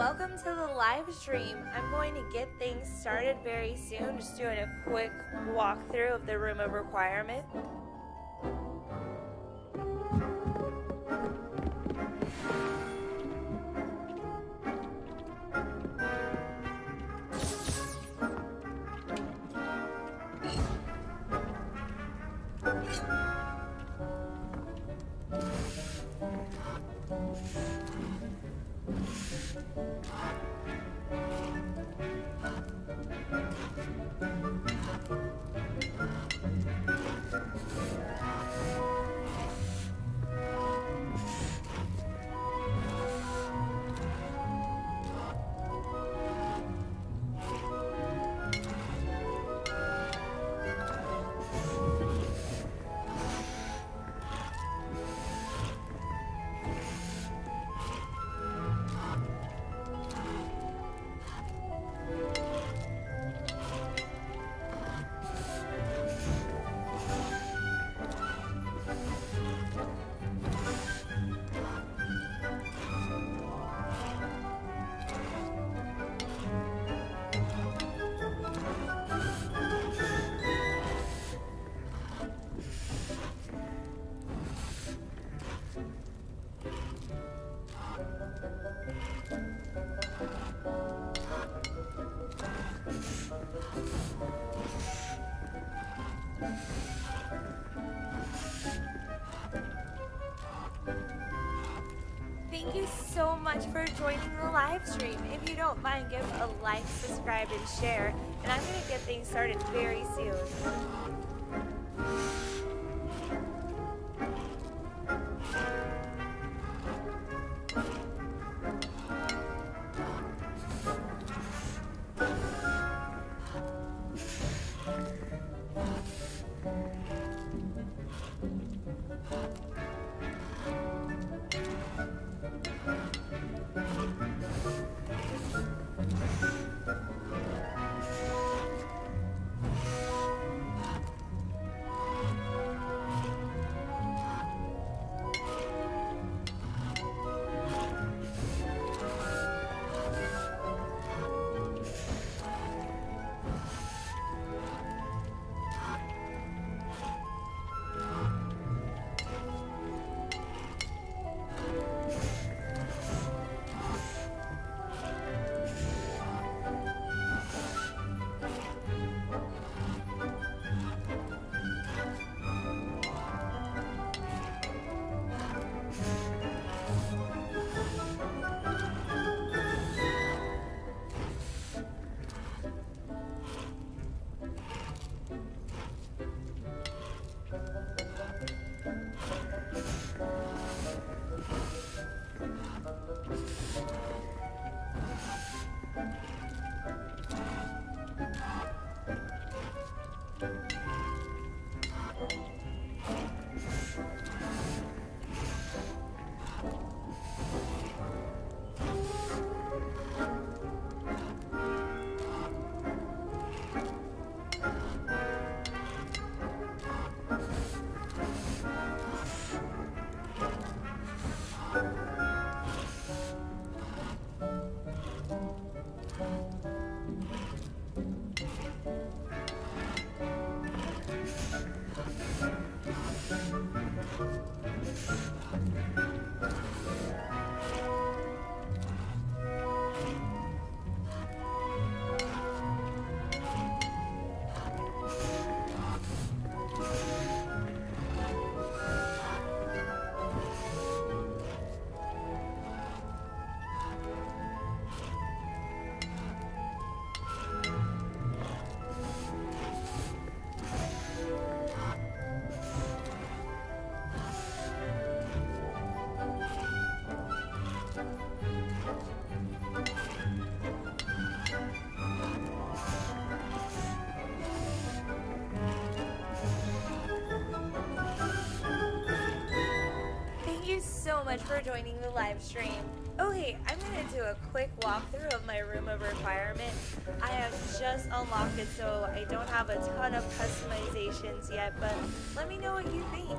welcome to the live stream. I'm going to get things started very soon, just doing a quick walkthrough of the room of requirement. Thank you so much for joining the live stream. If you don't mind, give a like, subscribe, and share. And I'm going to get things started very soon. So much for joining the live stream. Okay, I'm going to do a quick walkthrough of my room of requirement. I have just unlocked it, so I don't have a ton of customizations yet, but let me know what you think.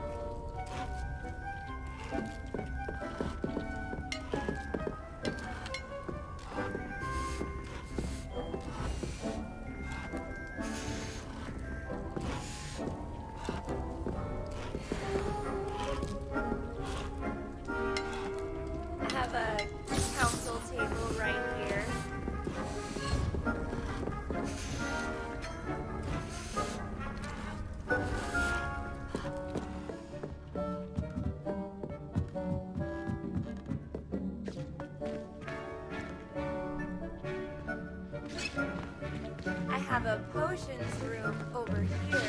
have a potions room over here.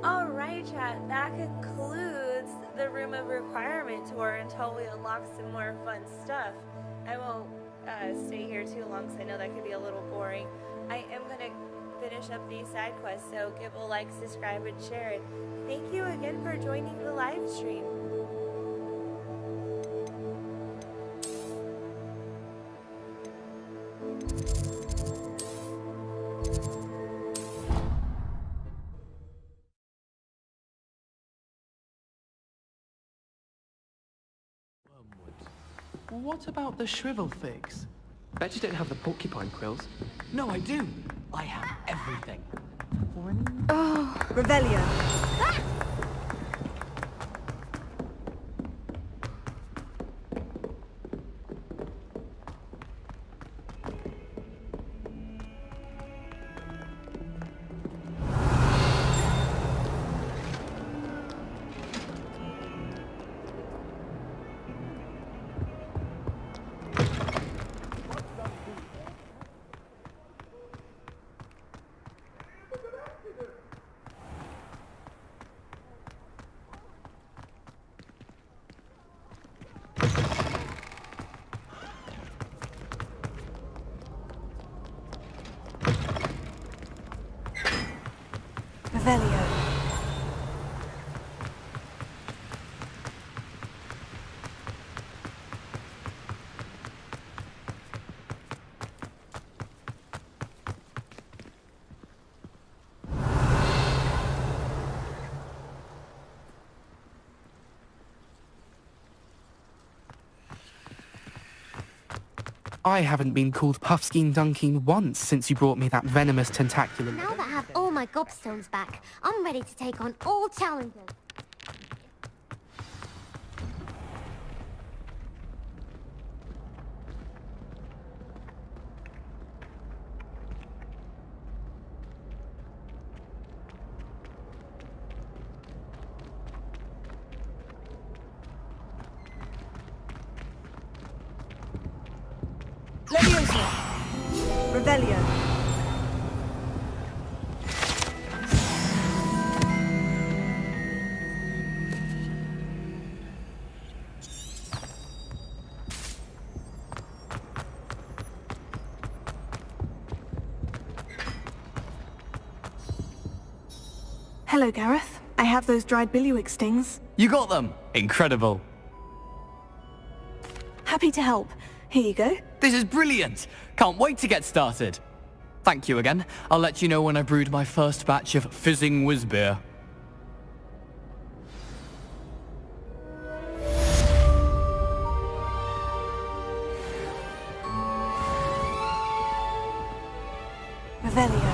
Alright chat, that concludes the Room of Requirement tour until we unlock some more fun stuff. I won't stay here too long because I know that could be a little boring. I am going to finish up these side quests, so give a like, subscribe, and share it. Thank you again for joining the live stream. What about the shrivel figs? Bet you don't have the porcupine quills. No, I do. I have everything. Oh, Revelio. Ah! Revelio. I haven't been called Puffskein Dunking once since you brought me that venomous tentacular. Now that I have all my gobstones back, I'm ready to take on all challenges. Leviosa. Revelio. Hello, Gareth. I have those dried billywig stings. You got them! Incredible. Happy to help. Here you go. This is brilliant! Can't wait to get started. Thank you again. I'll let you know when I brewed my first batch of fizzing whiz beer. Revelio.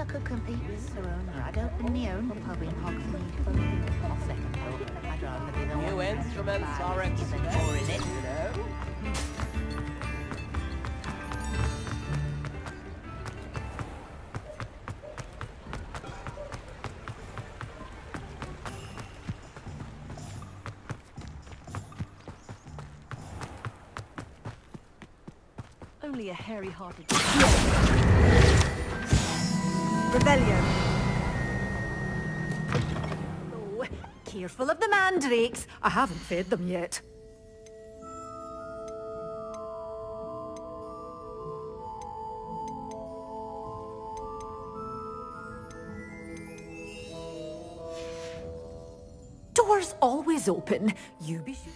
could compete with Sir owner. I'd open my own pub in Hogsmeade for a second thought. I'd rather be the New one instruments are exploring it. expensive, you know. Only a hairy-hearted... Rebellion. Oh, careful of the mandrakes. I haven't fed them yet. Doors always open. You be sure.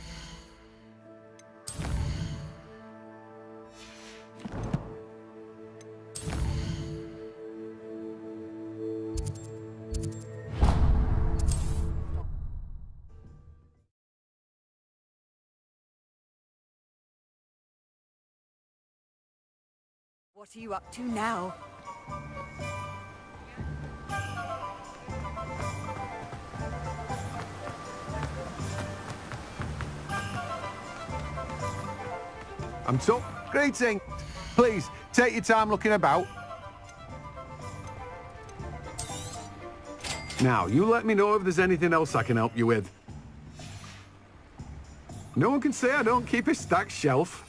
What are you up to now? I'm so greeting. Please, take your time looking about. Now, you let me know if there's anything else I can help you with. No one can say I don't keep a stacked shelf.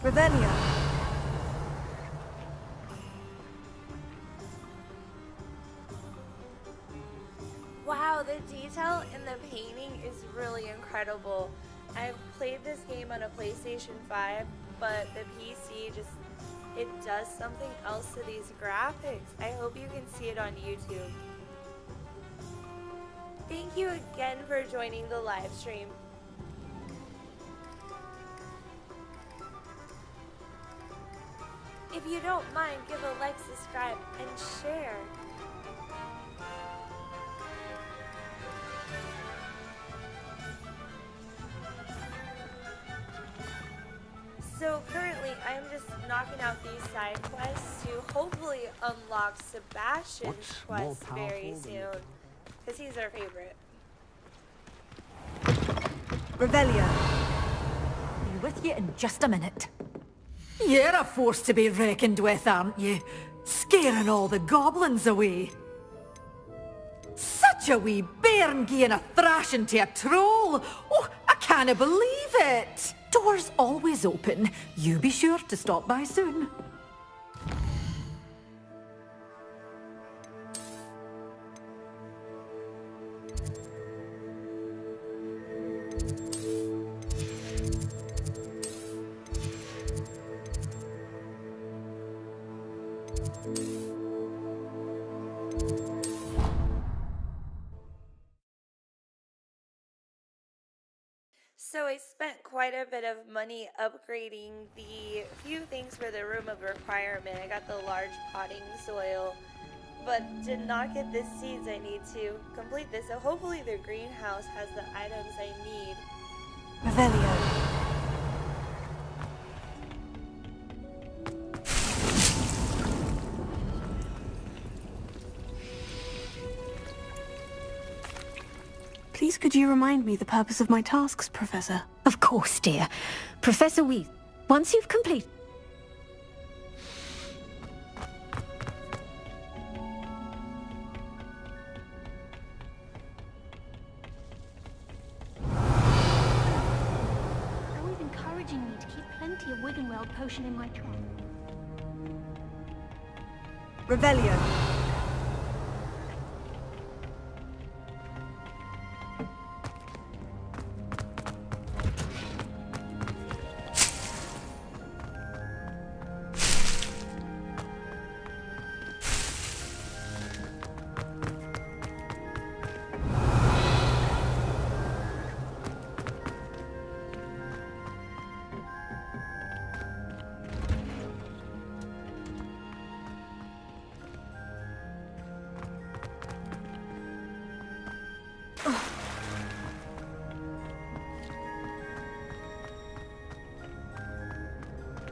Revelio. Wow, the detail in the painting is really incredible. I've played this game on a PlayStation 5, but the PC it does something else to these graphics. I hope you can see it on YouTube. Thank you again for joining the live stream. If you don't mind, give a like, subscribe, and share. So currently, I'm just knocking out these side quests to hopefully unlock Sebastian's quest very soon, because he's our favorite. Revelio. Be with you in just a minute. You're a force to be reckoned with, aren't you? Scaring all the goblins away. Such a wee bairn giving a thrashing to a troll. Oh, I can't believe it. Doors always open. You be sure to stop by soon. So I spent quite a bit of money upgrading the few things for the room of requirement. I got the large potting soil, but did not get the seeds I need to complete this. So hopefully the greenhouse has the items I need. Revelio. Please could you remind me the purpose of my tasks, Professor? Of course, dear. Professor Weasley, once you've completed... Always encouraging me to keep plenty of Wiggenweld potion in my trunk. Revelio.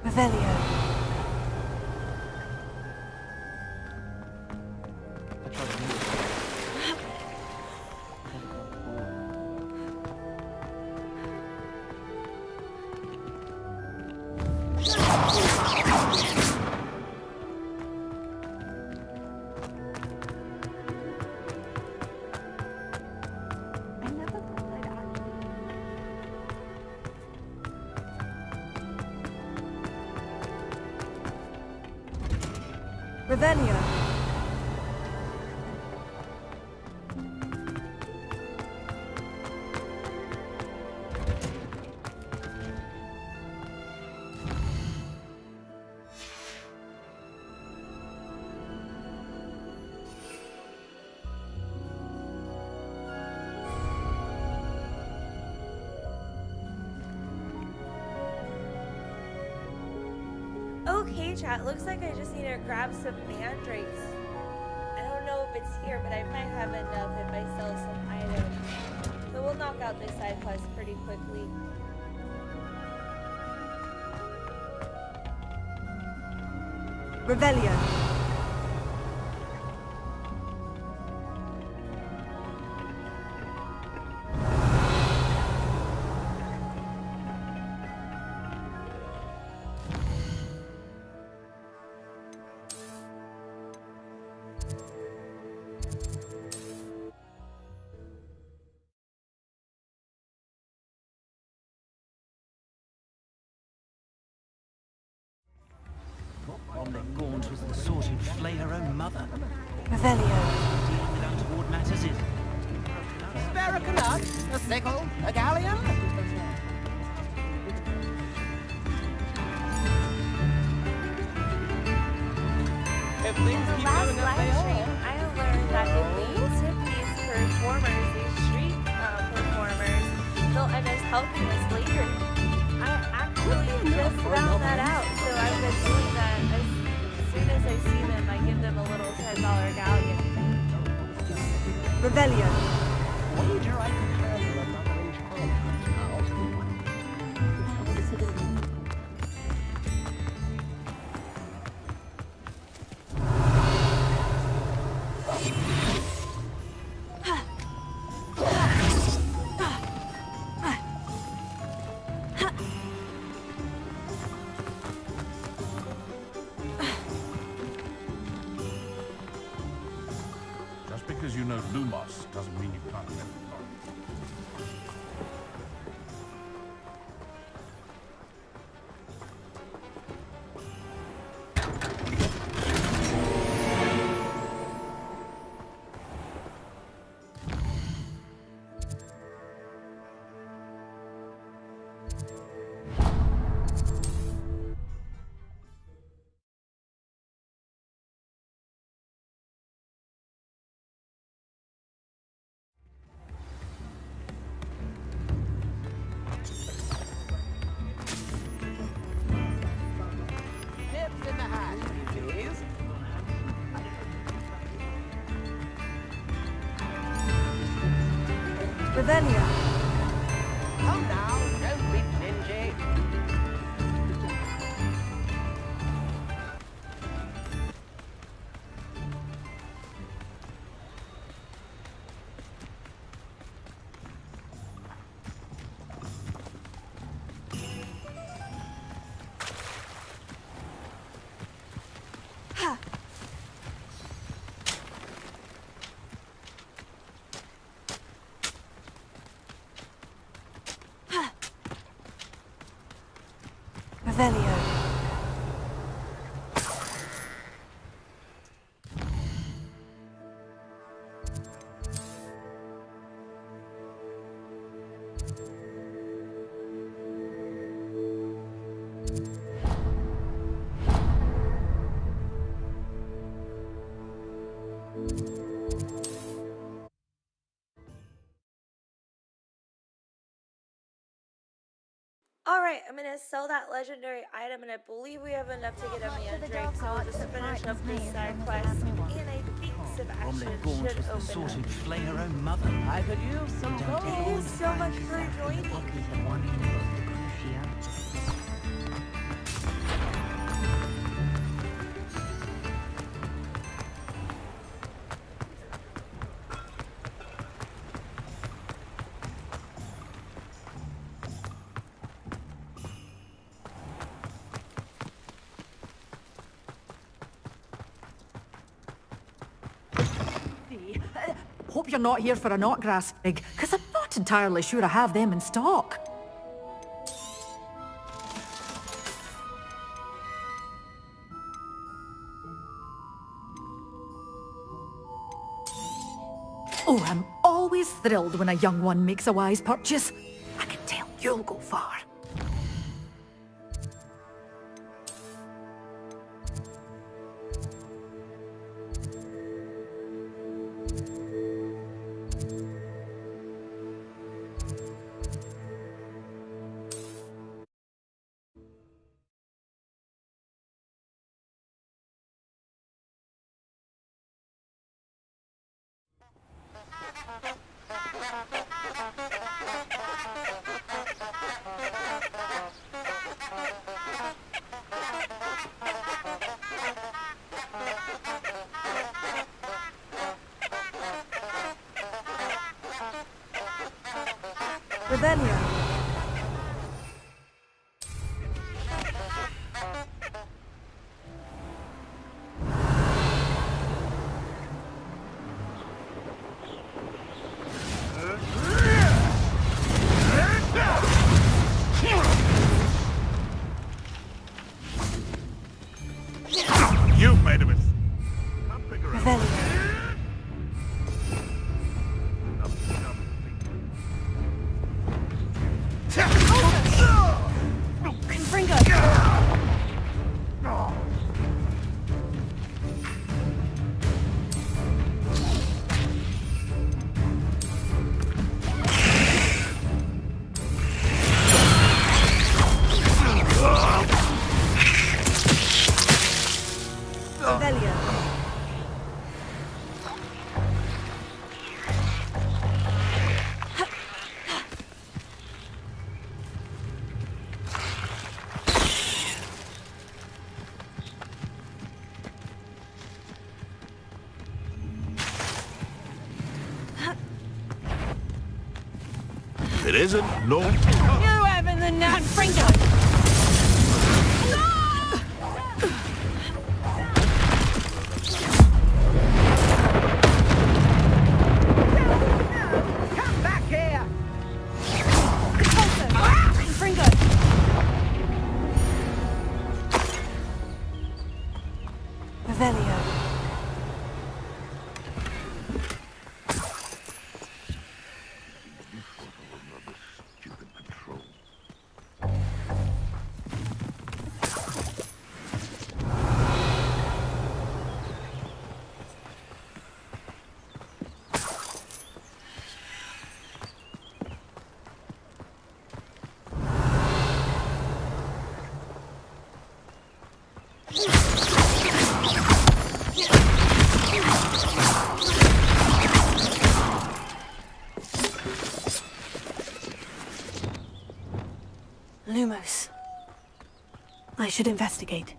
Revelio. I never thought I'd actually. Revelio. Okay, chat, looks like I just need to grab some mandrakes. I don't know if it's here, but I might have enough if I sell some items. So we'll knock out this side quest pretty quickly. Revelio. Omelette Gaunt was the sort who'd flay her own mother. Revelio. Dealing with untoward matters is... Spare a canuck, a sickle, a galleon? If things In the keep last going as they live stream, are... I learned that if we tip these performers, these street performers, they'll end up helping us later. I actually just found that out, so I've been doing that as soon as I see them, I give them a little $10 galleon. Revelio. Wager I can handle another enchantment now. Just because you know Lumos doesn't mean you can't live it. Nips in the hat, if you please. Revelio. Come now, don't be stingy. Revelio. Alright, I'm gonna sell that legendary item, and I believe we have enough to get a mandrake, so we'll just finish up this side quest. And I think Sebastian Omelette Gaunt should was the open sort up. who'd flay her own mother. I could use some gold. Thank you so much for joining. hope you're not here for a knotgrass rig, because I'm not entirely sure I have them in stock. Oh, I'm always thrilled when a young one makes a wise purchase. I can tell you'll go far. Rebellion. You've made a mistake. Rebellion. Rebellion. It isn't, no. You having the nut finger? Come back here! Revelio. Lumos. I should investigate.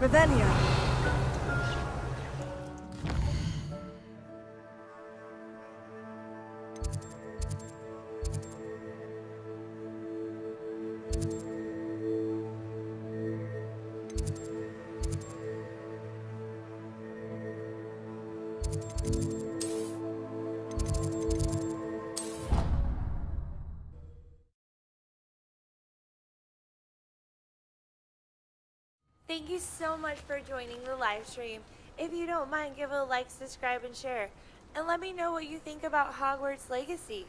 Revelio. Thank you so much for joining the live stream. If you don't mind, give a like, subscribe, and share. And let me know what you think about Hogwarts Legacy.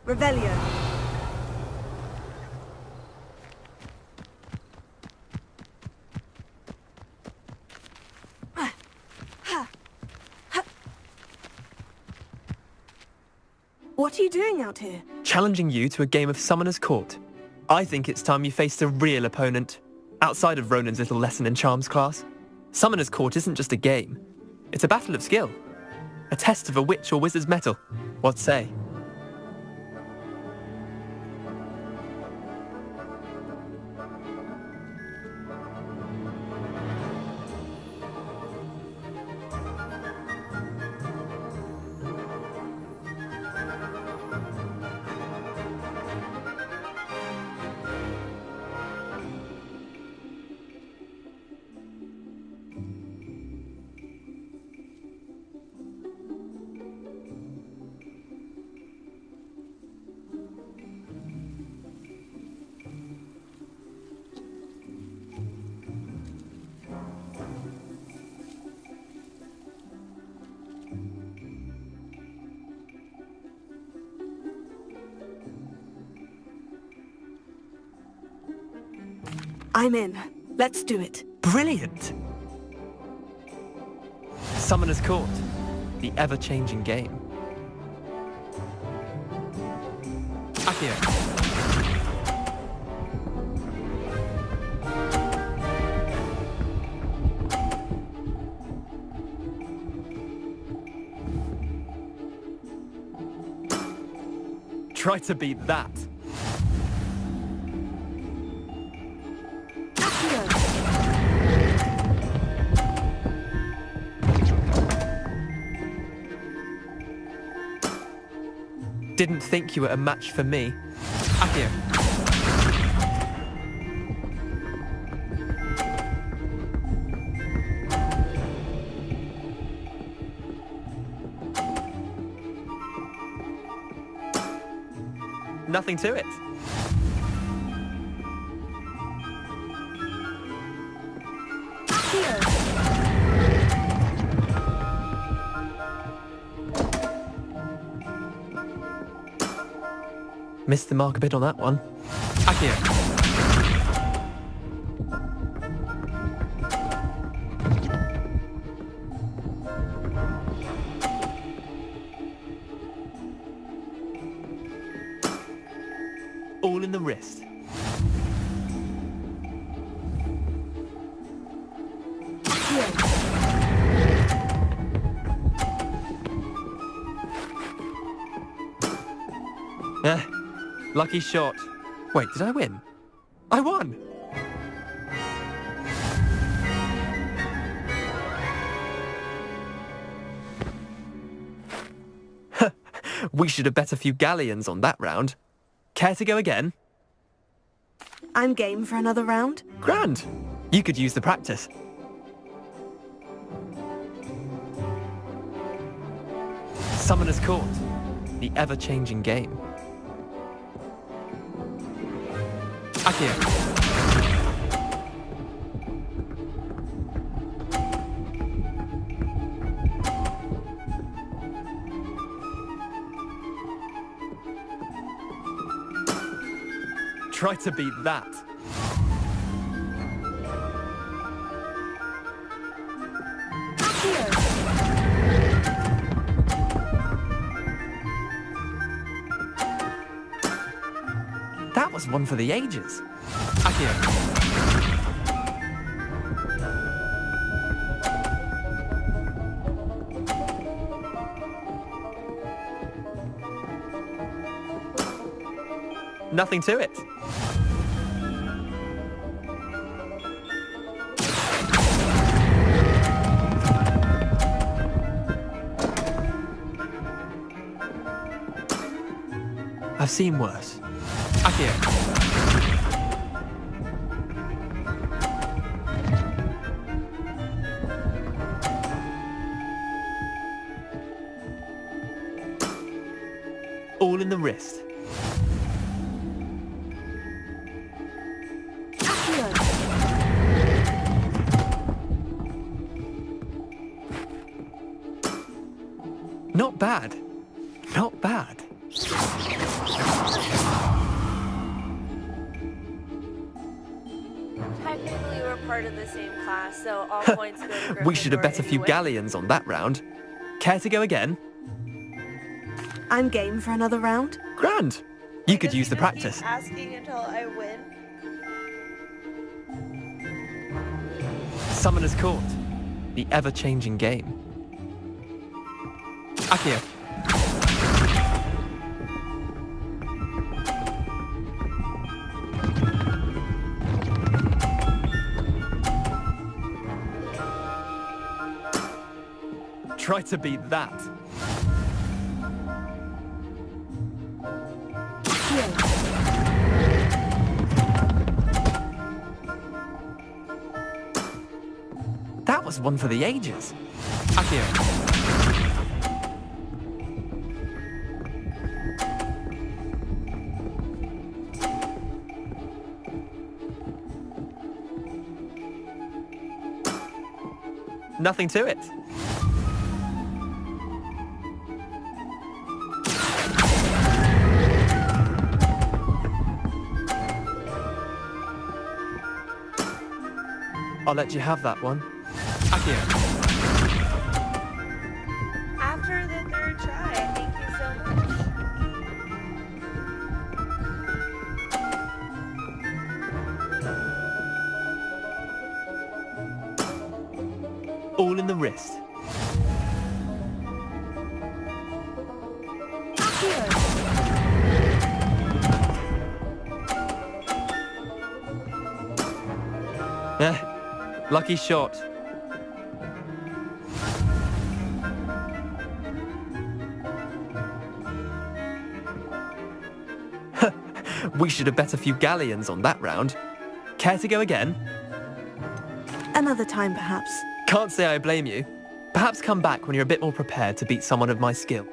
Revelio. What are you doing out here? Challenging you to a game of Summoner's Court. I think it's time you faced a real opponent, outside of Ronan's little lesson in charms class. Summoner's Court isn't just a game. It's a battle of skill. A test of a witch or wizard's mettle. What say? I'm in. Let's do it. Brilliant! Summoner's Court, the ever-changing game. Akio. Try to beat that. Didn't think you were a match for me. Akio. Nothing to it. Missed the mark a bit on that one. Akio. All in the wrist. Lucky shot. Wait, did I win? I won! We should have bet a few galleons on that round. Care to go again? I'm game for another round. Grand! You could use the practice. Summoner's Court, the ever-changing game. Akio. Try to beat that. That was one for the ages. Akio. Nothing to it. I've seen worse. Akio. All in the wrist. Not bad. Not bad. Technically, we're part of the same class, so all points go to Gryffindor. We should have bet a few anyway. galleons on that round. Care to go again? I'm game for another round. Grand. You could Because use the just practice. keep asking until I win. Summoner's Court. The ever-changing game. Akio. Try to beat that. That was one for the ages. Akio. Nothing to it. I'll let you have that one. Akio. After the third try, thank you so much. All in the wrist. Lucky shot. We should have bet a few galleons on that round. Care to go again? Another time, perhaps. Can't say I blame you. Perhaps come back when you're a bit more prepared to beat someone of my skill.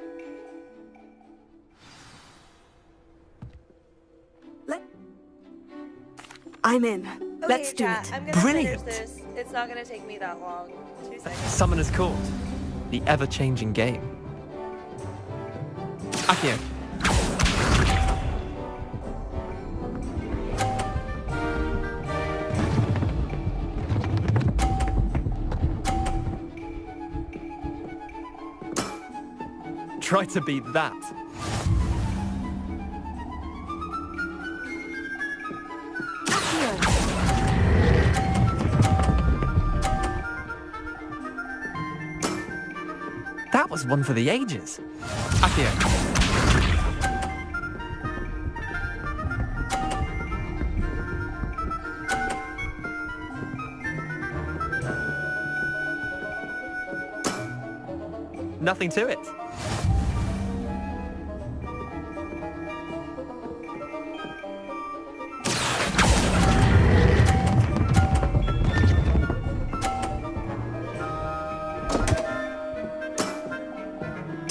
I'm in. Okay, Let's do chat, it. I'm gonna Brilliant. finish this. It's not gonna take me that long. 2 seconds. Summoner's Court. The ever-changing game. Akio. Try to beat that. That was one for the ages. Akio. Nothing to it.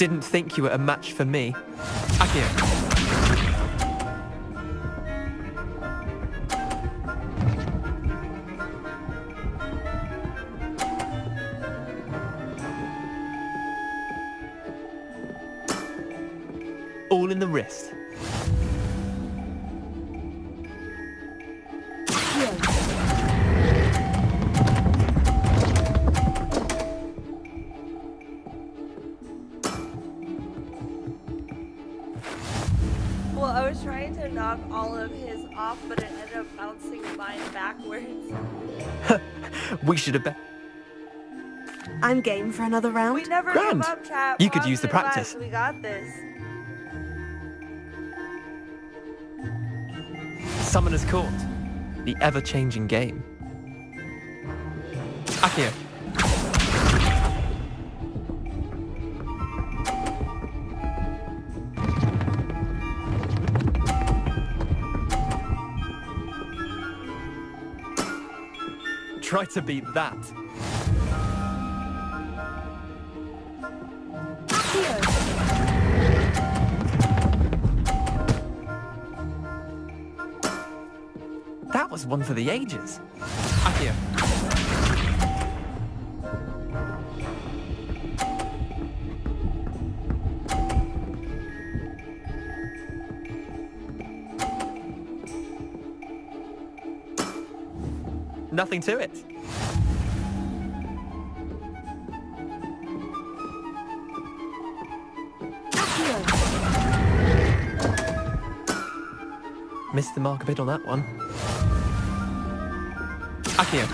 Didn't think you were a match for me. Akio. All in the wrist. Well, I was trying to knock all of his off, but it ended up bouncing mine backwards. We should have bet. I'm game for another round. We never Grand. give up, chat. You could use the Positive practice. vibes. We got this. Summoner's Court. The ever-changing game. Akio. Try to beat that. That was one for the ages. Akio. Nothing to it. Missed the mark a bit on that one. Akio.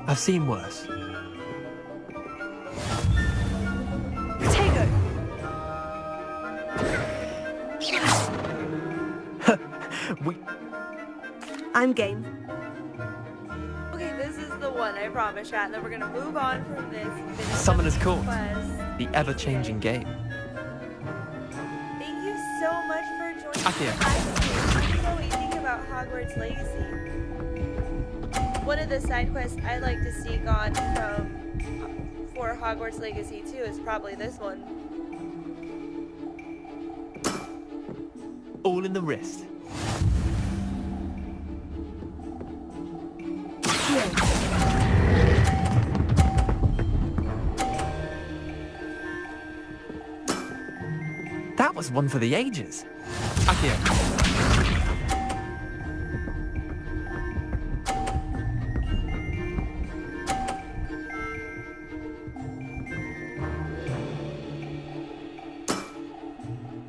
I've seen worse. I'm game. Okay, this is the one, I promise, chat. And then we're gonna move on from this. finish up Summoner's the Court. quest. The ever-changing game. Thank you so much for joining Akio. the live stream. Let me know what you think about Hogwarts Legacy. One of the side quests I like to sneak on for Hogwarts Legacy too is probably this one. All in the wrist. That was one for the ages. Akio.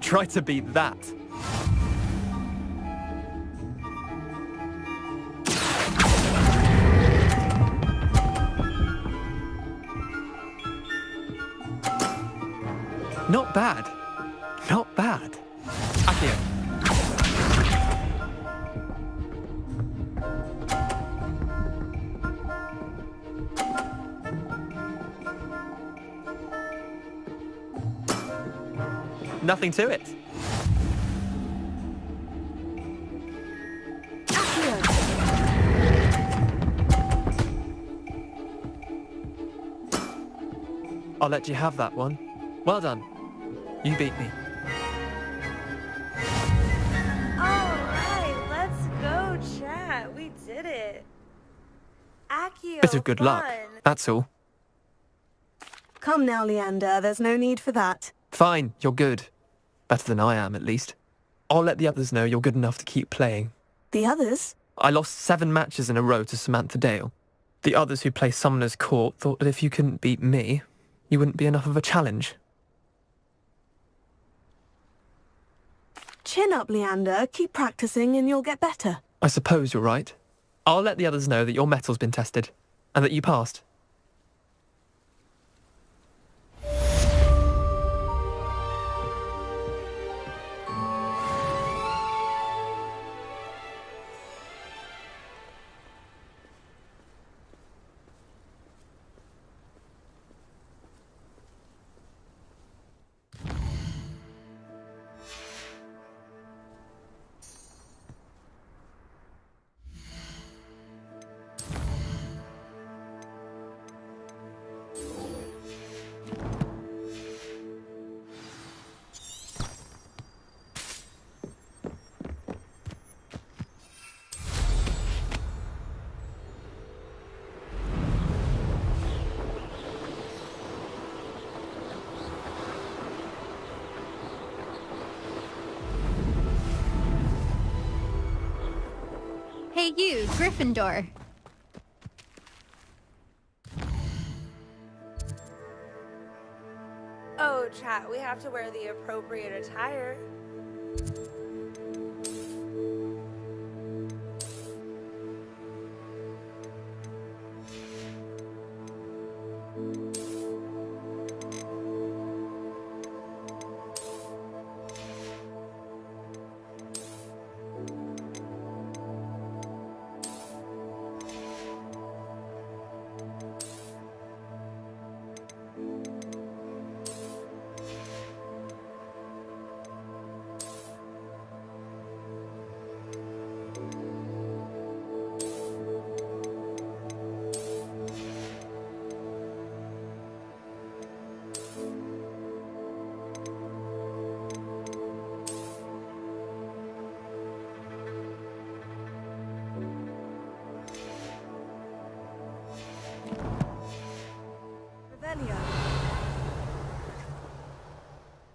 Try to beat that. Not bad. Not bad. Akio. Nothing to it. I'll let you have that one. Well done. You beat me. Alright, let's go, chat. We did it. Akio, Bit of good luck. fun. That's all. Come now, Leander. There's no need for that. Fine, you're good. Better than I am, at least. I'll let the others know you're good enough to keep playing. The others? I lost 7 matches in a row to Samantha Dale. The others who play Summoner's Court thought that if you couldn't beat me, you wouldn't be enough of a challenge. Chin up, Leander. Keep practicing and you'll get better. I suppose you're right. I'll let the others know that your metal's been tested, and that you passed. you, Gryffindor? Oh, chat, we have to wear the appropriate attire.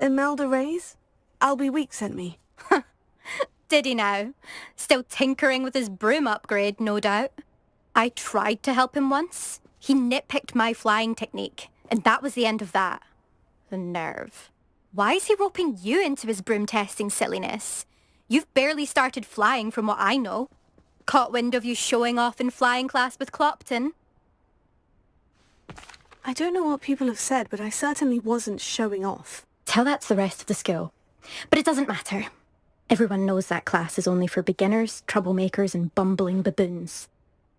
Imelda Reyes? Albie Week sent me. Did he now? Still tinkering with his broom upgrade, no doubt. I tried to help him once. He nitpicked my flying technique, and that was the end of that. The nerve. Why is he roping you into his broom testing silliness? You've barely started flying from what I know. Caught wind of you showing off in flying class with Clopton. I don't know what people have said, but I certainly wasn't showing off. Tell that to the rest of the school. But it doesn't matter. Everyone knows that class is only for beginners, troublemakers, and bumbling baboons.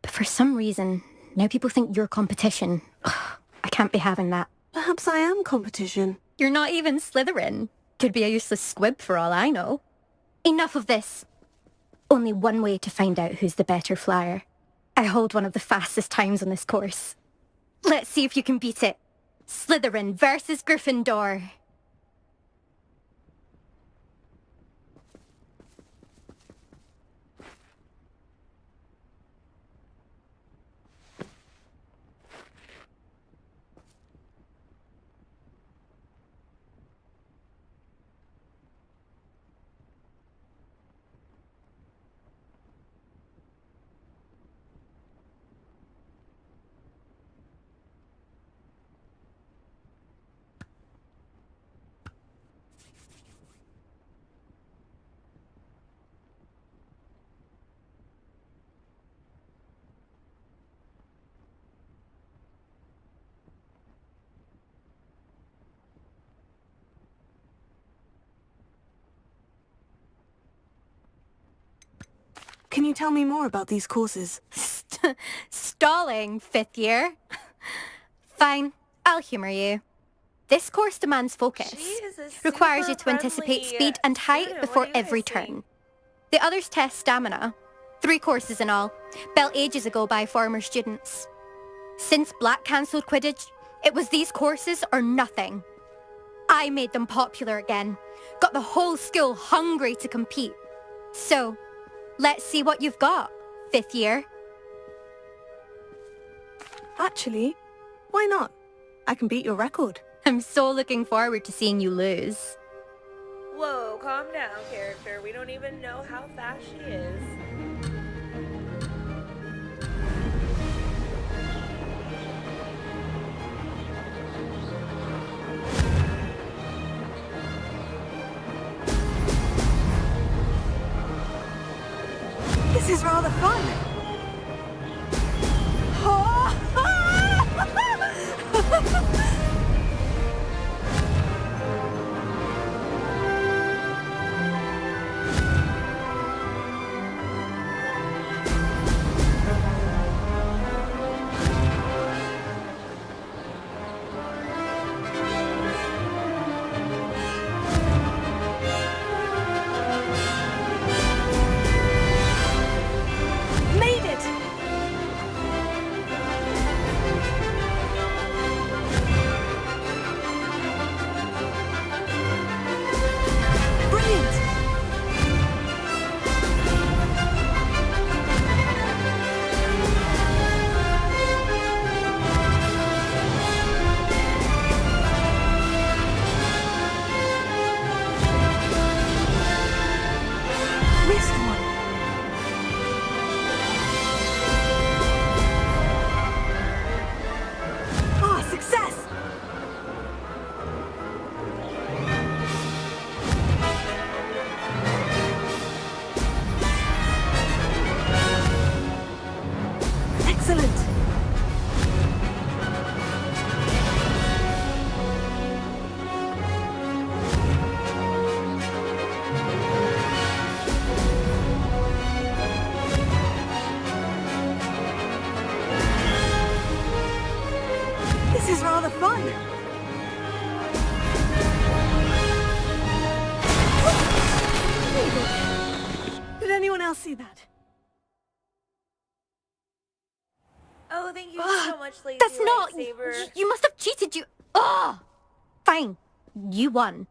But for some reason, now people think you're competition. Ugh, I can't be having that. Perhaps I am competition. You're not even Slytherin. Could be a useless squib for all I know. Enough of this. Only one way to find out who's the better flyer. I hold one of the fastest times on this course. Let's see if you can beat it. Slytherin versus Gryffindor. Can you tell me more about these courses? Stalling, fifth year? Fine, I'll humour you. This course demands focus. Requires you to anticipate speed and height before every turn. The others test stamina. 3 courses in all, built ages ago by former students. Since Black cancelled Quidditch, it was these courses or nothing. I made them popular again. Got the whole school hungry to compete. So, let's see what you've got, fifth year. Actually, why not? I can beat your record. I'm so looking forward to seeing you lose. Whoa, calm down, character. We don't even know how fast she is. This is rather fun. I'll see that. Oh, thank you so much, Lazy That's not... Lightsaber. You must have cheated, you... Oh! Fine. You won.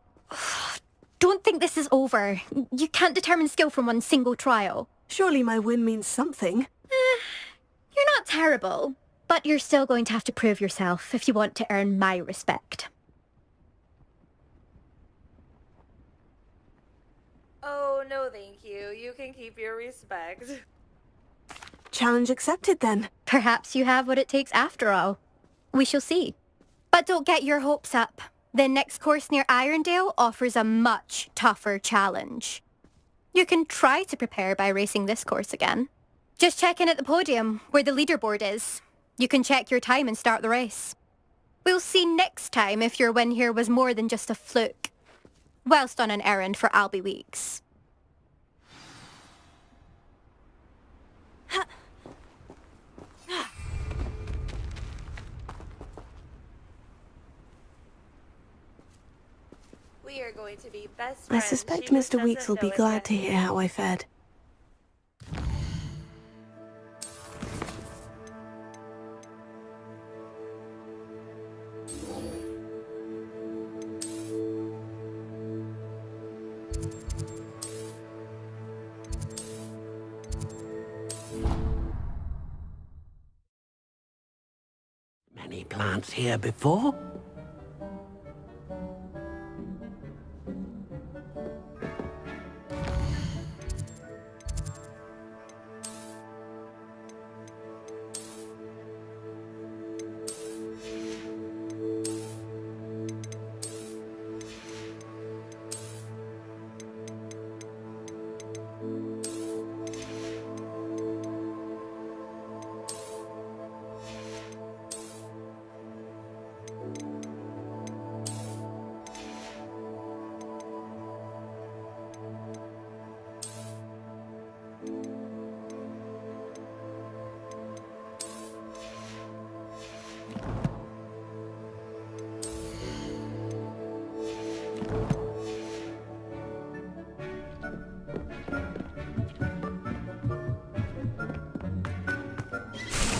Don't think this is over. You can't determine skill from one single trial. Surely my win means something. You're not terrible, but you're still going to have to prove yourself if you want to earn my respect. Oh, no thank you. You can keep your respect. Challenge accepted then. Perhaps you have what it takes after all. We shall see. But don't get your hopes up. The next course near Irondale offers a much tougher challenge. You can try to prepare by racing this course again. Just check in at the podium, where the leaderboard is. You can check your time and start the race. We'll see next time if your win here was more than just a fluke. Whilst on an errand for Albie Weeks. We are going to be best I friends. suspect She just Mr. Weeks will doesn't be know it glad yet. to hear how I fared. Many plants here before?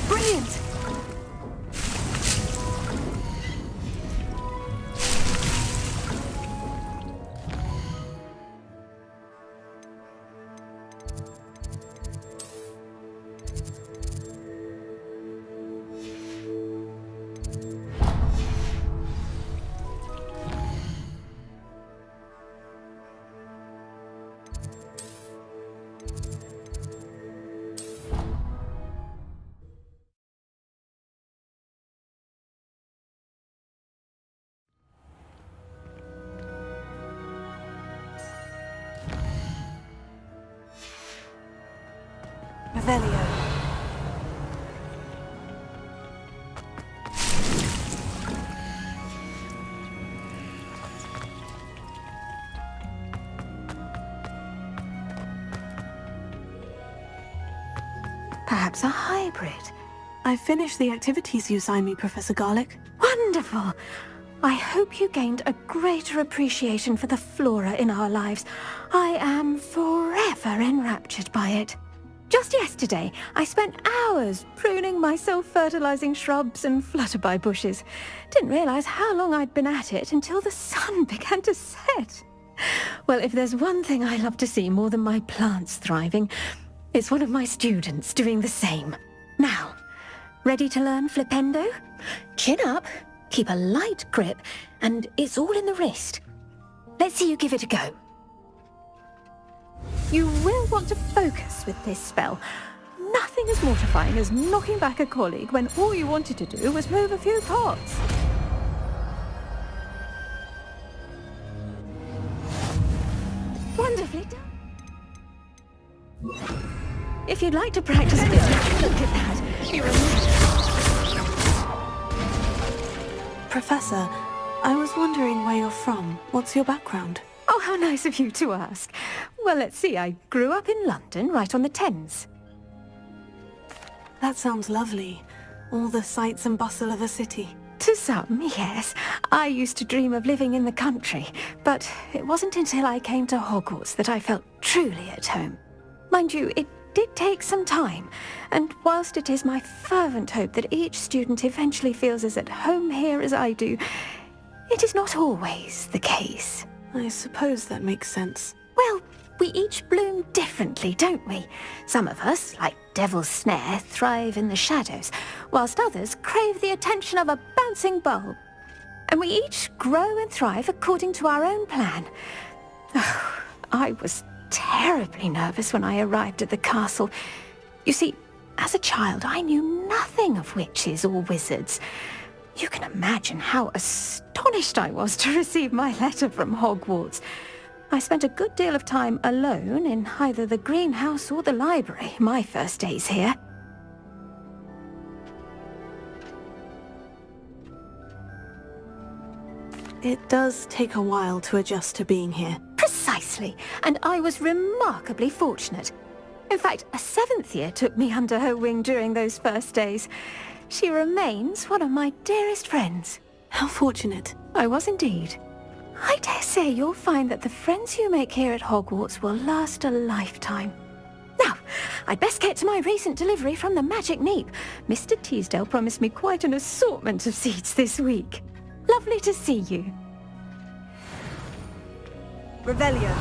Brilliant! Revelio. Perhaps a hybrid. I finished the activities you assigned me, Professor Garlick. Wonderful! I hope you gained a greater appreciation for the flora in our lives. I am forever enraptured by it. Just yesterday, I spent hours pruning my self-fertilizing shrubs and flutterby bushes. Didn't realize how long I'd been at it until the sun began to set. Well, if there's one thing I love to see more than my plants thriving, it's one of my students doing the same. Now, ready to learn flipendo? Chin up, keep a light grip, and it's all in the wrist. Let's see you give it a go. You will want to focus with this spell. Nothing as mortifying as knocking back a colleague when all you wanted to do was move a few pots. Wonderfully done. If you'd like to practice a bit, look at that. Professor, I was wondering where you're from. What's your background? Oh, how nice of you to ask. Well, let's see. I grew up in London, right on the Thames. That sounds lovely. All the sights and bustle of a city. To some, yes. I used to dream of living in the country, but it wasn't until I came to Hogwarts that I felt truly at home. Mind you, it did take some time, and whilst it is my fervent hope that each student eventually feels as at home here as I do, it is not always the case. I suppose that makes sense. Well, we each bloom differently, don't we? Some of us, like Devil's Snare, thrive in the shadows, whilst others crave the attention of a bouncing bulb. And we each grow and thrive according to our own plan. Oh, I was terribly nervous when I arrived at the castle. You see, as a child, I knew nothing of witches or wizards. You can imagine how astonished I was to receive my letter from Hogwarts. I spent a good deal of time alone in either the greenhouse or the library my first days here. It does take a while to adjust to being here. Precisely, and I was remarkably fortunate. In fact, a 7th year took me under her wing during those first days. She remains one of my dearest friends. How fortunate. I was indeed. I dare say you'll find that the friends you make here at Hogwarts will last a lifetime. Now, I'd best get to my recent delivery from the Magic Neep. Mr. Teasdale promised me quite an assortment of seeds this week. Lovely to see you. Revelio.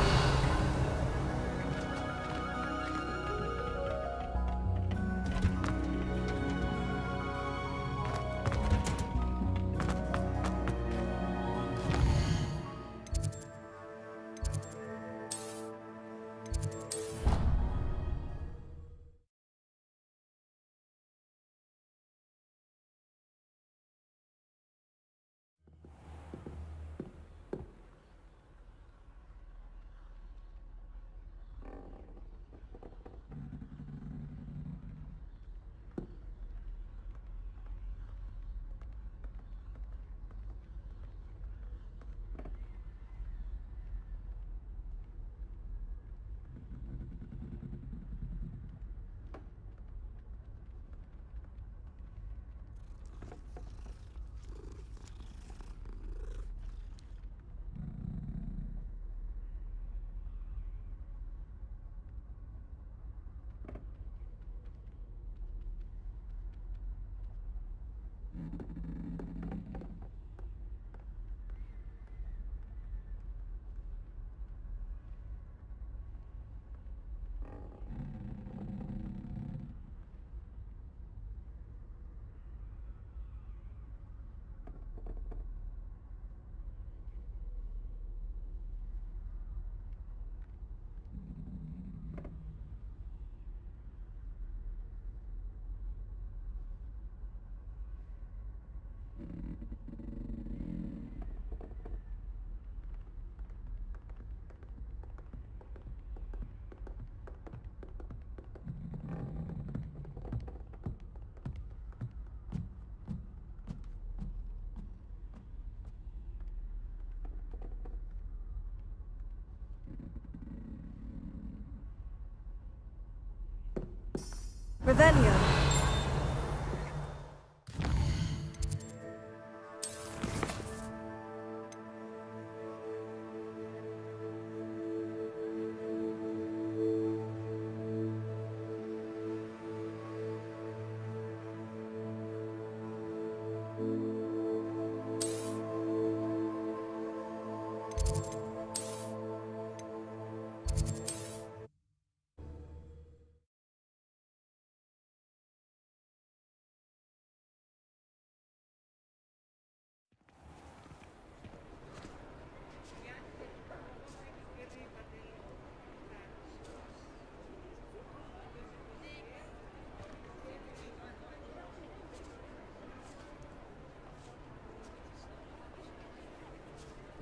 Revelio.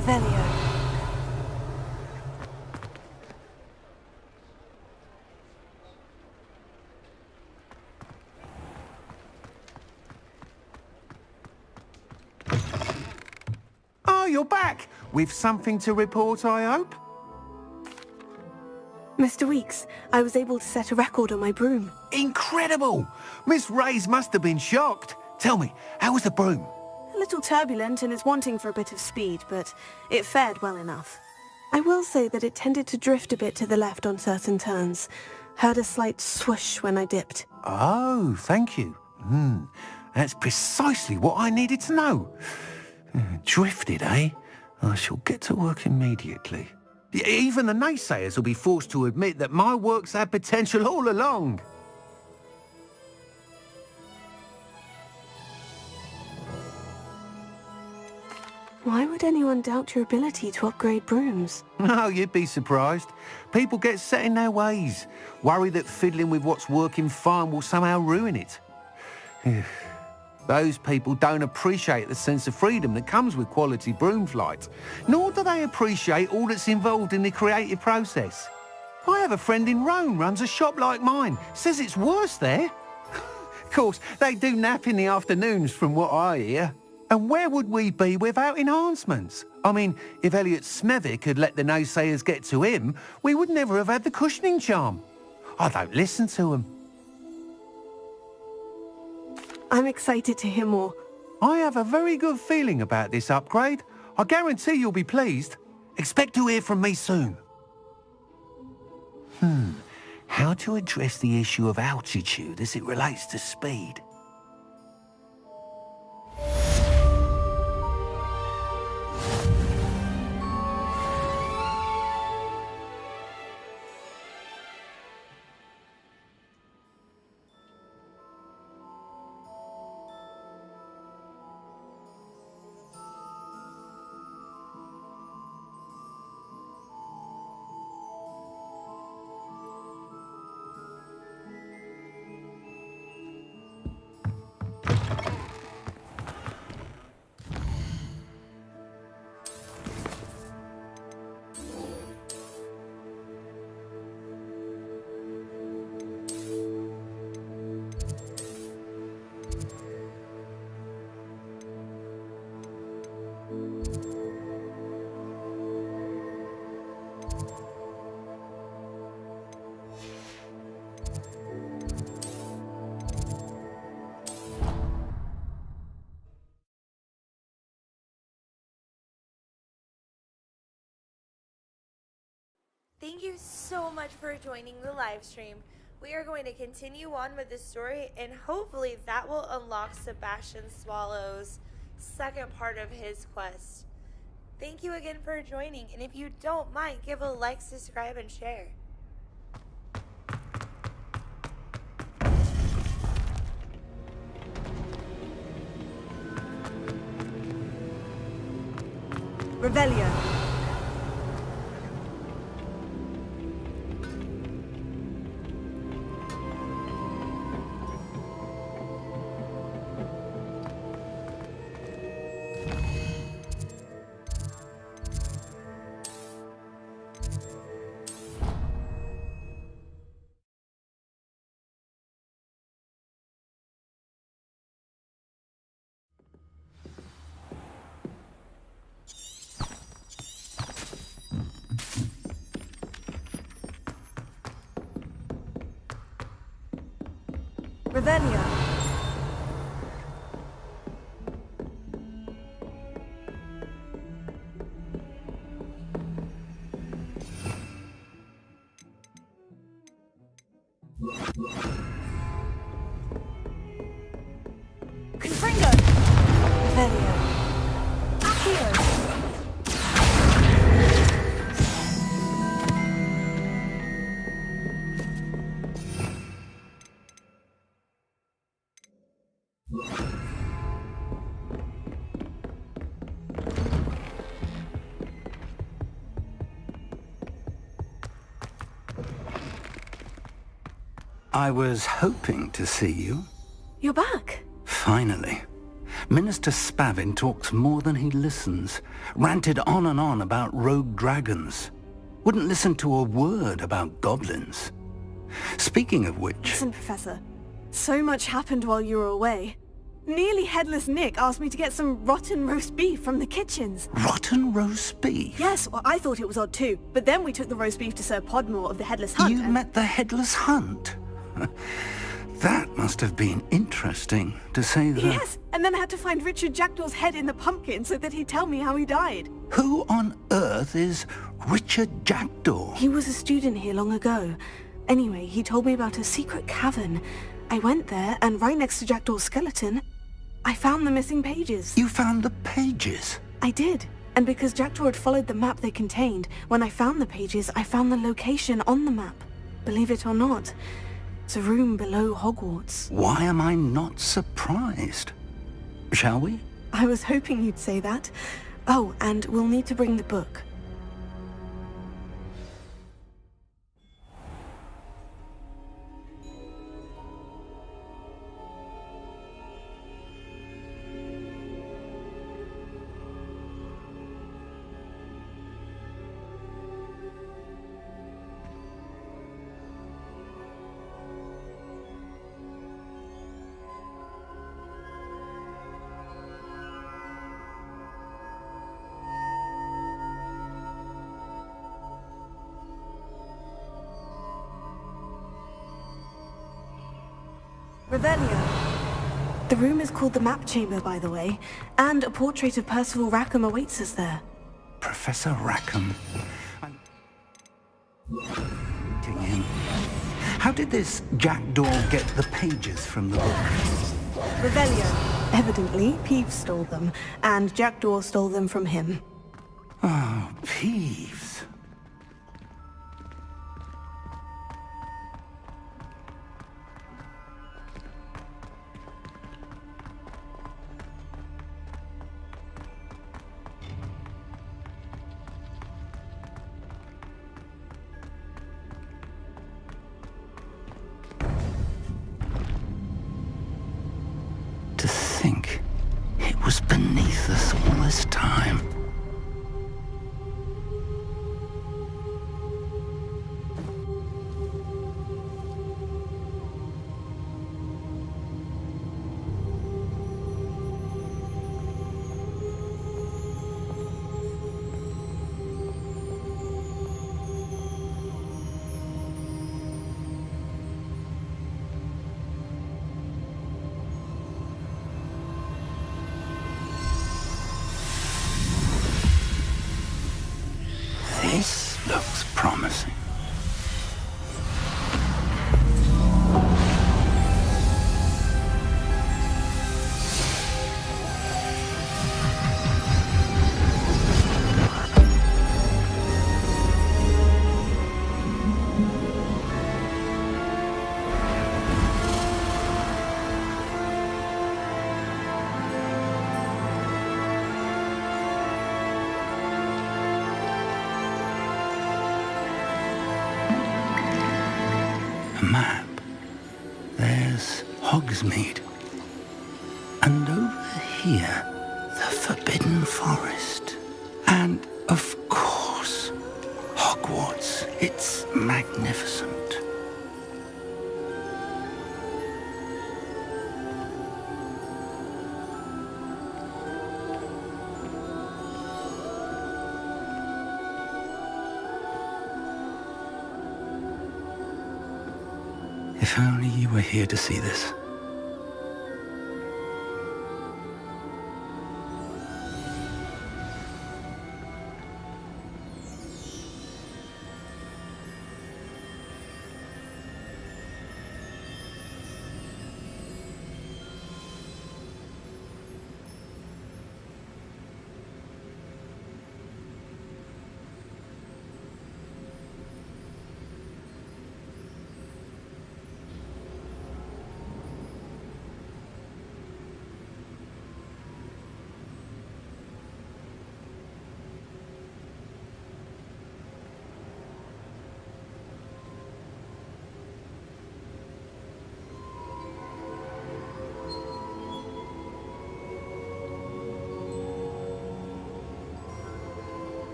Revelio. Oh, you're back! With something to report, I hope? Mr. Weeks, I was able to set a record on my broom. Incredible! Miss Reyes must have been shocked. Tell me, how was the broom? A little turbulent and is wanting for a bit of speed, but it fared well enough. I will say that it tended to drift a bit to the left on certain turns, Heard a slight swoosh when I dipped. Oh, thank you. That's precisely what I needed to know. Drifted, eh? I shall get to work immediately. Even the naysayers will be forced to admit that my work's had potential all along. Why would anyone doubt your ability to upgrade brooms? No, you'd be surprised. People get set in their ways, worry that fiddling with what's working fine will somehow ruin it. Those people don't appreciate the sense of freedom that comes with quality broom flight, nor do they appreciate all that's involved in the creative process. I have a friend in Rome runs a shop like mine, says it's worse there. Of course, they do nap in the afternoons from what I hear. And where would we be without enhancements? I mean, if Elliot Smethwick had let the naysayers get to him, we would never have had the cushioning charm. I don't listen to them. I'm excited to hear more. I have a very good feeling about this upgrade. I guarantee you'll be pleased. Expect to hear from me soon. How to address the issue of altitude as it relates to speed? Thank you so much for joining the live stream. We are going to continue on with the story, and hopefully that will unlock Sebastian Swallow's second part of his quest. Thank you again for joining, and if you don't mind, give a like, subscribe, and share. Revelio. Revelio. Confringo. Revelio. Accio. I was hoping to see you. You're back. Finally. Minister Spavin talks more than he listens. Ranted on and on about rogue dragons. Wouldn't listen to a word about goblins. Speaking of which... Listen, Professor. So much happened while you were away. Nearly Headless Nick asked me to get some rotten roast beef from the kitchens. Rotten roast beef? Yes, well, I thought it was odd too. But then we took the roast beef to Sir Podmore of the Headless Hunt. You met the Headless Hunt? That must have been interesting, to say the... Yes, and then I had to find Richard Jackdaw's head in the pumpkin so that he'd tell me how he died. Who on earth is Richard Jackdaw? He was a student here long ago. Anyway, he told me about a secret cavern. I went there, and right next to Jackdaw's skeleton, I found the missing pages. You found the pages? I did. And because Jackdaw had followed the map they contained, when I found the pages, I found the location on the map. Believe it or not, it's a room below Hogwarts. Why am I not surprised? Shall we? I was hoping you'd say that. Oh, and we'll need to bring the book. Revelio. The room is called the Map Chamber, by the way, and a portrait of Percival Rackham awaits us there. Professor Rackham. To him. How did this Jackdaw get the pages from the book? Revelio. Evidently, Peeves stole them, and Jackdaw stole them from him. Oh, Peeves. To think it was beneath us all this time. This looks promising. A map. There's Hogsmeade. And over here, the Forbidden Forest. And, of course, Hogwarts. It's magnificent. If only you were here to see this.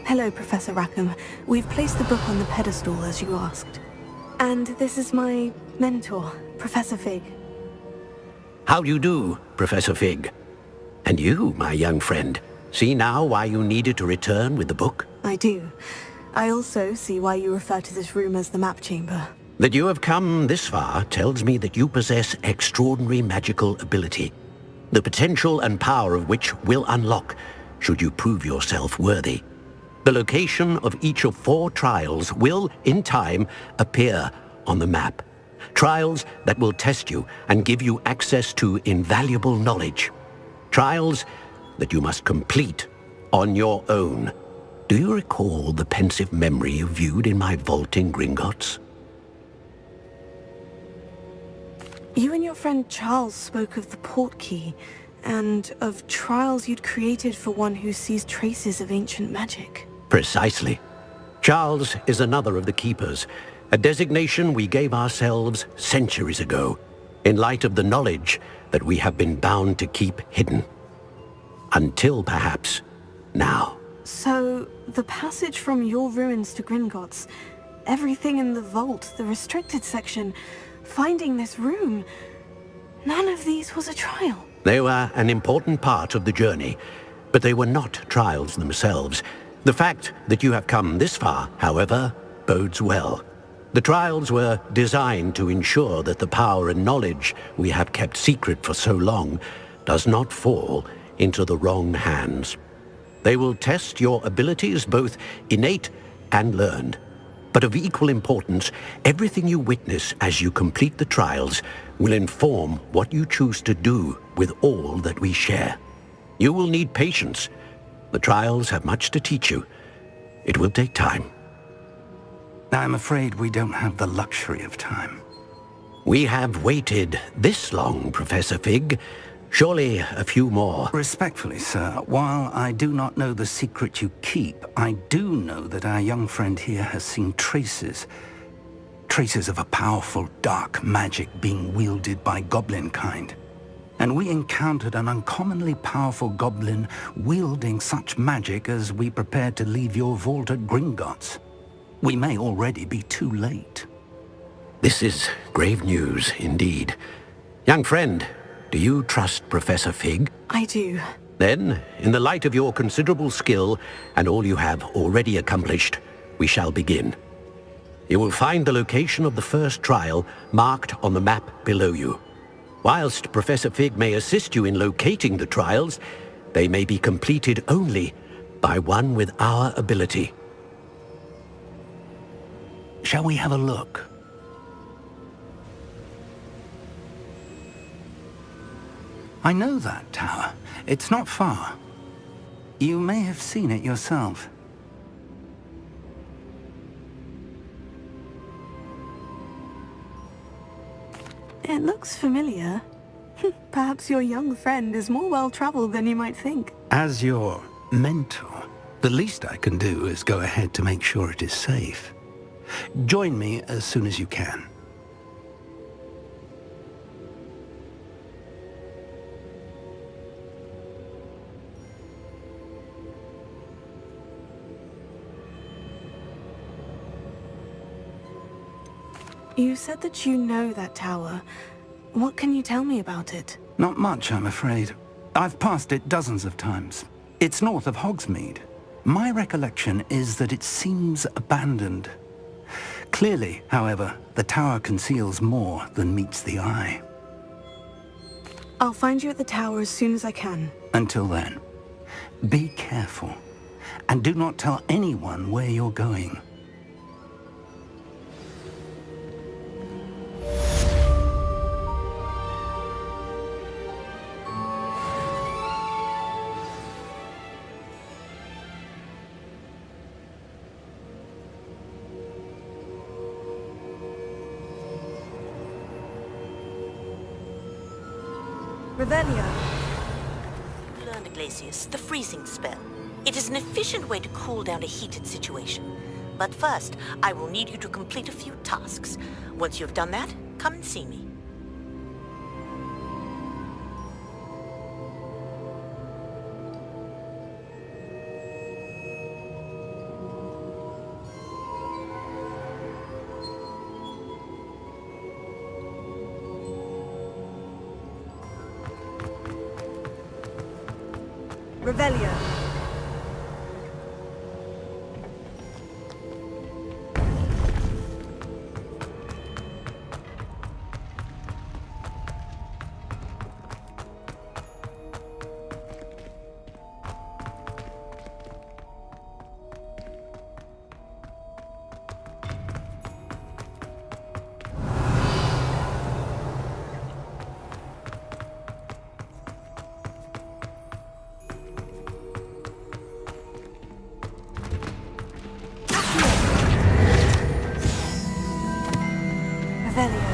Hello, Professor Rackham. We've placed the book on the pedestal as you asked. And this is my mentor, Professor Fig. How do you do, Professor Fig? And you, my young friend, see now why you needed to return with the book? I do. I also see why you refer to this room as the map chamber. That you have come this far tells me that you possess extraordinary magical ability, the potential and power of which will unlock should you prove yourself worthy. The location of each of 4 trials will, in time, appear on the map. Trials that will test you and give you access to invaluable knowledge. Trials that you must complete on your own. Do you recall the pensive memory you viewed in my vault in Gringotts? You and your friend Charles spoke of the portkey, and of trials you'd created for one who sees traces of ancient magic. Precisely. Charles is another of the Keepers, a designation we gave ourselves centuries ago, in light of the knowledge that we have been bound to keep hidden. Until perhaps now. So, the passage from your ruins to Gringotts, everything in the vault, the restricted section, finding this room, none of these was a trial. They were an important part of the journey, but they were not trials themselves. The fact that you have come this far, however, bodes well. The trials were designed to ensure that the power and knowledge we have kept secret for so long does not fall into the wrong hands. They will test your abilities, both innate and learned. But of equal importance, everything you witness as you complete the trials will inform what you choose to do with all that we share. You will need patience. The trials have much to teach you. It will take time. I'm afraid we don't have the luxury of time. We have waited this long, Professor Fig. Surely a few more. Respectfully, sir, while I do not know the secret you keep, I do know that our young friend here has seen traces of a powerful dark magic being wielded by goblin kind. And we encountered an uncommonly powerful goblin wielding such magic as we prepared to leave your vault at Gringotts. We may already be too late. This is grave news indeed. Young friend, do you trust Professor Fig? I do. Then, in the light of your considerable skill and all you have already accomplished, we shall begin. You will find the location of the first trial marked on the map below you. Whilst Professor Fig may assist you in locating the trials, they may be completed only by one with our ability. Shall we have a look? I know that tower. It's not far. You may have seen it yourself. It looks familiar. Perhaps your young friend is more well-traveled than you might think. As your mentor, the least I can do is go ahead to make sure it is safe. Join me as soon as you can. You said that you know that tower. What can you tell me about it? Not much, I'm afraid. I've passed it dozens of times. It's north of Hogsmeade. My recollection is that it seems abandoned. Clearly, however, the tower conceals more than meets the eye. I'll find you at the tower as soon as I can. Until then, be careful. And do not tell anyone where you're going. Revelia. Learned Glacius, the freezing spell. It is an efficient way to cool down a heated situation. But first, I will need you to complete a few tasks. Once you've done that, come and see me. Revelio. Revelio.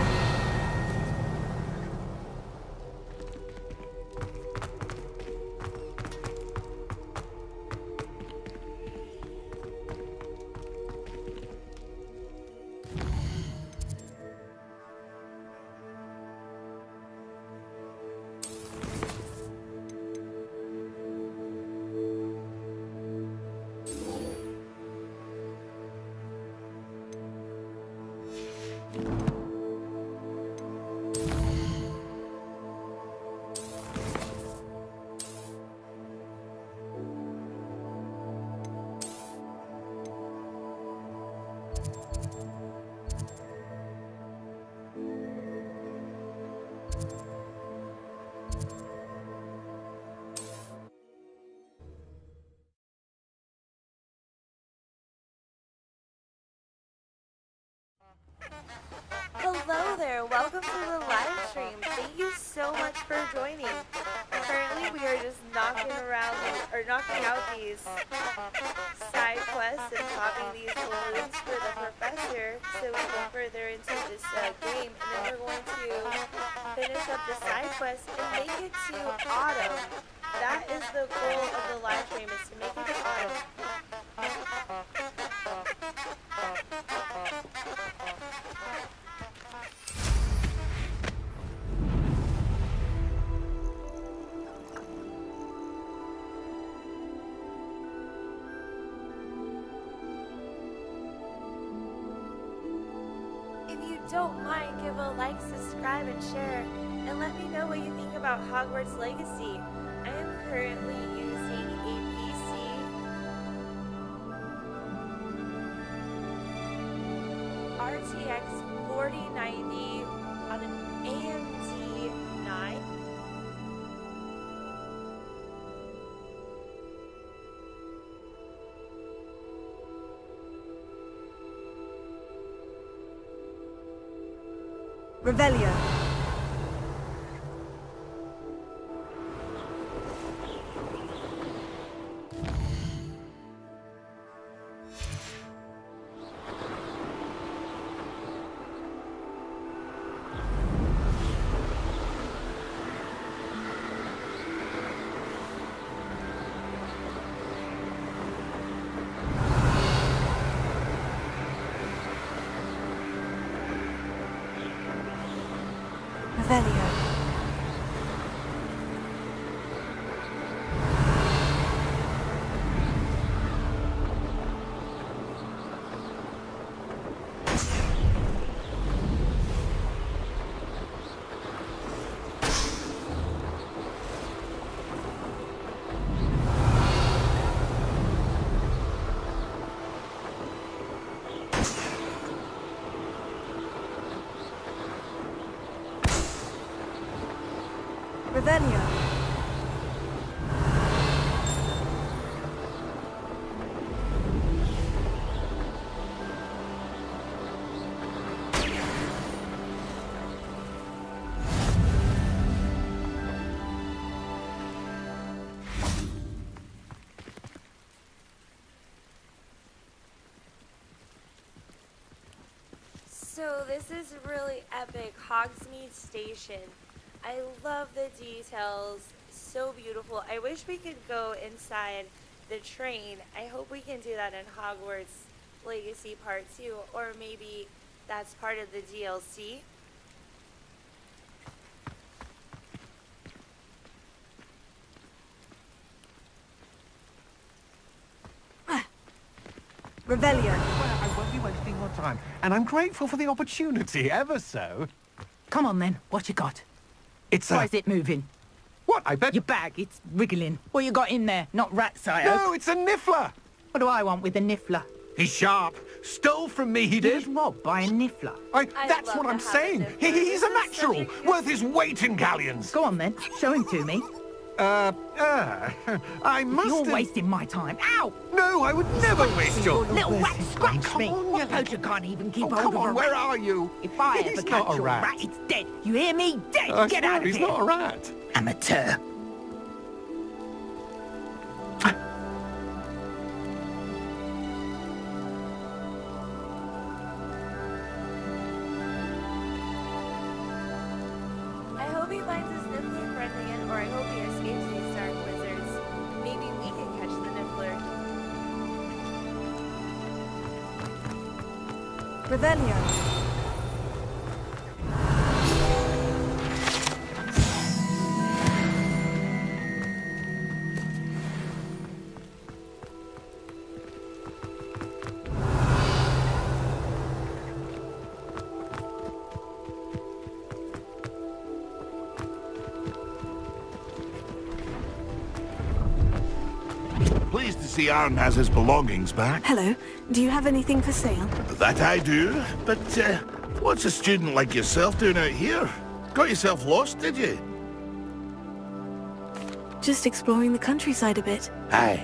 Hello there, welcome to the live stream. Thank you so much for joining. Currently we are just knocking out these side quests and popping these balloons for the professor so we go further into this game, and then we're going to finish up the side quest and make it to autumn. That is the goal of the live stream, is to make it to autumn. Don't mind, give a like, subscribe, and share, and let me know what you think about Hogwarts Legacy. I am currently using a PC RTX 4090 on an AMD 9. Revelio. Revelio. Revelio. So this is really epic, Hogsmeade Station. I love the details, so beautiful. I wish we could go inside the train. I hope we can do that in Hogwarts Legacy Part 2, or maybe that's part of the DLC. Revelio. Well, I won't be wasting your time, and I'm grateful for the opportunity, ever so. Come on then, what you got? It's Why is it moving? What? What? I bet... Your bag, it's wriggling. What you got in there? Not rats, I No, hope. it's a niffler. What do I want with a niffler? He's sharp. Stole from me, he He did. was robbed by a niffler. That's what I'm saying. He's a natural, worth his weight in galleons. Go on then, show him to me. I must You're have... wasting my time. Ow! No, I would never waste your... Little rat scratch Come me. on, What poacher can't even keep hold come of a on, where rat? are you? If I He's ever not catch a your rat. rat, it's dead. You hear me? Dead. I Get swear out of he's here. not a rat. Amateur. I hope he finds his Niffler friend again, or I hope he escapes these dark wizards. Maybe we can catch the Niffler. Revelio. Pleased to see Aaron has his belongings back. Hello. Do you have anything for sale? That I do, but what's a student like yourself doing out here? Got yourself lost, did you? Just exploring the countryside a bit. Aye.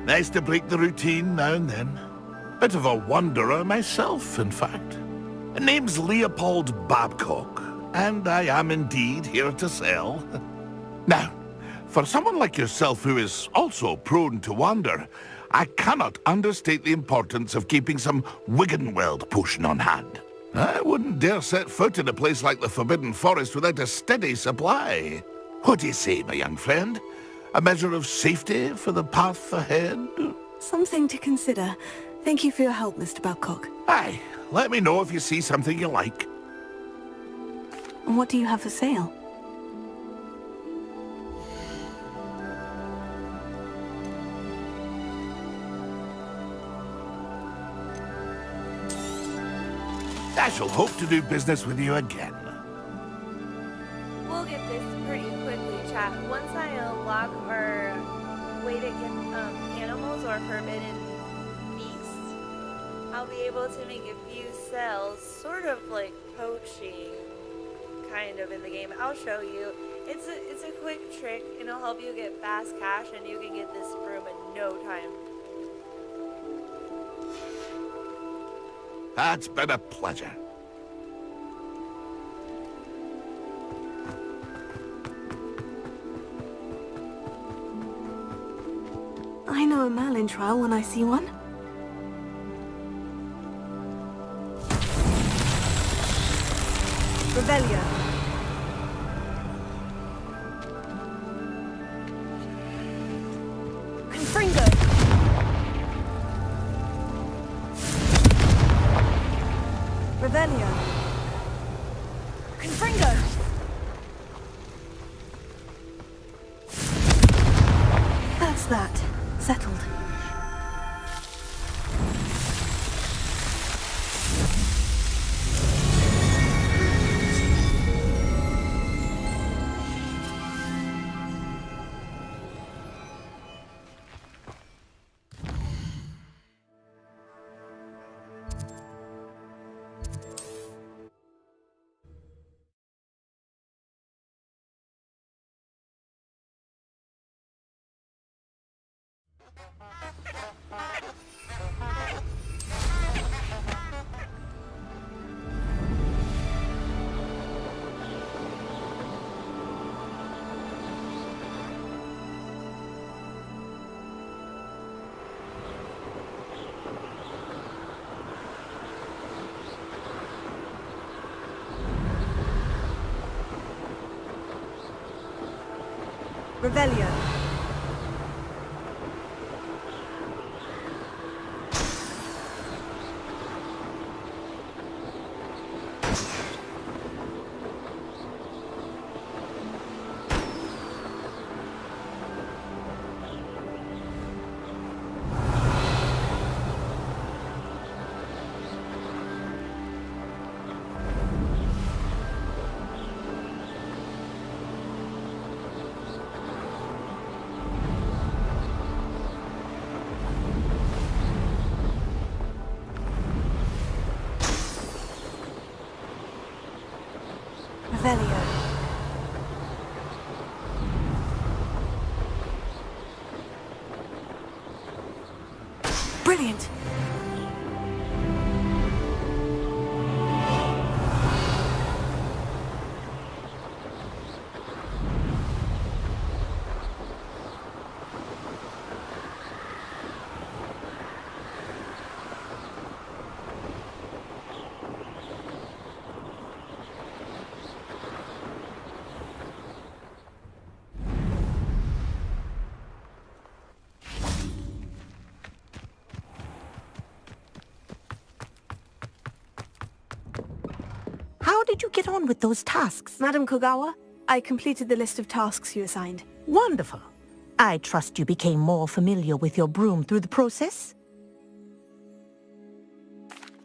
Nice to break the routine now and then. Bit of a wanderer myself, in fact. Name's Leopold Babcock, and I am indeed here to sell. Now, for someone like yourself who is also prone to wander, I cannot understate the importance of keeping some Wiggenweld potion on hand. I wouldn't dare set foot in a place like the Forbidden Forest without a steady supply. What do you say, my young friend? A measure of safety for the path ahead? Something to consider. Thank you for your help, Mr. Babcock. Aye, let me know if you see something you like. And what do you have for sale? I shall hope to do business with you again. We'll get this pretty quickly, chat. Once I unlock our way to get animals or forbidden beasts, I'll be able to make a few sales, sort of like poaching, kind of in the game. I'll show you. It's a quick trick, and it'll help you get fast cash, and you can get this broom in no time. It's been a pleasure. I know a Merlin trial when I see one. Revelio. Confringo. Revelio. Confringo. That's that. Settled. Revelio. Brilliant. How did you get on with those tasks? Madam Kogawa, I completed the list of tasks you assigned. Wonderful. I trust you became more familiar with your broom through the process?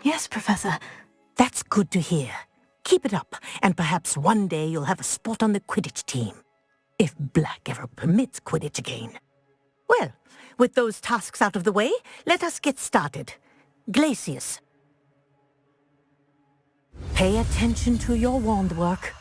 Yes, Professor. That's good to hear. Keep it up, and perhaps one day you'll have a spot on the Quidditch team. If Black ever permits Quidditch again. Well, with those tasks out of the way, let us get started. Glacius. Pay attention to your wand work.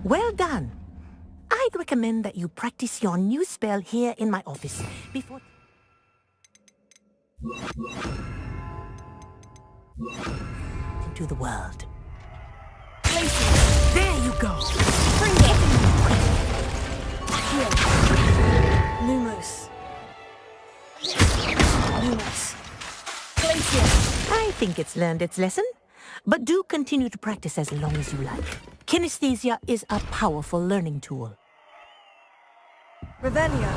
Well done. I'd recommend that you practice your new spell here in my office before... into the world. There you go. Bring it. Here. Lumos. Lumos. I think it's learned its lesson, but do continue to practice as long as you like. Kinesthesia is a powerful learning tool. Revelio.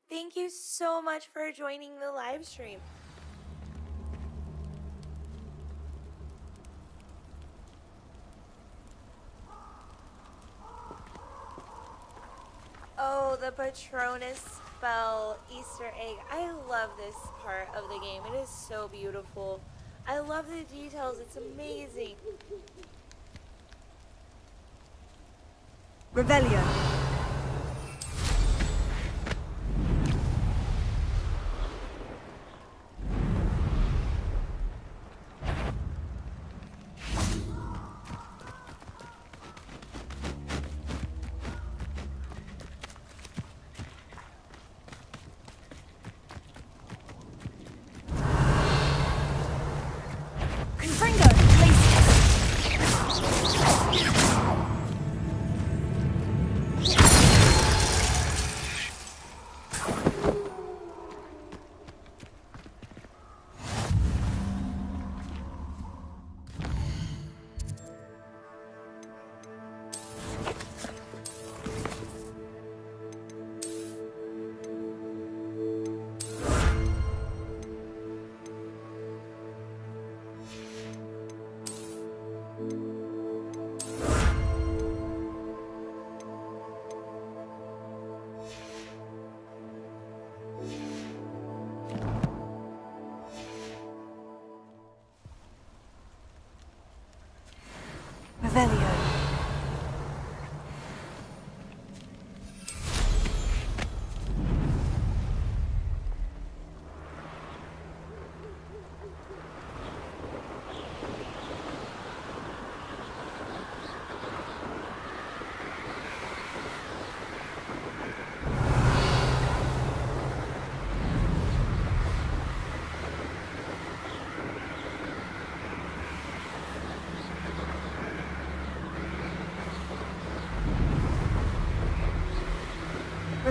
Thank you so much for joining the live stream. Oh, the Patronus spell Easter egg. I love this part of the game. It is so beautiful. I love the details. It's amazing. Revelio.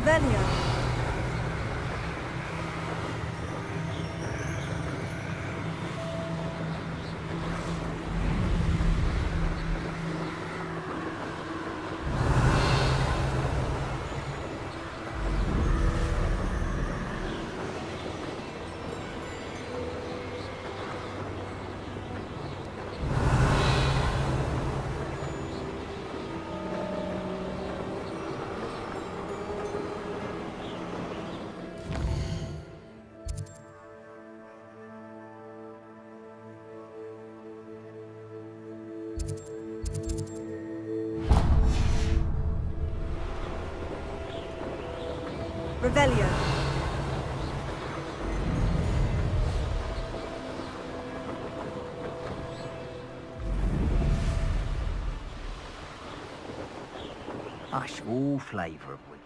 Revelio. Revelio. Hush, all flavour of wheat.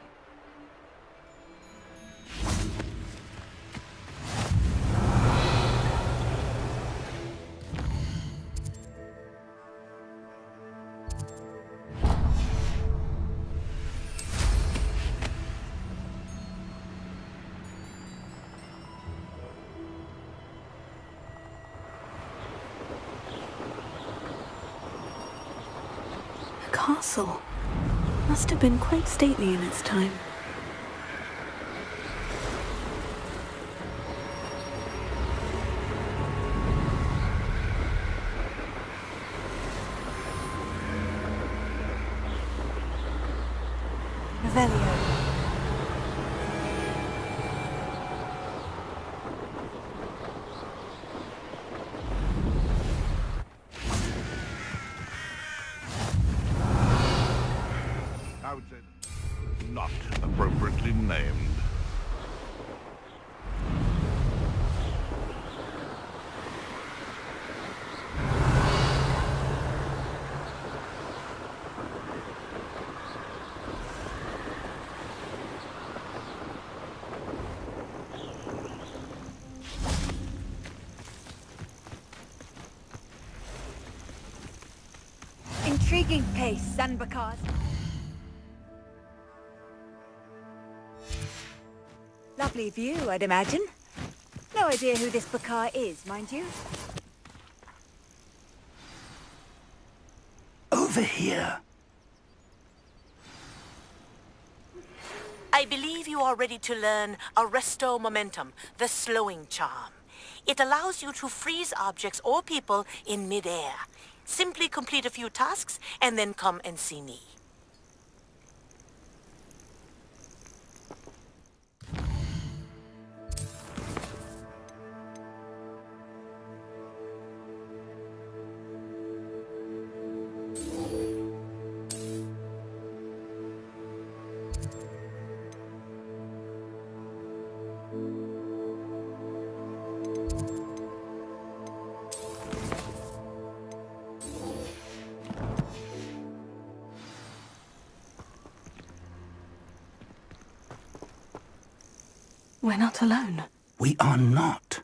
A castle. Must have been quite stately in its time. Revelio. I would say not appropriately named. Intriguing pace, Sanbakars. Lovely view, I'd imagine. No idea who this Bakar is, mind you. Over here. I believe you are ready to learn Arresto Momentum, the slowing charm. It allows you to freeze objects or people in mid-air. Simply complete a few tasks and then come and see me. We're not alone. We are not.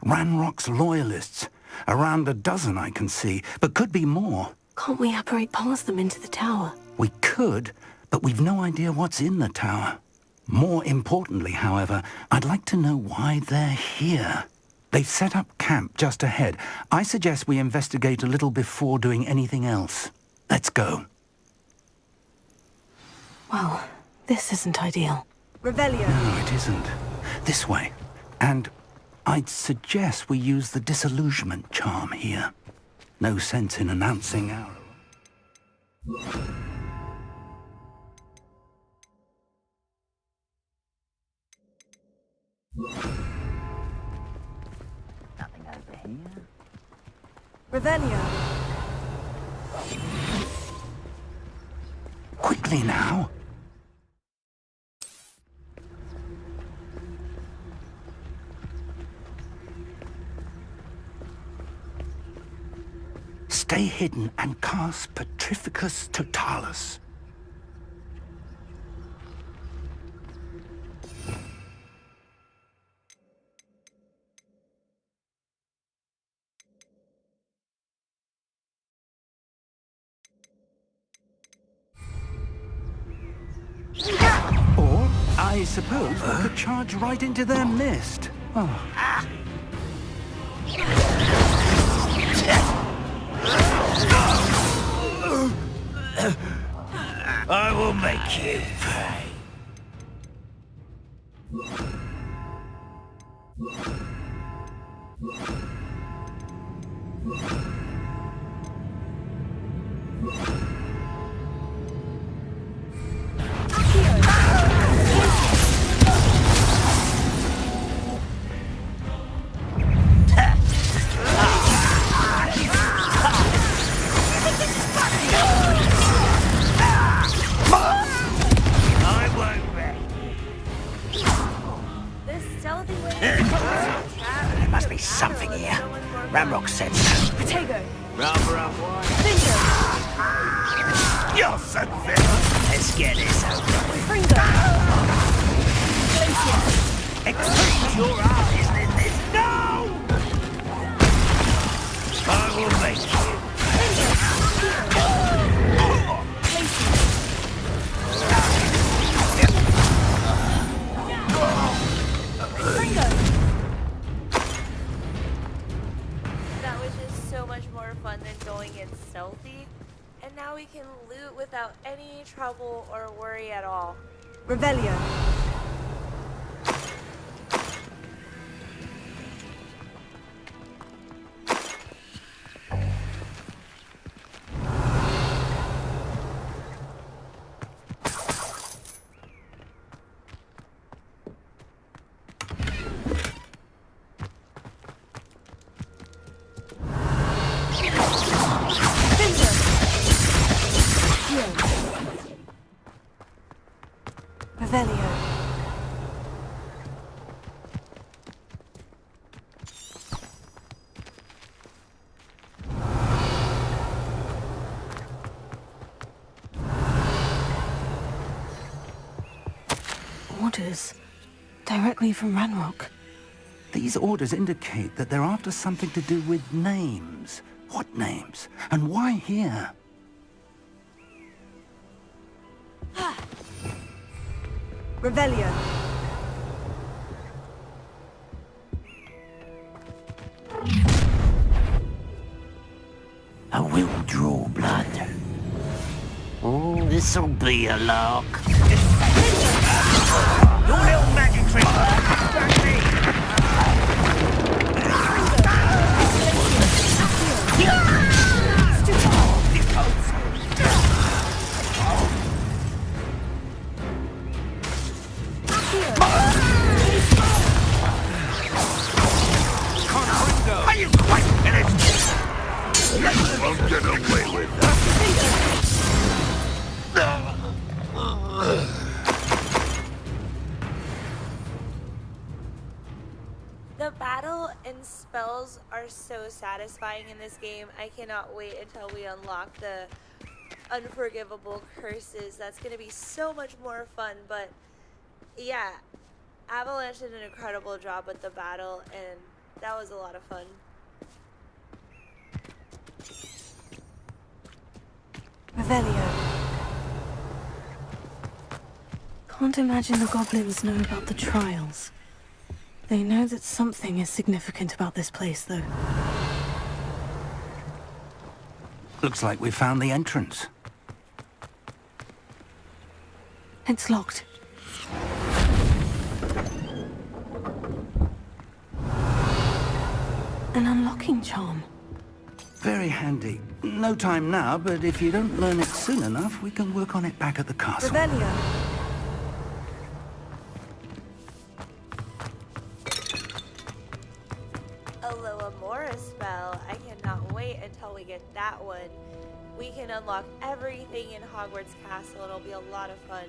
Ranrock's loyalists. Around a dozen I can see, but could be more. Can't we apparate past them into the tower? We could, but we've no idea what's in the tower. More importantly, however, I'd like to know why they're here. They've set up camp just ahead. I suggest we investigate a little before doing anything else. Let's go. Well, this isn't ideal. Revelio. No, it isn't. This way. And I'd suggest we use the disillusionment charm here. No sense in announcing our... Nothing over here. Revelio. Quickly now. Stay hidden and cast Petrificus Totalis. Or I suppose we could charge right into their mist. Oh. I will make you pay. There must be something here. Ramrock said so. Potato. Rubber up one. You're so villain. Let's get this over with. Pringo. Exchange your eyes in this. No! I will make you. That was just so much more fun than going in stealthy, and now we can loot without any trouble or worry at all. Revelio. Revelio. Orders. Directly from Ranrock. These orders indicate that they're after something to do with names. What names? And why here? Revelio. I will draw blood. Oh, this'll be a lark. Your little magic trick. Back me. Are you quite finished? You won't get away with that. The battle and spells are so satisfying in this game. I cannot wait until we unlock the unforgivable curses. That's going to be so much more fun. But yeah, Avalanche did an incredible job with the battle, and that was a lot of fun. Revelio. Can't imagine the goblins know about the trials. They know that something is significant about this place, though. Looks like we found the entrance. It's locked. An unlocking charm. Very handy. No time now, but if you don't learn it soon enough, we can work on it back at the castle. Revelio. A Lillamora spell. I cannot wait until we get that one. We can unlock everything in Hogwarts Castle. It'll be a lot of fun.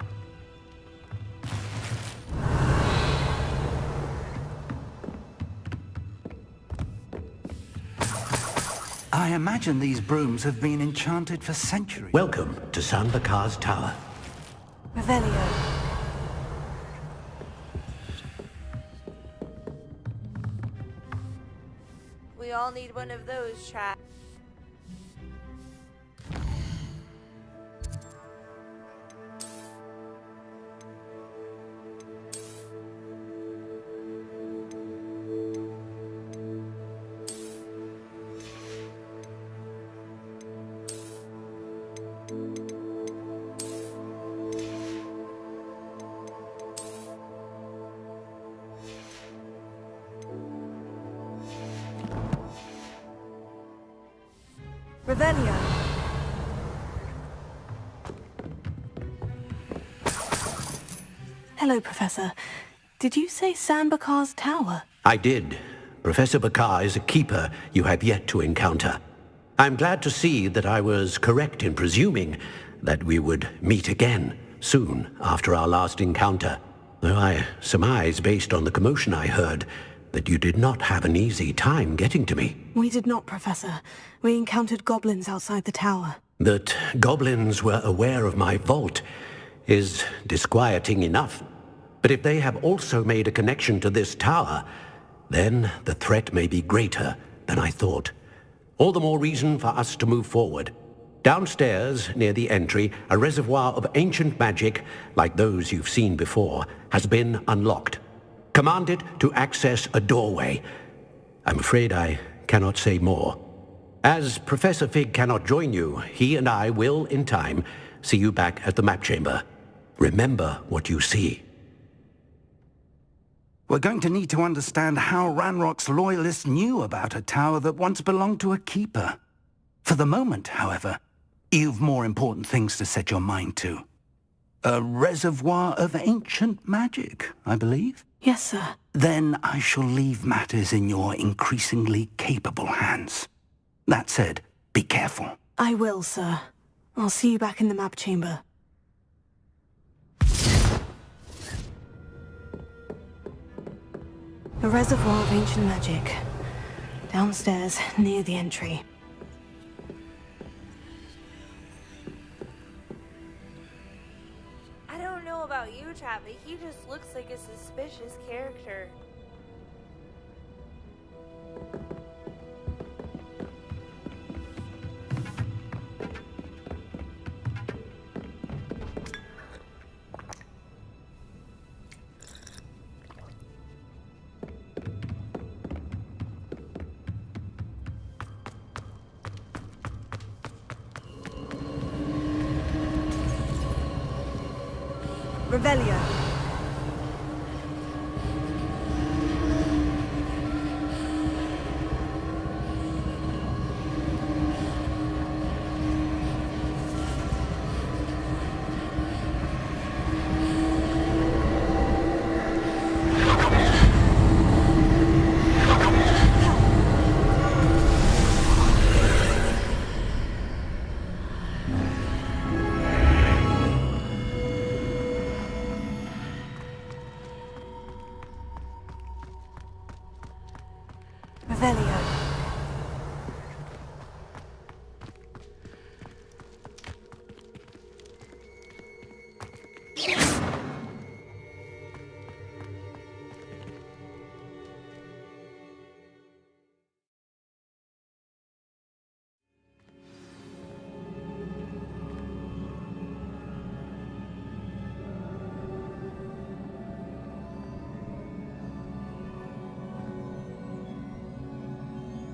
I imagine these brooms have been enchanted for centuries. Welcome to San Bakar's Tower. Revelio. We all need one of those, chat. Revelio. Hello, Professor. Did you say Sambakar's tower? I did. Professor Bakar is a keeper you have yet to encounter. I'm glad to see that I was correct in presuming that we would meet again soon after our last encounter, though I surmise, based on the commotion I heard, that you did not have an easy time getting to me. We did not, Professor. We encountered goblins outside the tower. That goblins were aware of my vault is disquieting enough. But if they have also made a connection to this tower, then the threat may be greater than I thought. All the more reason for us to move forward. Downstairs, near the entry, a reservoir of ancient magic, like those you've seen before, has been unlocked. Command it to access a doorway. I'm afraid I cannot say more. As Professor Fig cannot join you, he and I will, in time, see you back at the map chamber. Remember what you see. We're going to need to understand how Ranrock's loyalists knew about a tower that once belonged to a keeper. For the moment, however, you've more important things to set your mind to. A reservoir of ancient magic, I believe? Yes, sir. Then I shall leave matters in your increasingly capable hands. That said, be careful. I will, sir. I'll see you back in the map chamber. A reservoir of ancient magic. Downstairs, near the entry. I don't know about you, chat, but he just looks like a suspicious character. Revelio. Revelio.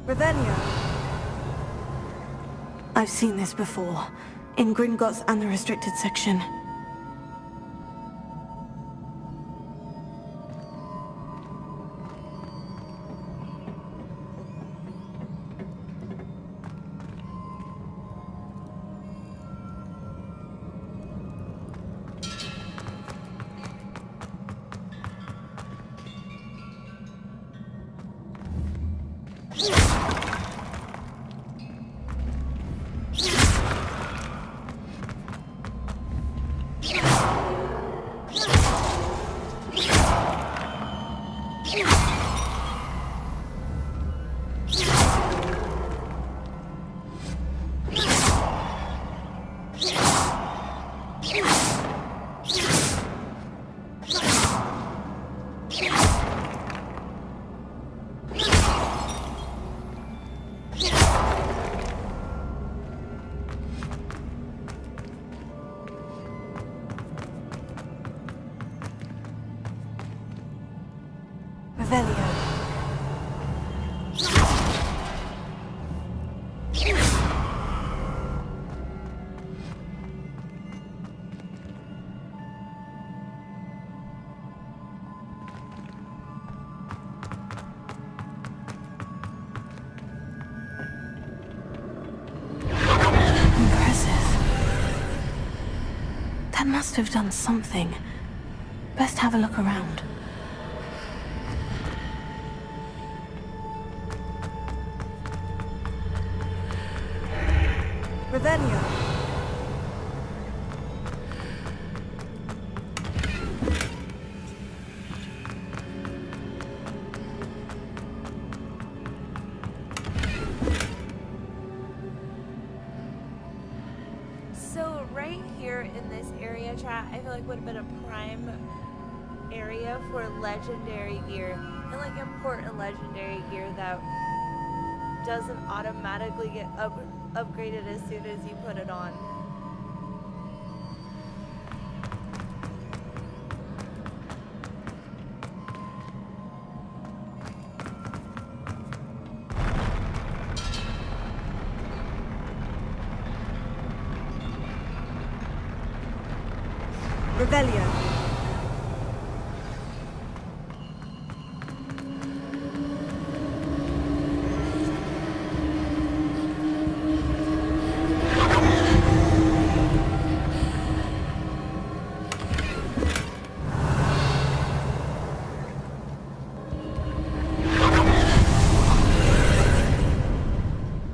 Revelio. I've seen this before. In Gringotts and the restricted section. Revelio. That must have done something. Best have a look around. Revelio. So right here in this area, chat, I feel like would have been a prime area for legendary gear and like important legendary gear that doesn't automatically get upgraded as soon as you put it on. Revelio.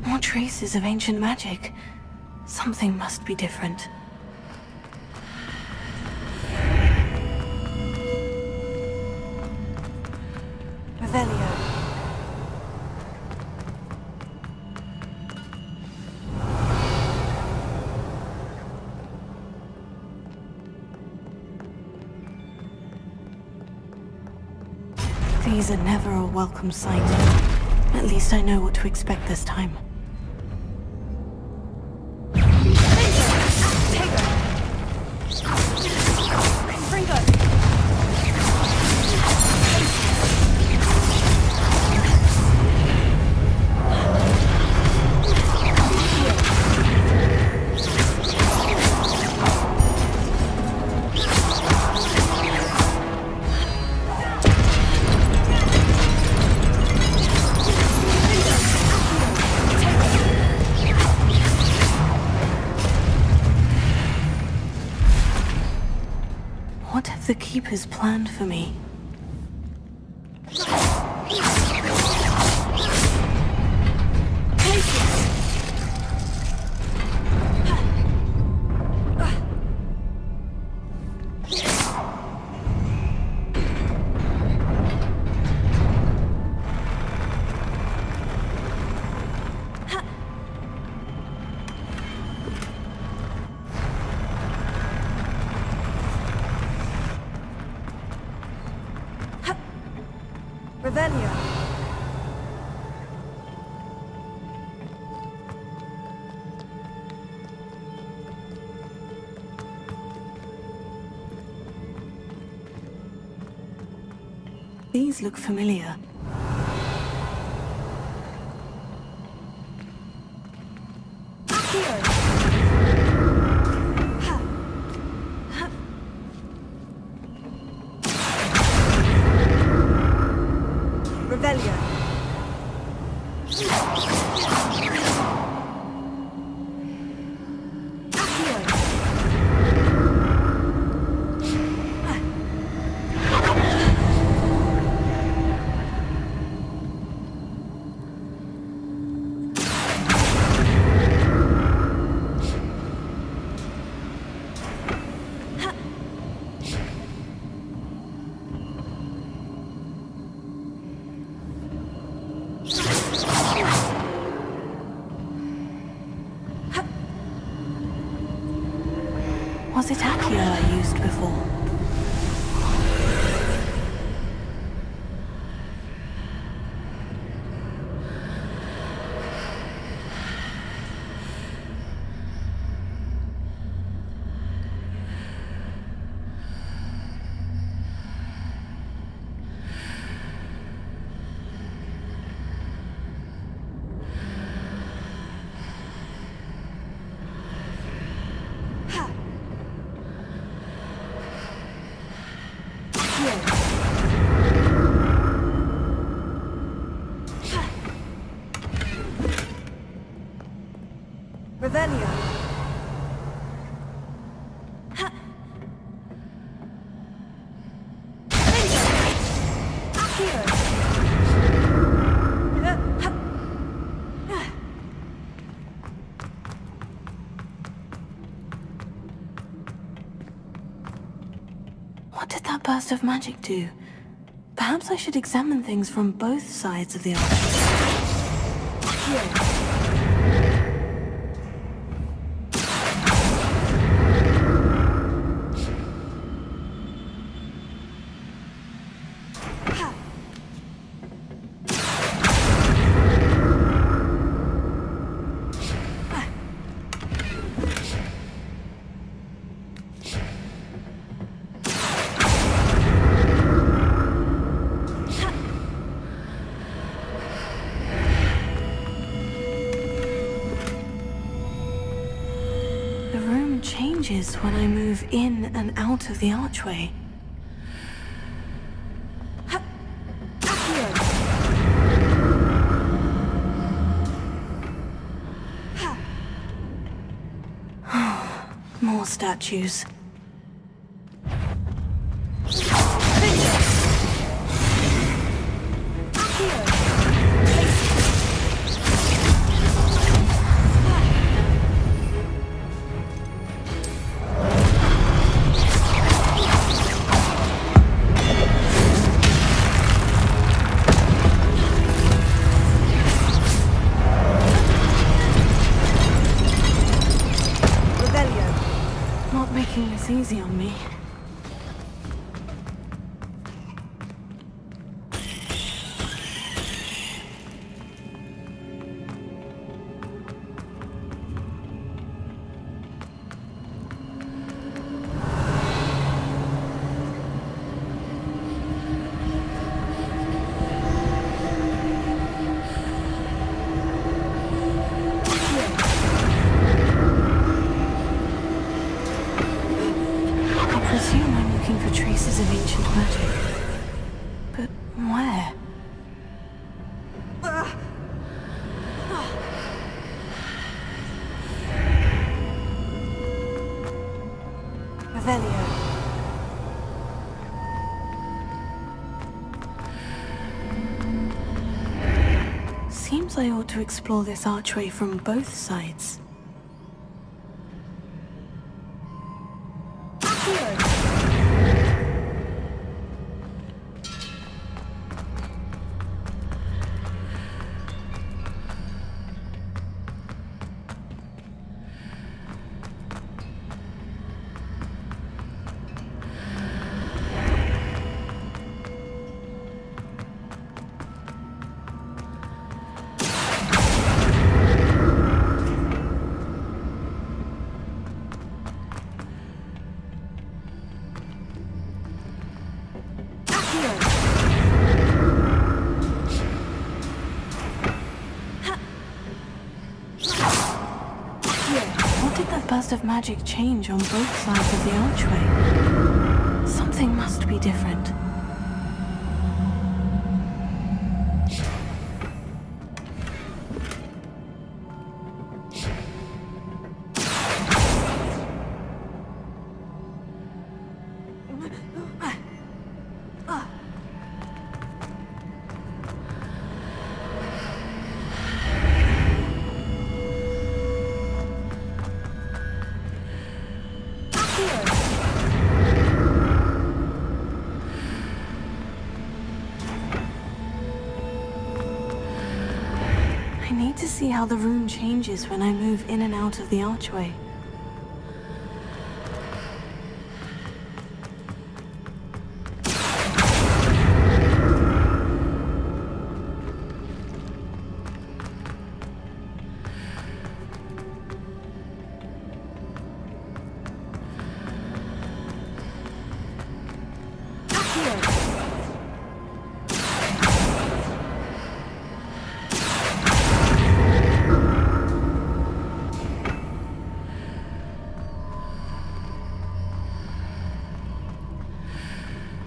More traces of ancient magic. Something must be different. Revelio. These are never a welcome sight. At least I know what to expect this time. What have the Keepers planned for me? Revelio. These look familiar. Revelio. Was it Accio I used before? Revelio. burst of magic do? Perhaps I should examine things from both sides of the archway. Changes when I move in and out of the archway. More statues. It's easy on me. Traces of ancient magic. But where? Revelio. Seems I ought to explore this archway from both sides. Burst of magic change on both sides of the archway. Something must be different. I need to see how the room changes when I move in and out of the archway.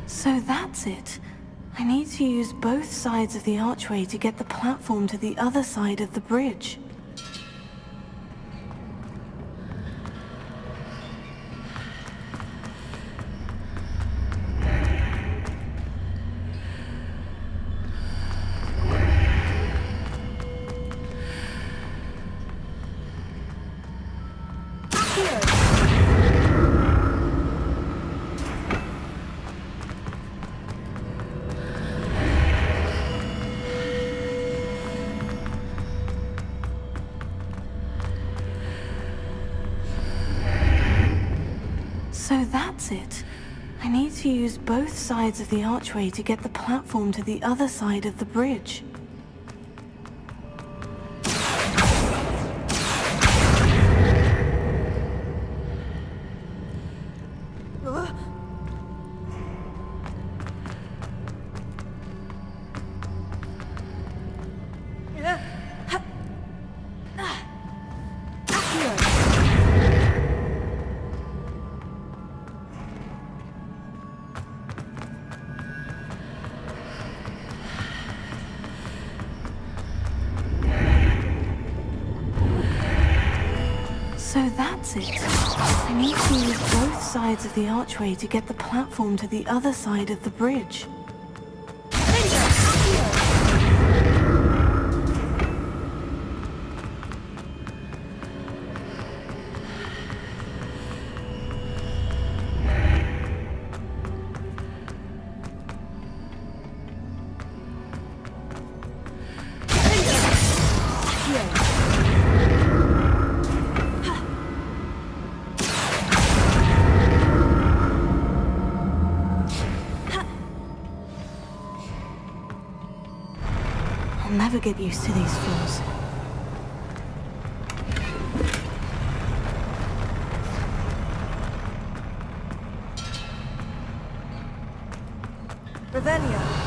So that's it. I need to use both sides of the archway to get the platform to the other side of the bridge. that's it. I need to use both sides of the archway to get the platform to the other side of the bridge. So that's it. I need to use both sides of the archway to get the platform to the other side of the bridge. I'll never get used to these floors. Revelio.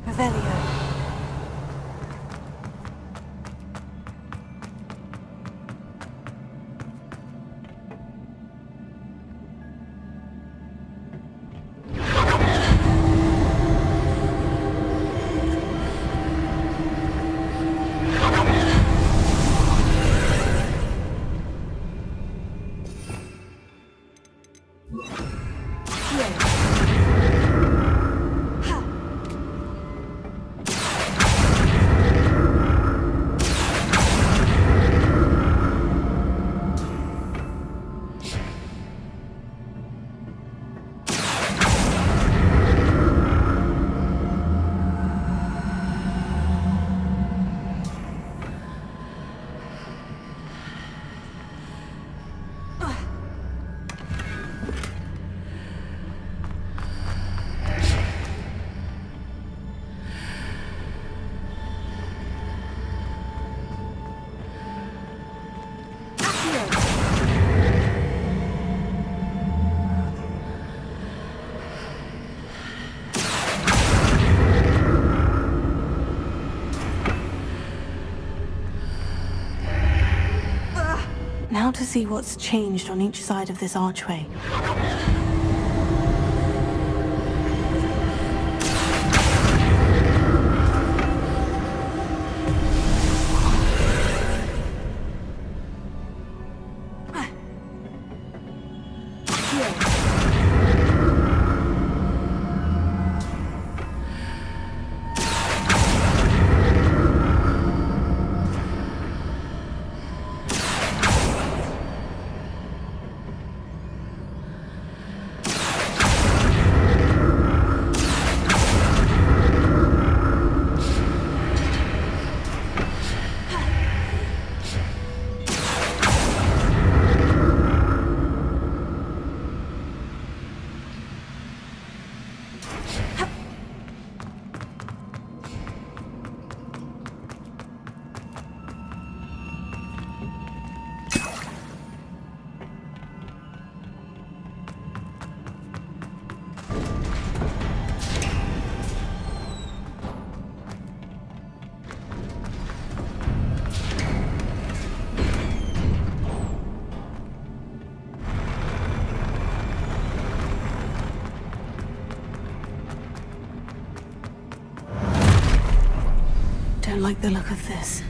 Revelio. Now to see what's changed on each side of this archway. don't like the look of this.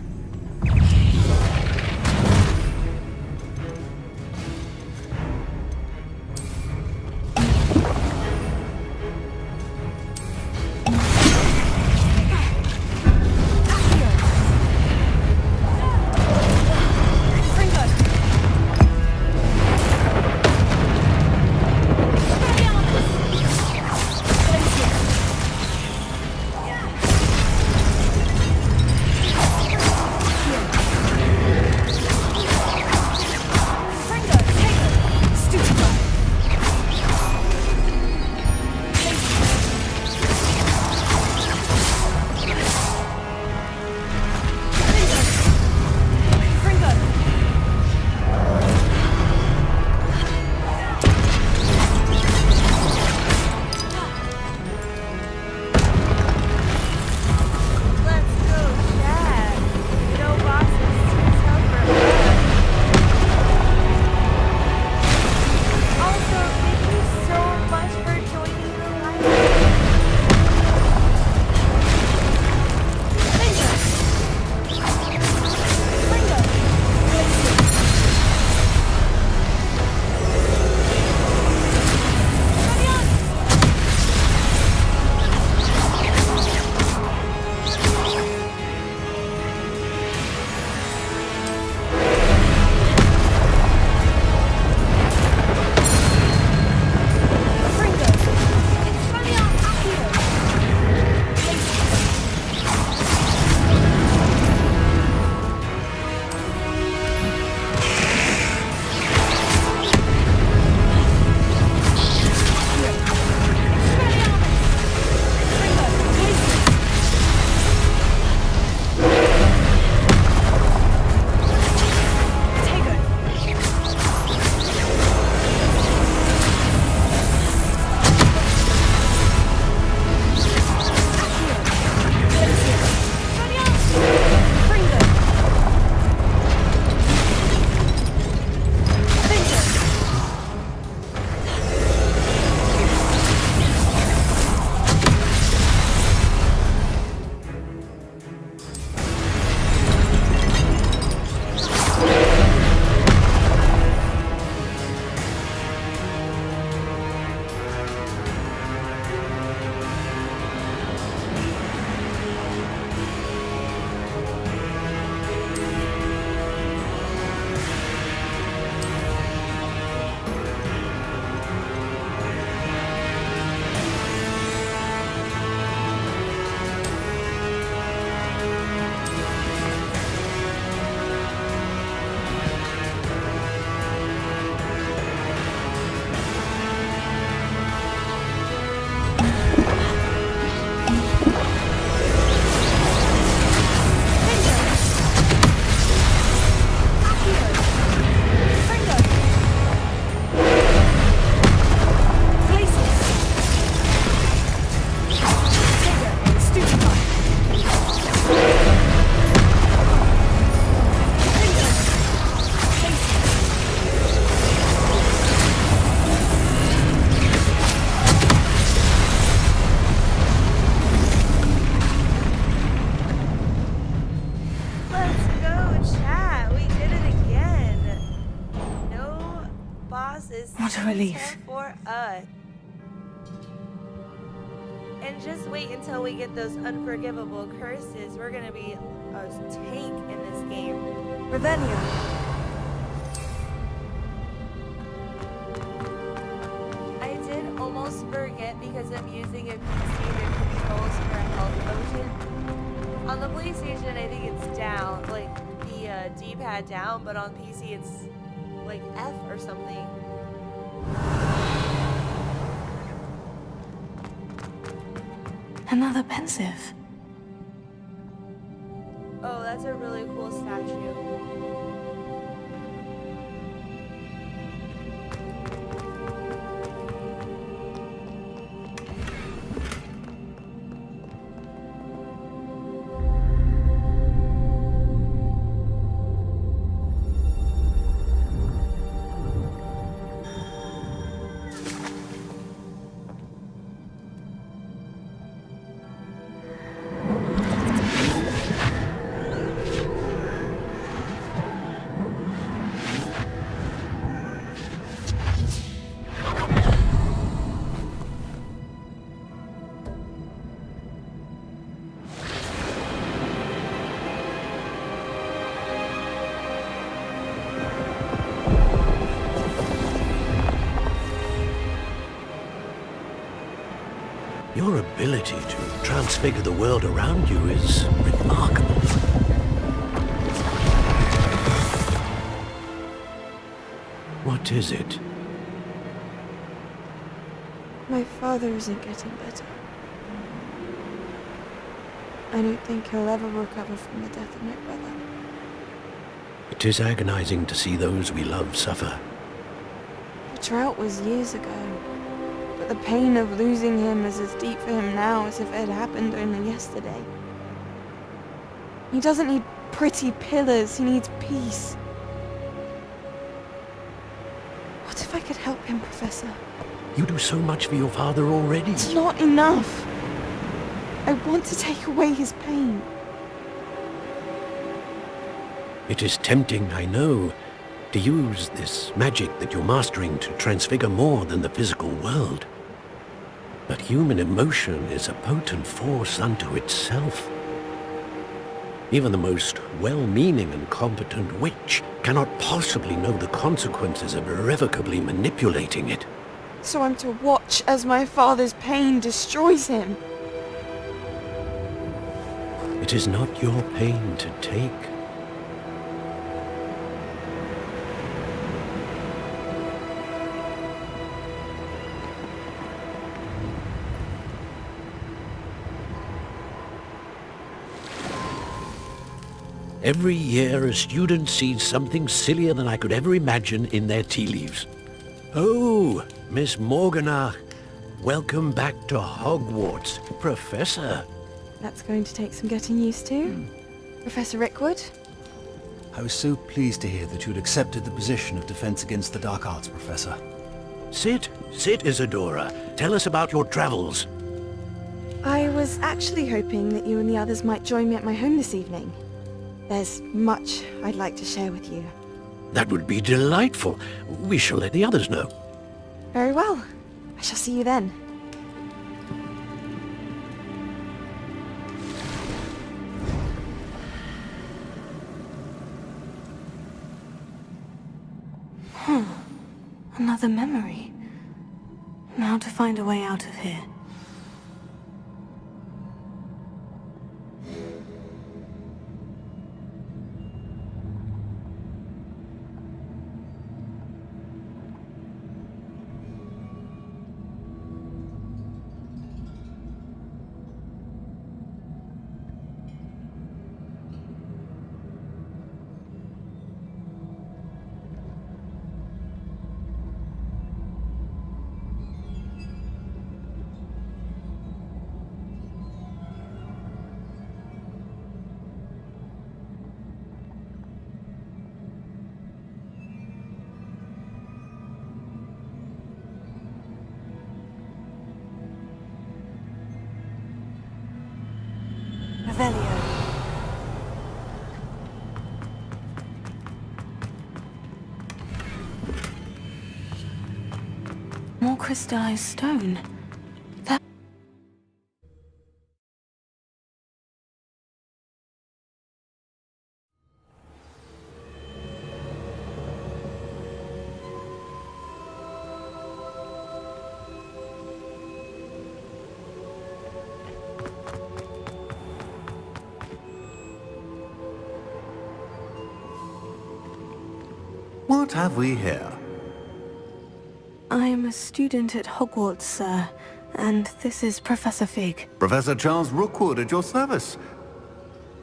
What a relief. For us. And just wait until we get those unforgivable curses. We're gonna be a tank in this game. Ravenna. I did almost forget because I'm using a PC that controls for a health potion. On the PlayStation, I think it's down, like the D-pad down, but on PC it's like F or something. Another pensive. Oh, that's a really cool statue. ability to transfigure the world around you is remarkable. What is it? My father isn't getting better. I don't think he'll ever recover from the death of my brother. It is agonizing to see those we love suffer. The drought was years ago, but the pain of losing him is as deep for him now as if it had happened only yesterday. He doesn't need pretty pillars, he needs peace. What if I could help him, Professor? You do so much for your father already. It's not enough. I want to take away his pain. It is tempting, I know, to use this magic that you're mastering to transfigure more than the physical world. But human emotion is a potent force unto itself. Even the most well-meaning and competent witch cannot possibly know the consequences of irrevocably manipulating it. So I'm to watch as my father's pain destroys him. It is not your pain to take. Every year, a student sees something sillier than I could ever imagine in their tea leaves. Oh, Miss Morganach, welcome back to Hogwarts, Professor. That's going to take some getting used to. Professor Rickwood? I was so pleased to hear that you'd accepted the position of Defense Against the Dark Arts, Professor. Sit, Isadora. Tell us about your travels. I was actually hoping that you and the others might join me at my home this evening. There's much I'd like to share with you. That would be delightful. We shall let the others know. Very well. I shall see you then. Another memory. Now to find a way out of here. More crystallized stone. That... What have we here? I am a student at Hogwarts, sir, and this is Professor Fig. Professor Charles Rookwood at your service.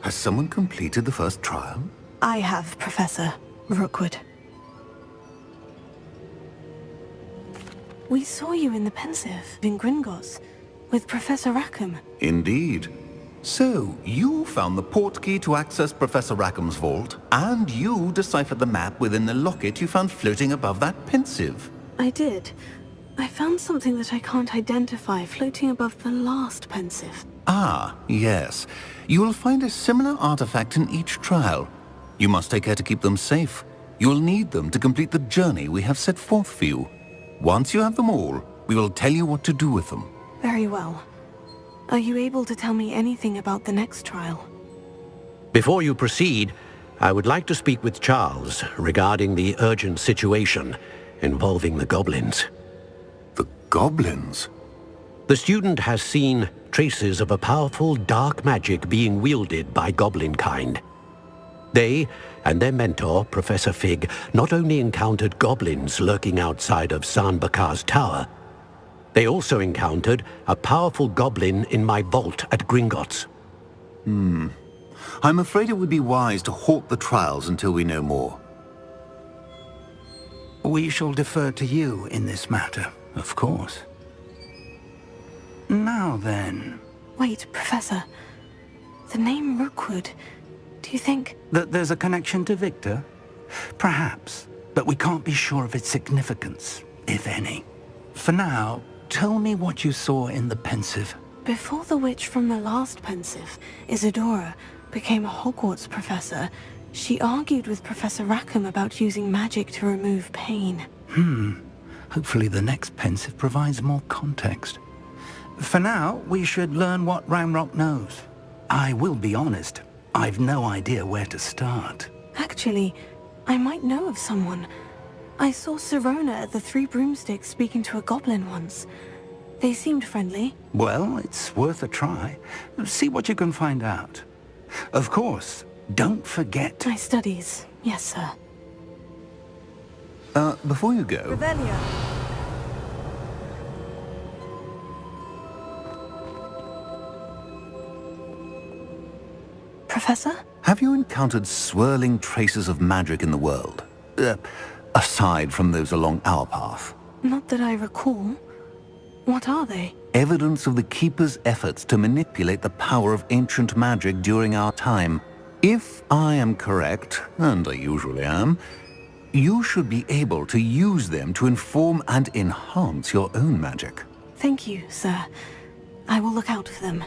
Has someone completed the first trial? I have, Professor Rookwood. We saw you in the Pensive in Gringotts with Professor Rackham. Indeed. So, you found the portkey to access Professor Rackham's vault, and you deciphered the map within the locket you found floating above that Pensive. I did. I found something that I can't identify floating above the last Pensive. Ah, yes. You will find a similar artifact in each trial. You must take care to keep them safe. You will need them to complete the journey we have set forth for you. Once you have them all, we will tell you what to do with them. Very well. Are you able to tell me anything about the next trial? Before you proceed, I would like to speak with Charles regarding the urgent situation involving the goblins. The goblins? The student has seen traces of a powerful dark magic being wielded by goblin kind. They and their mentor, Professor Fig, not only encountered goblins lurking outside of San Bakar's tower, they also encountered a powerful goblin in my vault at Gringotts. I'm afraid it would be wise to halt the trials until we know more. We shall defer to you in this matter, of course. Now then... Wait, Professor. The name Rookwood. Do you think... That there's a connection to Victor? Perhaps, but we can't be sure of its significance, if any. For now, tell me what you saw in the Pensive. Before the witch from the last Pensive, Isadora, became a Hogwarts professor, she argued with Professor Rackham about using magic to remove pain. Hopefully the next Pensive provides more context. For now, we should learn what Ranrock knows. I will be honest, I've no idea where to start. Actually, I might know of someone. I saw Sirona at the Three Broomsticks speaking to a goblin once. They seemed friendly. Well, it's worth a try. See what you can find out. Of course, don't forget... My studies, yes, sir. Before you go... Revelio. Professor? Have you encountered swirling traces of magic in the world? Aside from those along our path? Not that I recall. What are they? Evidence of the Keeper's efforts to manipulate the power of ancient magic during our time. If I am correct, and I usually am, you should be able to use them to inform and enhance your own magic. Thank you, sir. I will look out for them.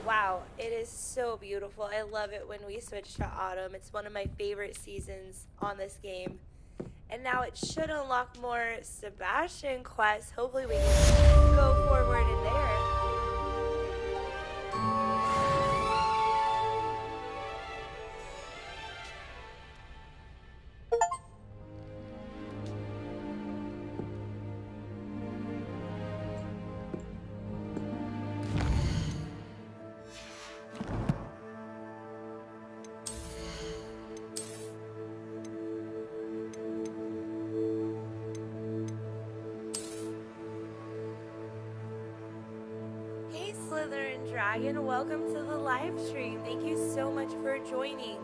Wow, it is so beautiful. I love it when we switch to autumn. It's one of my favorite seasons on this game. And now it should unlock more Sebastian quests. Hopefully we can go forward in there. Dragon, welcome to the live stream. Thank you so much for joining.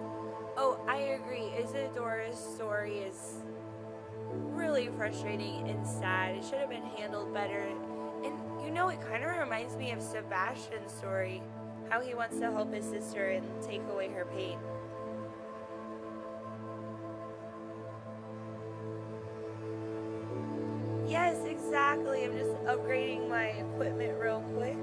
Oh, I agree. Isadora's story is really frustrating and sad. It should have been handled better. And you know, it kind of reminds me of Sebastian's story, how he wants to help his sister and take away her pain. Yes, exactly. I'm just upgrading my equipment real quick.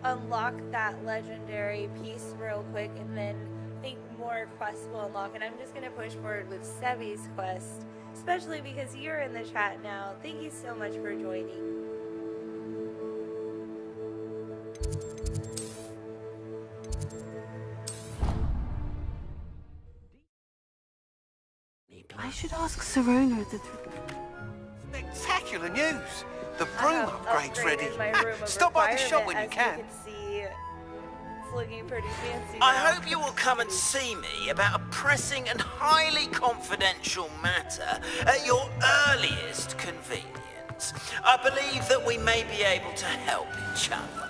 Unlock that legendary piece real quick, and then I think more quests will unlock, and I'm just going to push forward with Sebi's quest, especially because you're in the chat now. Thank you so much for joining. I should ask Sirona the... Spectacular news! The broom upgrade's ready. Stop by the shop when you can. It's looking pretty fancy I now. hope you will come and see me about a pressing and highly confidential matter at your earliest convenience. I believe that we may be able to help each other.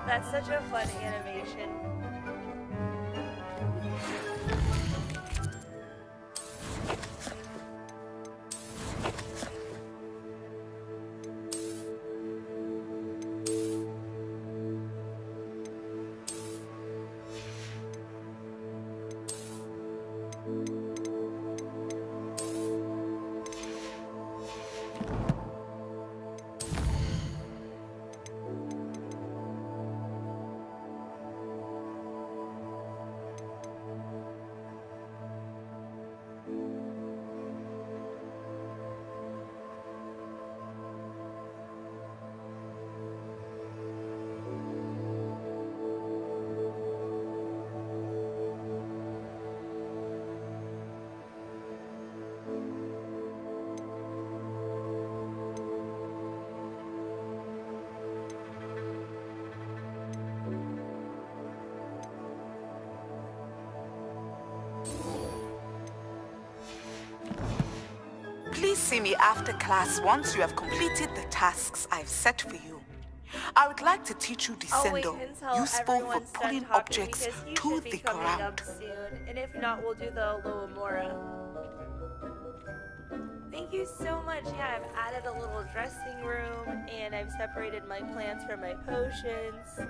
That's such a fun animation. Please see me after class once you have completed the tasks I've set for you. I would like to teach you Descendo, useful for pulling objects to the ground. Soon, and if not, we'll do the Alohomora. Thank you so much. Yeah, I've added a little dressing room, and I've separated my plants from my potions.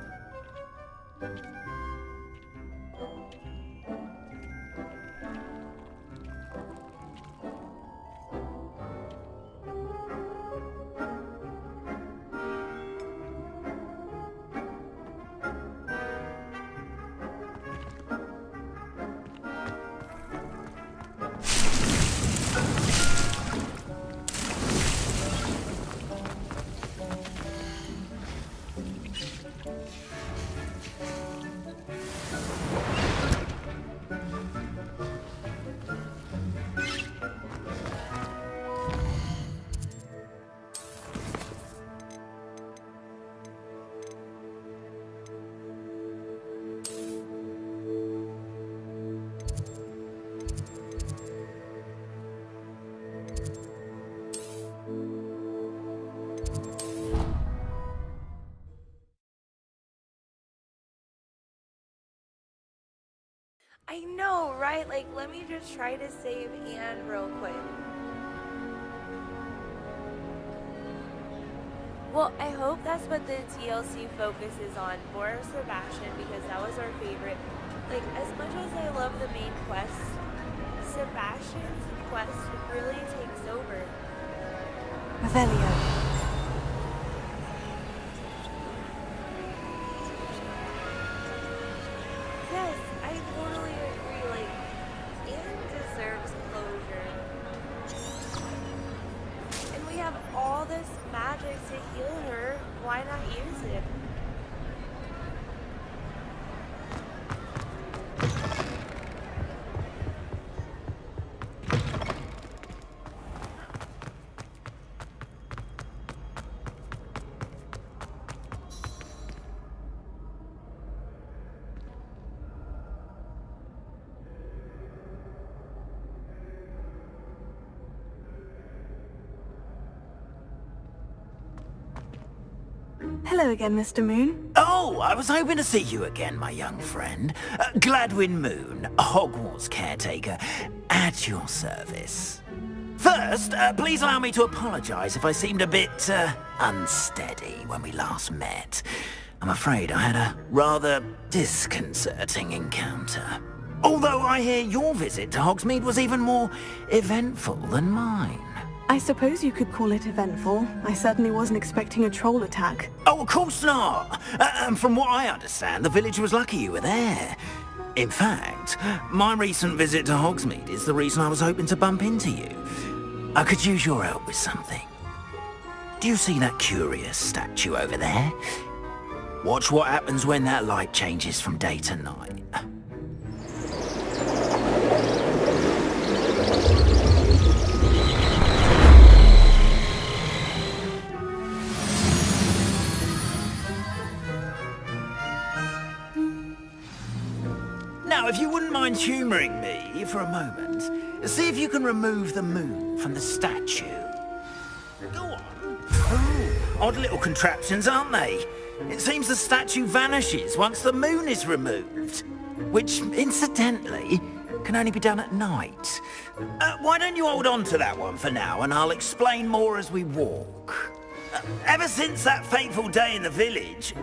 I know, right? Like, let me just try to save Anne real quick. Well, I hope that's what the TLC focuses on for Sebastian, because that was our favorite. Like, as much as I love the main quest, Sebastian's quest really takes over. Revelio. Yes, I totally agree. Like, Anne deserves closure. And we have all this magic to heal her. Why not use it? Hello again, Mr. Moon. Oh, I was hoping to see you again, my young friend. Gladwin Moon, Hogwarts caretaker, at your service. First, please allow me to apologize if I seemed a bit, unsteady when we last met. I'm afraid I had a rather disconcerting encounter. Although I hear your visit to Hogsmeade was even more eventful than mine. I suppose you could call it eventful. I certainly wasn't expecting a troll attack. Oh, of course not! And from what I understand, the village was lucky you were there. In fact, my recent visit to Hogsmeade is the reason I was hoping to bump into you. I could use your help with something. Do you see that curious statue over there? Watch what happens when that light changes from day to night. Now, if you wouldn't mind humouring me for a moment, see if you can remove the moon from the statue. Go on. Oh, odd little contraptions, aren't they? It seems the statue vanishes once the moon is removed, which, incidentally, can only be done at night. Why don't you hold on to that one for now, and I'll explain more as we walk. Ever since that fateful day in the village,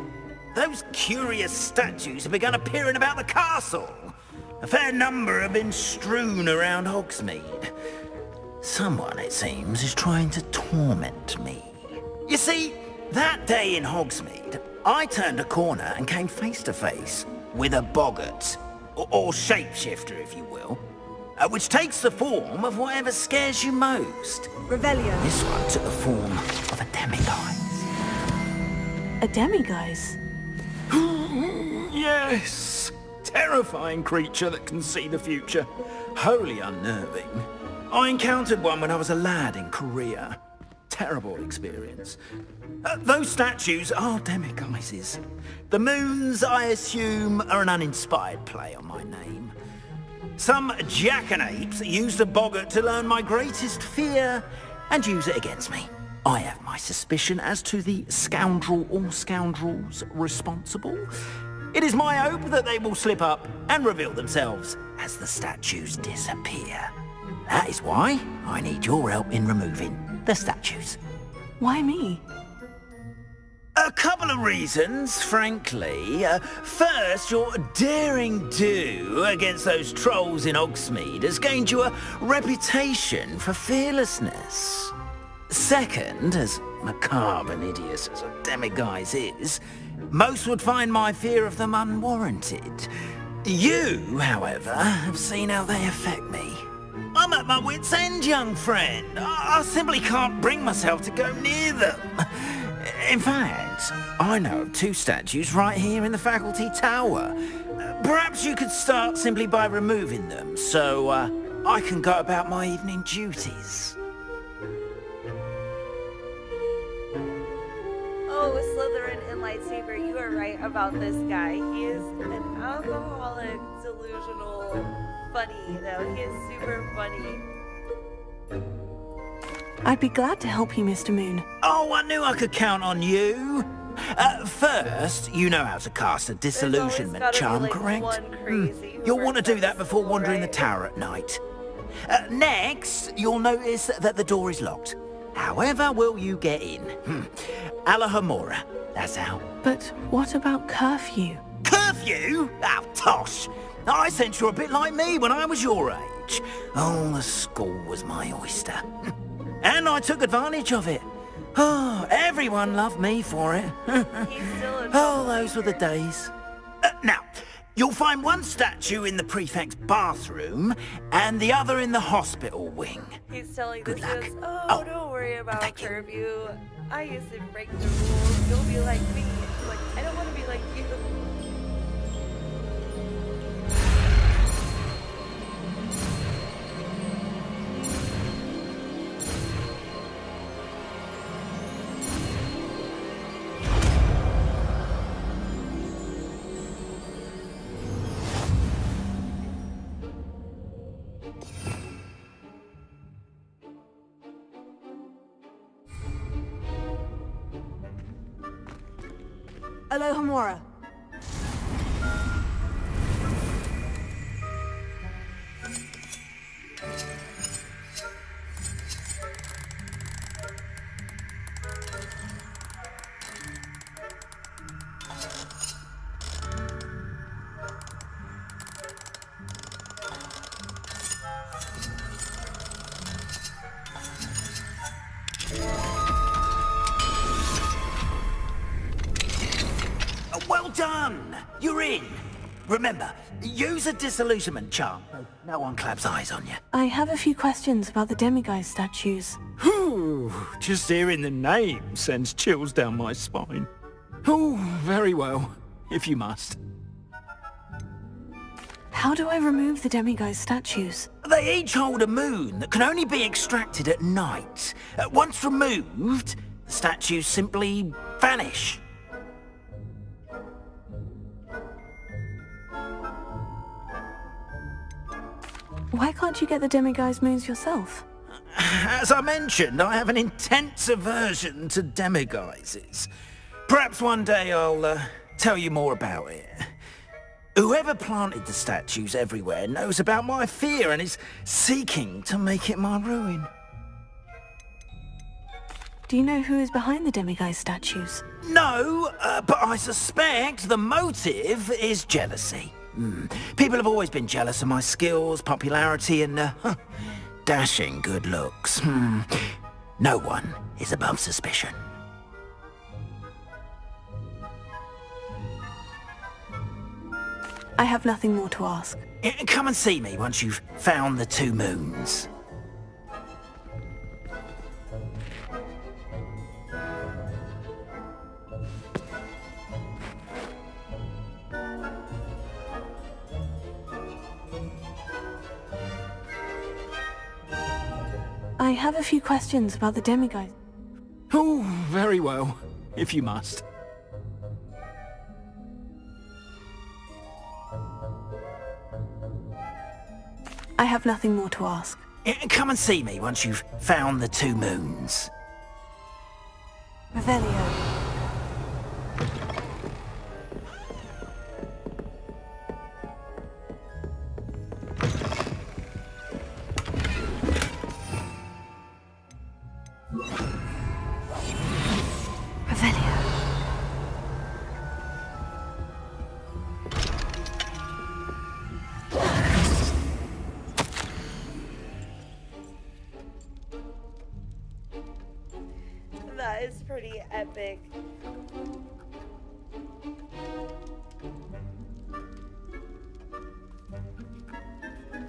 those curious statues have begun appearing about the castle. A fair number have been strewn around Hogsmeade. Someone, it seems, is trying to torment me. You see, that day in Hogsmeade, I turned a corner and came face to face with a boggart, or shapeshifter, if you will, which takes the form of whatever scares you most. Revelio. This one took the form of a demiguise. A demiguise? Yes! Terrifying creature that can see the future. Wholly unnerving. I encountered one when I was a lad in Korea. Terrible experience. Those statues are demiguises. The moons, I assume, are an uninspired play on my name. Some jackanapes used a boggart to learn my greatest fear and use it against me. I have my suspicion as to the scoundrel or scoundrels responsible. It is my hope that they will slip up and reveal themselves as the statues disappear. That is why I need your help in removing the statues. Why me? A couple of reasons, frankly. First, your daring do against those trolls in Hogsmeade has gained you a reputation for fearlessness. Second, as macabre and hideous as a demiguise is, most would find my fear of them unwarranted. You, however, have seen how they affect me. I'm at my wit's end, young friend. I simply can't bring myself to go near them. In fact, I know of two statues right here in the faculty tower. Perhaps you could start simply by removing them, so I can go about my evening duties. Oh, Slytherin and Lightsaber, you are right about this guy. He is an alcoholic, delusional, funny, though. He is super funny. I'd be glad to help you, Mr. Moon. Oh, I knew I could count on you. First, you know how to cast a disillusionment charm, correct? You'll want to do that before wandering the tower at night. Next, you'll notice that the door is locked. However will you get in? Alahomora, that's how. But what about curfew? Curfew? Oh, tosh. I sense you're a bit like me when I was your age. Oh, the school was my oyster. And I took advantage of it. Oh, everyone loved me for it. Oh, those were the days. Now, you'll find one statue in the prefect's bathroom and the other in the hospital wing. He's telling Good the luck. students, oh, don't worry about curfew. I used to break the rules. You'll be like me. Like, I don't want to be like you. Alohomora. Well done! You're in. Remember, use a disillusionment charm. No one claps eyes on you. I have a few questions about the demiguise statues. Whew, just hearing the name sends chills down my spine. Oh, very well, if you must. How do I remove the demiguise statues? They each hold a moon that can only be extracted at night. Once removed, the statues simply vanish. Why can't you get the demiguise moons yourself? As I mentioned, I have an intense aversion to demiguises. Perhaps one day I'll tell you more about it. Whoever planted the statues everywhere knows about my fear and is seeking to make it my ruin. Do you know who is behind the demiguise statues? No, but I suspect the motive is jealousy. People have always been jealous of my skills, popularity, and dashing good looks. No one is above suspicion. I have nothing more to ask. Come and see me once you've found the 2 moons. I have a few questions about the demiguise. Oh, very well, if you must. I have nothing more to ask. Come and see me once you've found the 2 moons. Revelio. That is pretty epic.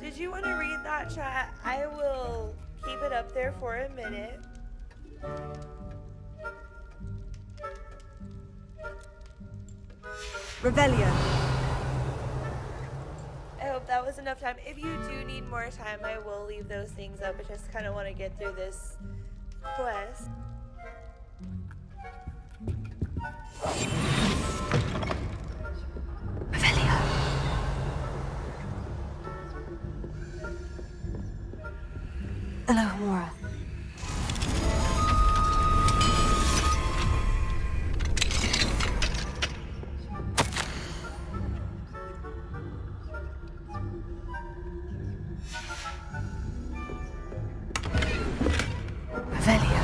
Did you want to read that, chat? I will keep it up there for a minute. Revelio. I hope that was enough time. If you do need more time, I will leave those things up. I just kind of want to get through this quest. Revelio. Alohomora. Revelio.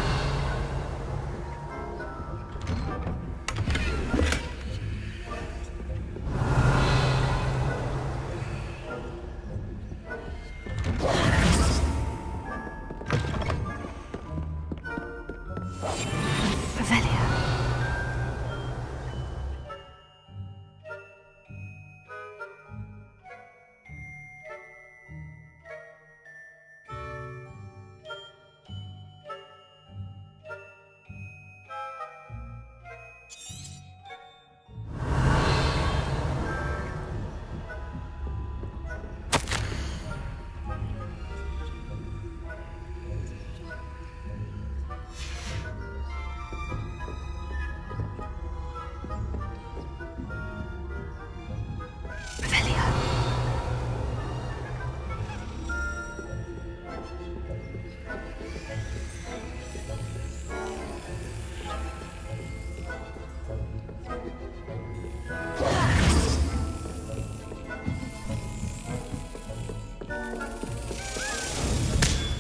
Revelio.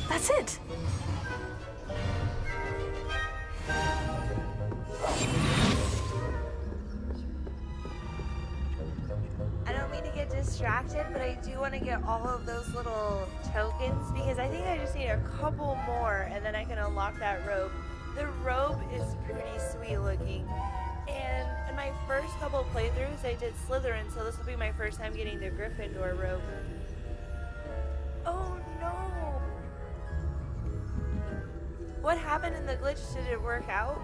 That's it. I don't mean to get distracted, but I do want to get all of those little tokens because I think I just need a couple more and then I can unlock that robe. The robe is pretty sweet looking. And in my first couple playthroughs, I did Slytherin, so this will be my first time getting the Gryffindor robe. Oh no! What happened in the glitch? Did it work out?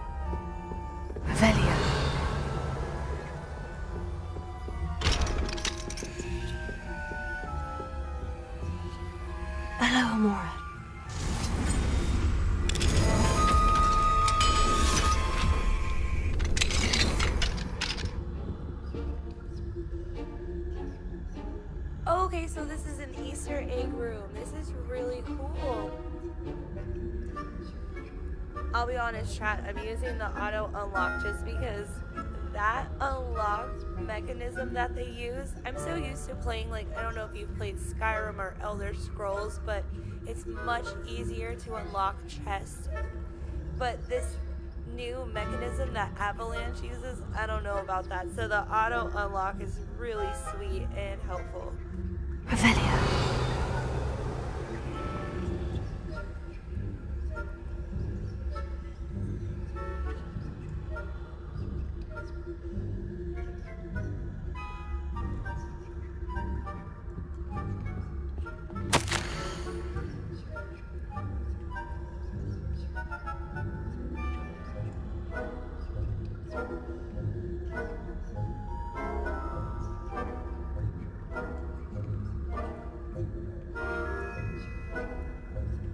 Revelio. Alohomora. Okay, so this is an Easter egg room. This is really cool. I'll be honest, chat, I'm using the auto unlock just because that unlock mechanism that they use, I'm so used to playing, like, I don't know if you've played Skyrim or Elder Scrolls, but it's much easier to unlock chests. But this new mechanism that Avalanche uses, I don't know about that. So the auto unlock is really sweet and helpful.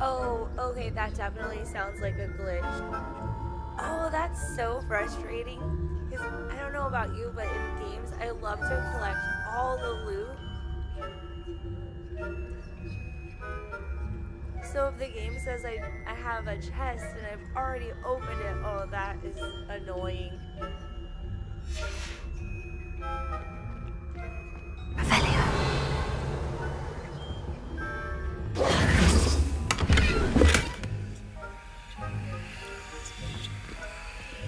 Oh, okay, that definitely sounds like a glitch. Oh, that's so frustrating. Because I don't know about you, but in games, I love to collect all the loot. So if the game says I have a chest and I've already opened it, oh, that is annoying.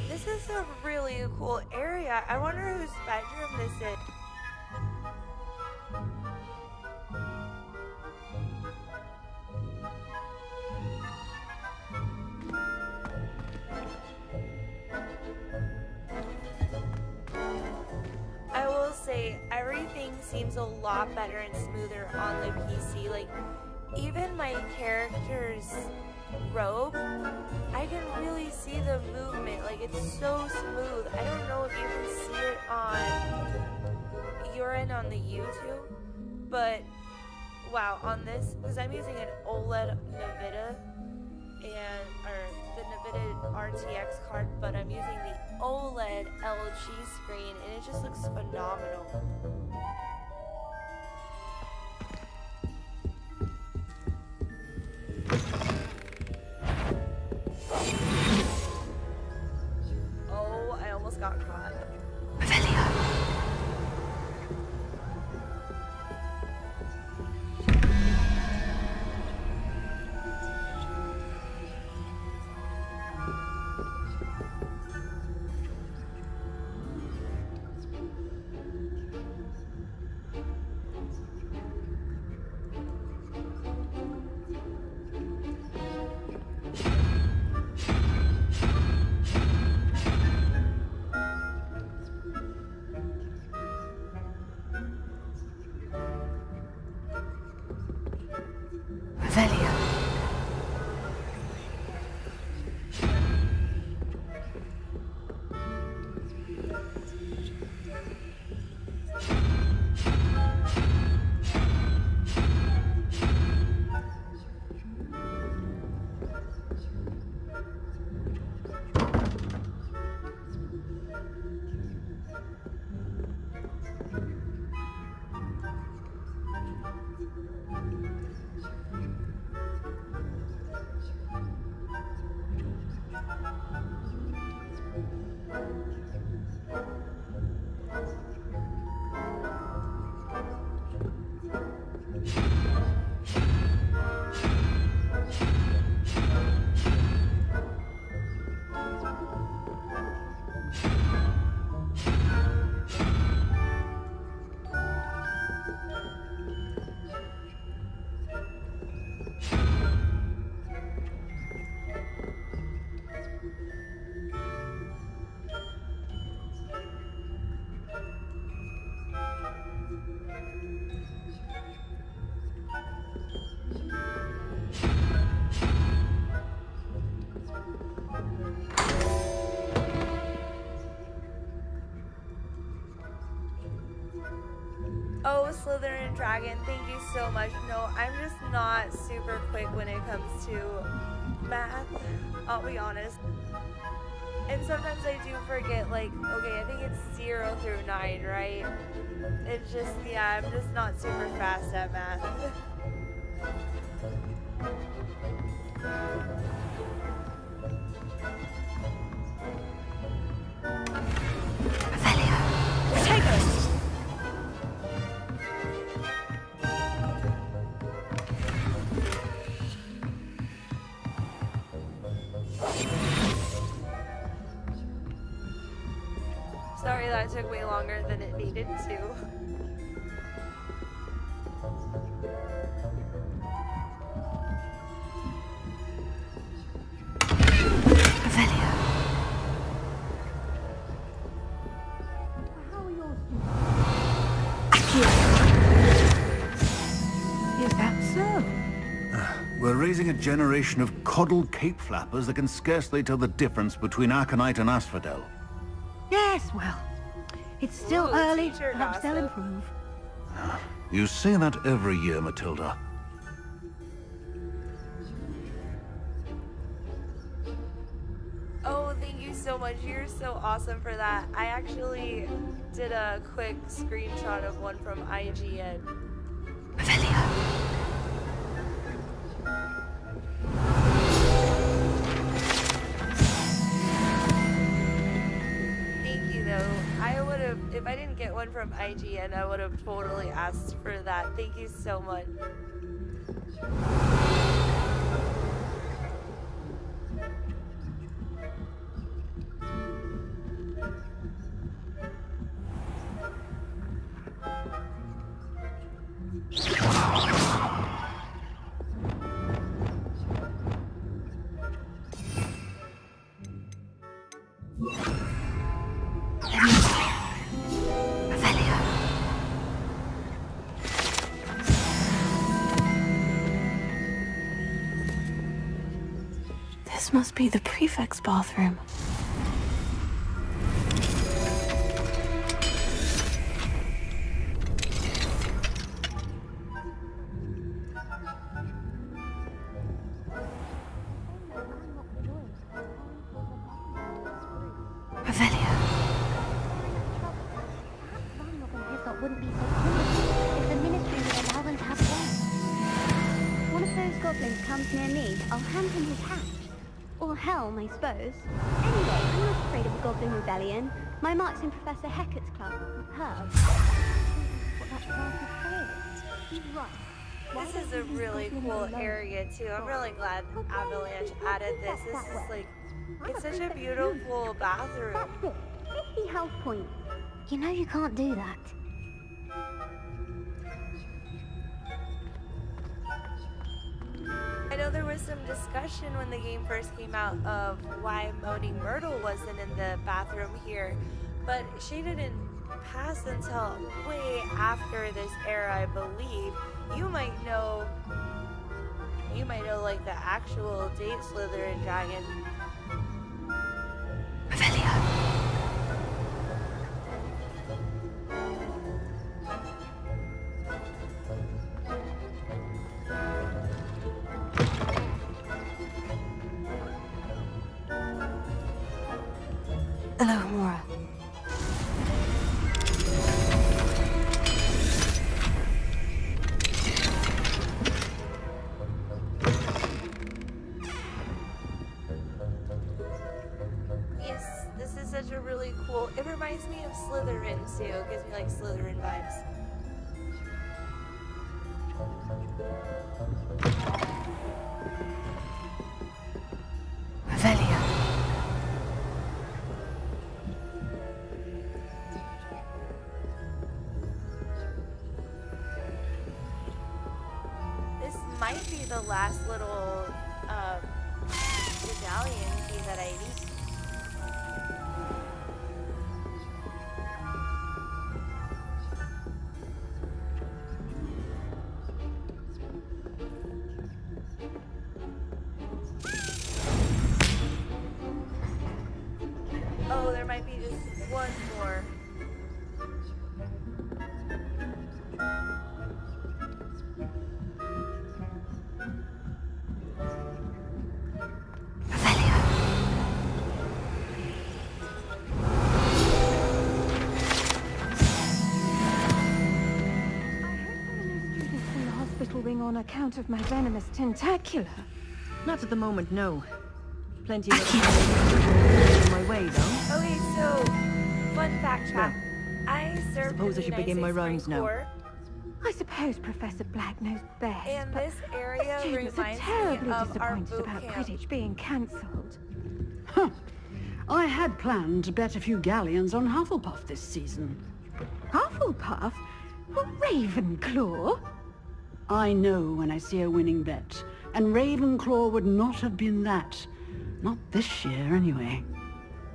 This is a really cool area. I wonder whose bedroom this is. I will say everything seems a lot better and smoother on the PC. Like, even my character's robe, I can really see the movement. Like, it's so smooth. I don't know if you can see it on your end on the YouTube, but wow, on this, because I'm using an OLED NVIDIA the NVIDIA RTX card, but I'm using the OLED LG screen, and it just looks phenomenal. Oh, I almost got caught. Oh, Slytherin Dragon, thank you so much. No, I'm just not super quick when it comes to math, I'll be honest. And sometimes I do forget, like, okay, I think it's 0 through 9, right? It's just, yeah, I'm just not super fast at math. Sorry that took way longer than it needed to. Is that so? We're raising a generation of coddled cape flappers that can scarcely tell the difference between Aconite and Asphodel. Yes, well, it's still Ooh, early. teacher Perhaps they'll gossip. improve. You say that every year, Matilda. Oh, thank you so much. You're so awesome for that. I actually did a quick screenshot of one from IGN. Thank you, though. I would have, if I didn't get one from IGN, I would have totally asked for that. Thank you so much. This must be the prefect's bathroom. Wouldn't be so cool if the ministry would allow them to have one. One of those goblins comes near me, I'll hand him his hat. Or helm, I suppose. Anyway, I'm not afraid of a goblin rebellion. My mark's in Professor Hecat's club. Herb. What that class is called. He's right. This is a really cool area too. I'm really glad Avalanche added this. This is like, it's such a beautiful bathroom. 50 health points. You know you can't do that. I know there was some discussion when the game first came out of why Moaning Myrtle wasn't in the bathroom here, but she didn't pass until way after this era, I believe. You might know like the actual date Slytherin dragon. Hello, Mora. Yes, this is such a really cool, it reminds me of Slytherin too. It gives me like Slytherin vibes. This might be the last little medallion key that I need. Oh, there might be just one more. hospital ring on account of my venomous tentacula. Not at the moment, no. Plenty of on my way, though. Okay, so fun fact chat. I served Suppose I should begin my rounds now. I suppose Professor Black knows best. And this area students are reminds terribly me of our disappointed boot about camp. Quidditch being cancelled. Huh. I had planned to bet a few galleons on Hufflepuff this season. Hufflepuff? A Ravenclaw? I know when I see a winning bet, and Ravenclaw would not have been that. Not this year, anyway.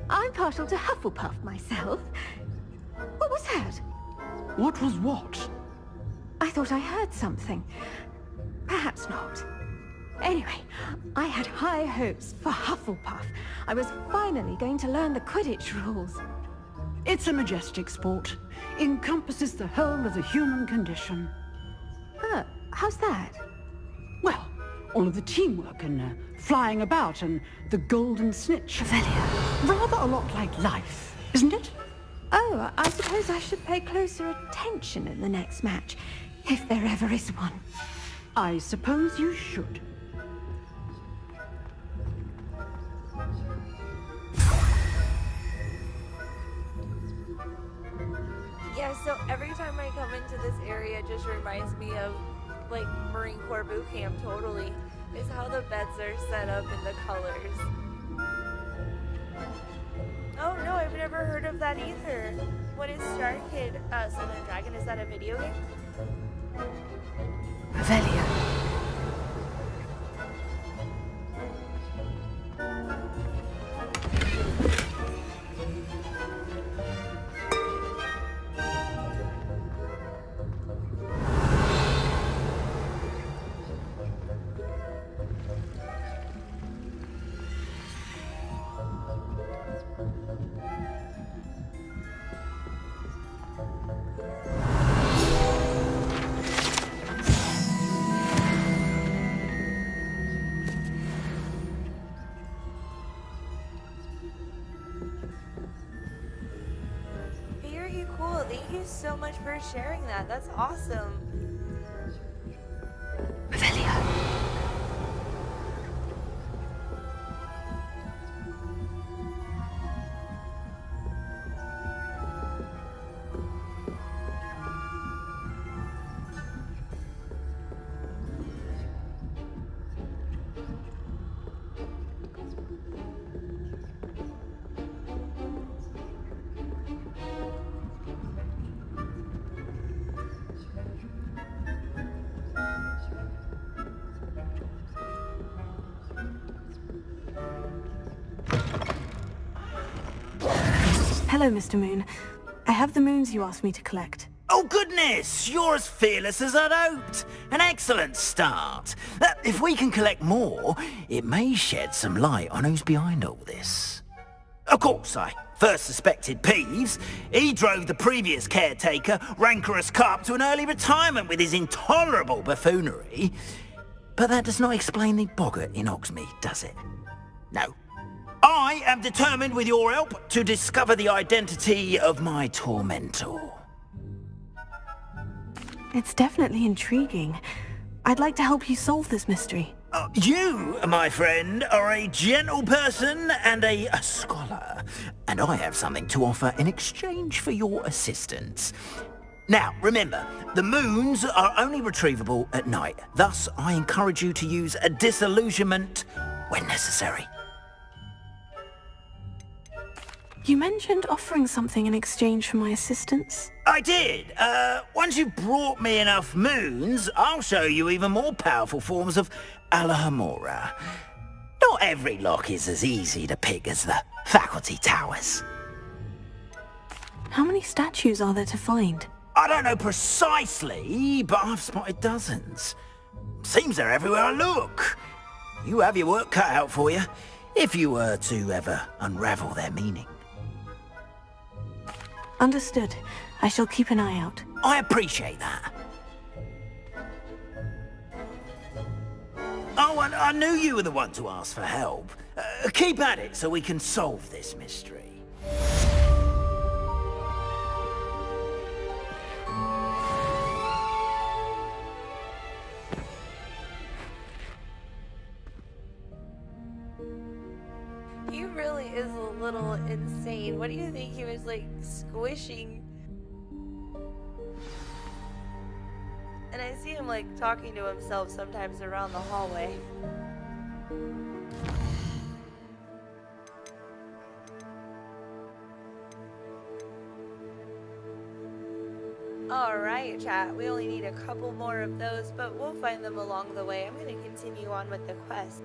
I'm partial to Hufflepuff myself. What was that? What was what? I thought I heard something. Perhaps not. Anyway, I had high hopes for Hufflepuff. I was finally going to learn the Quidditch rules. It's a majestic sport. Encompasses the whole of the human condition. How's that? Well, all of the teamwork and flying about and the golden snitch. Rather a lot like life, isn't it? Oh, I suppose I should pay closer attention in the next match, if there ever is one. I suppose you should. Yeah, so every time I come into this area, it just reminds me of, like, Marine Corps boot camp, totally. It's how the beds are set up and the colors. Oh no, I've never heard of that either. What is Star Kid Southern Dragon? Is that a video game? Revelia. Very cool. Thank you so much for sharing that. That's awesome. Hello, Mr. Moon. I have the moons you asked me to collect. Oh goodness, you're as fearless as I'd hoped. An excellent start. If we can collect more, it may shed some light on who's behind all this. Of course, I first suspected Peeves. He drove the previous caretaker, Rancorous Carp, to an early retirement with his intolerable buffoonery. But that does not explain the boggart in Hogsmeade, does it? No. I am determined, with your help, to discover the identity of my tormentor. It's definitely intriguing. I'd like to help you solve this mystery. You, my friend, are a gentle person and a scholar, and I have something to offer in exchange for your assistance. Now, remember, the moons are only retrievable at night. Thus, I encourage you to use a disillusionment when necessary. You mentioned offering something in exchange for my assistance. I did. Once you've brought me enough moons, I'll show you even more powerful forms of Alohomora. Not every lock is as easy to pick as the faculty towers. How many statues are there to find? I don't know precisely, but I've spotted dozens. Seems they're everywhere I look. You have your work cut out for you, if you were to ever unravel their meaning. Understood. I shall keep an eye out. I appreciate that. Oh, and I knew you were the one to ask for help. Keep at it so we can solve this mystery. little insane. What do you think he was like squishing? And I see him like talking to himself sometimes around the hallway. Alright, chat, we only need a couple more of those, but we'll find them along the way. I'm going to continue on with the quest.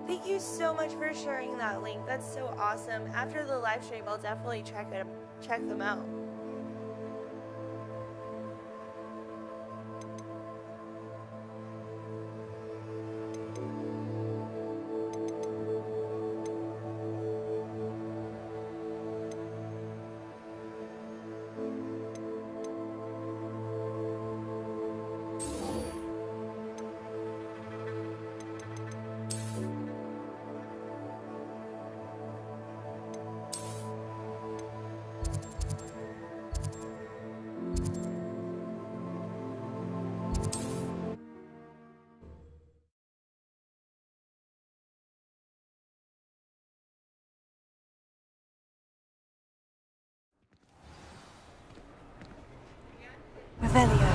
Thank you so much for sharing that link. That's so awesome. After the live stream, I'll definitely check them out. Revelio.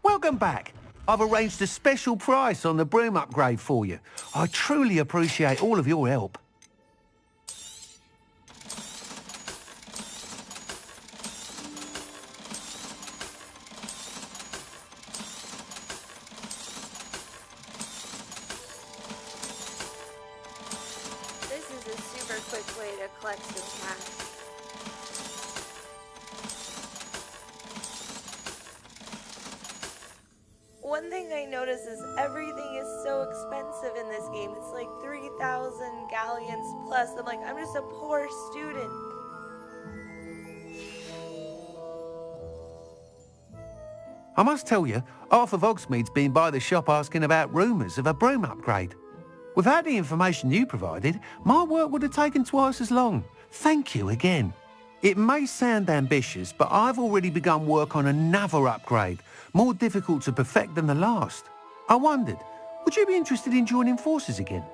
Welcome back. I've arranged a special price on the broom upgrade for you. I truly appreciate all of your help. This is a super quick way to collect some cash. One thing I notice is everything is so expensive in this game. It's like 3,000 galleons plus. I'm like, I'm just a poor student. I must tell you, half of Hogsmeade's been by the shop asking about rumours of a broom upgrade. Without the information you provided, my work would have taken twice as long. Thank you again. It may sound ambitious, but I've already begun work on another upgrade, more difficult to perfect than the last. I wondered, would you be interested in joining forces again?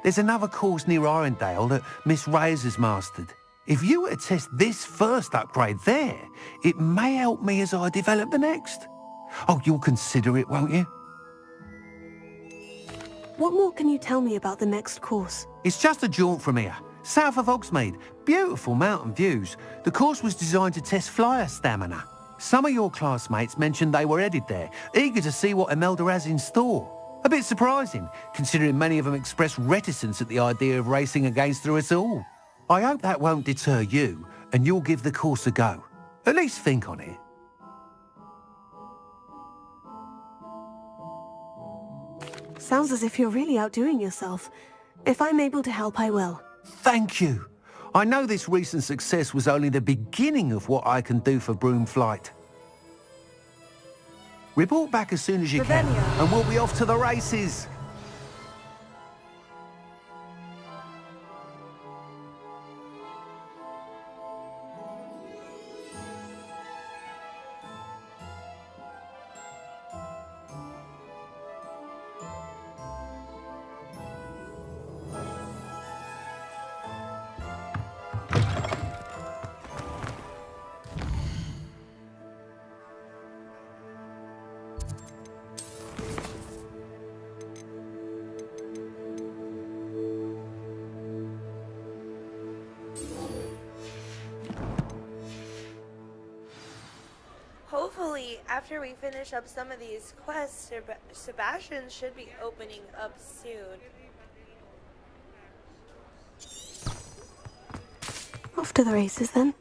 There's another course near Irondale that Miss Reyes has mastered. If you were to test this first upgrade there, it may help me as I develop the next. Oh, you'll consider it, won't you? What more can you tell me about the next course? It's just a jaunt from here, south of Hogsmeade. Beautiful mountain views. The course was designed to test flyer stamina. Some of your classmates mentioned they were headed there, eager to see what Imelda has in store. A bit surprising, considering many of them expressed reticence at the idea of racing against us all. I hope that won't deter you, and you'll give the course a go. At least think on it. Sounds as if you're really outdoing yourself. If I'm able to help, I will. Thank you. I know this recent success was only the beginning of what I can do for broom flight. Report back as soon as you can, and we'll be off to the races. Hopefully, after we finish up some of these quests, Sebastian should be opening up soon. Off to the races, then.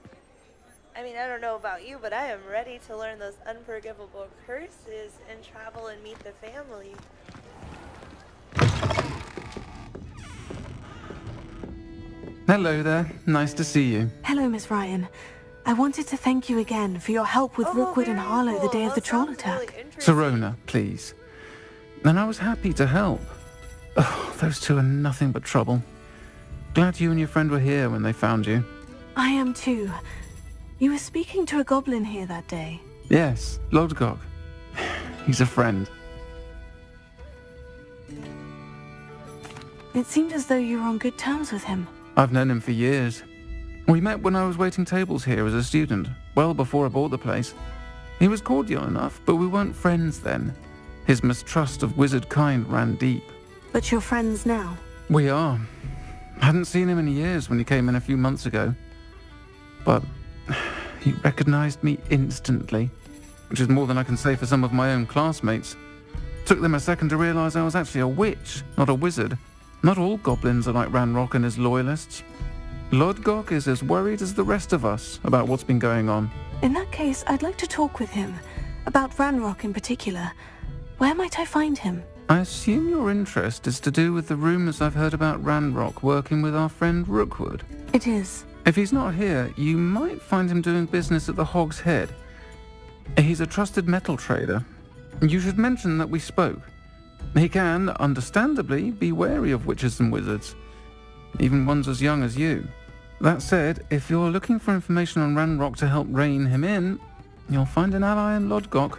I mean, I don't know about you, but I am ready to learn those unforgivable curses and travel and meet the family. Hello there. Nice to see you. Hello, Miss Ryan. I wanted to thank you again for your help with Rookwood and Harlow the day of the troll attack. Serona, please. And I was happy to help. Oh, those two are nothing but trouble. Glad you and your friend were here when they found you. I am too. You were speaking to a goblin here that day. Yes, Lodgok. He's a friend. It seemed as though you were on good terms with him. I've known him for years. We met when I was waiting tables here as a student, well before I bought the place. He was cordial enough, but we weren't friends then. His mistrust of wizard kind ran deep. But you're friends now? We are. Hadn't seen him in years when he came in a few months ago. But he recognized me instantly, which is more than I can say for some of my own classmates. Took them a second to realize I was actually a witch, not a wizard. Not all goblins are like Ranrock and his loyalists. Lodgok is as worried as the rest of us about what's been going on. In that case, I'd like to talk with him. About Ranrock in particular. Where might I find him? I assume your interest is to do with the rumors I've heard about Ranrock working with our friend Rookwood. It is. If he's not here, you might find him doing business at the Hog's Head. He's a trusted metal trader. You should mention that we spoke. He can, understandably, be wary of witches and wizards, even ones as young as you. That said, if you're looking for information on Ranrock to help rein him in, you'll find an ally in Lodgok.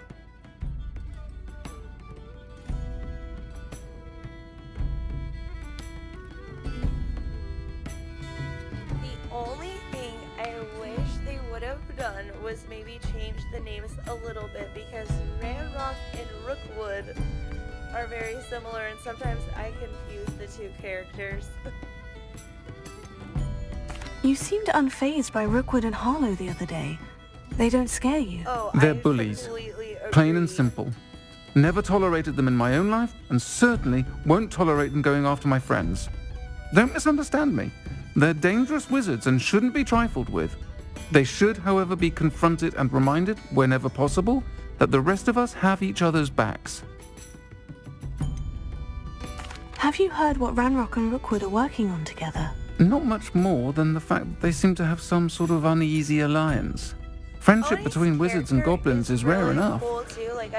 The only thing I wish they would have done was maybe change the names a little bit, because Ranrock and Rookwood are very similar, and sometimes I confuse the two characters. You seemed unfazed by Rookwood and Harlow the other day. They don't scare you. Oh, they're bullies. Plain and simple. Never tolerated them in my own life, and certainly won't tolerate them going after my friends. Don't misunderstand me. They're dangerous wizards and shouldn't be trifled with. They should, however, be confronted and reminded, whenever possible, that the rest of us have each other's backs. Have you heard what Ranrock and Rookwood are working on together? Not much more than the fact that they seem to have some sort of uneasy alliance. Friendship between wizards and goblins is rare enough,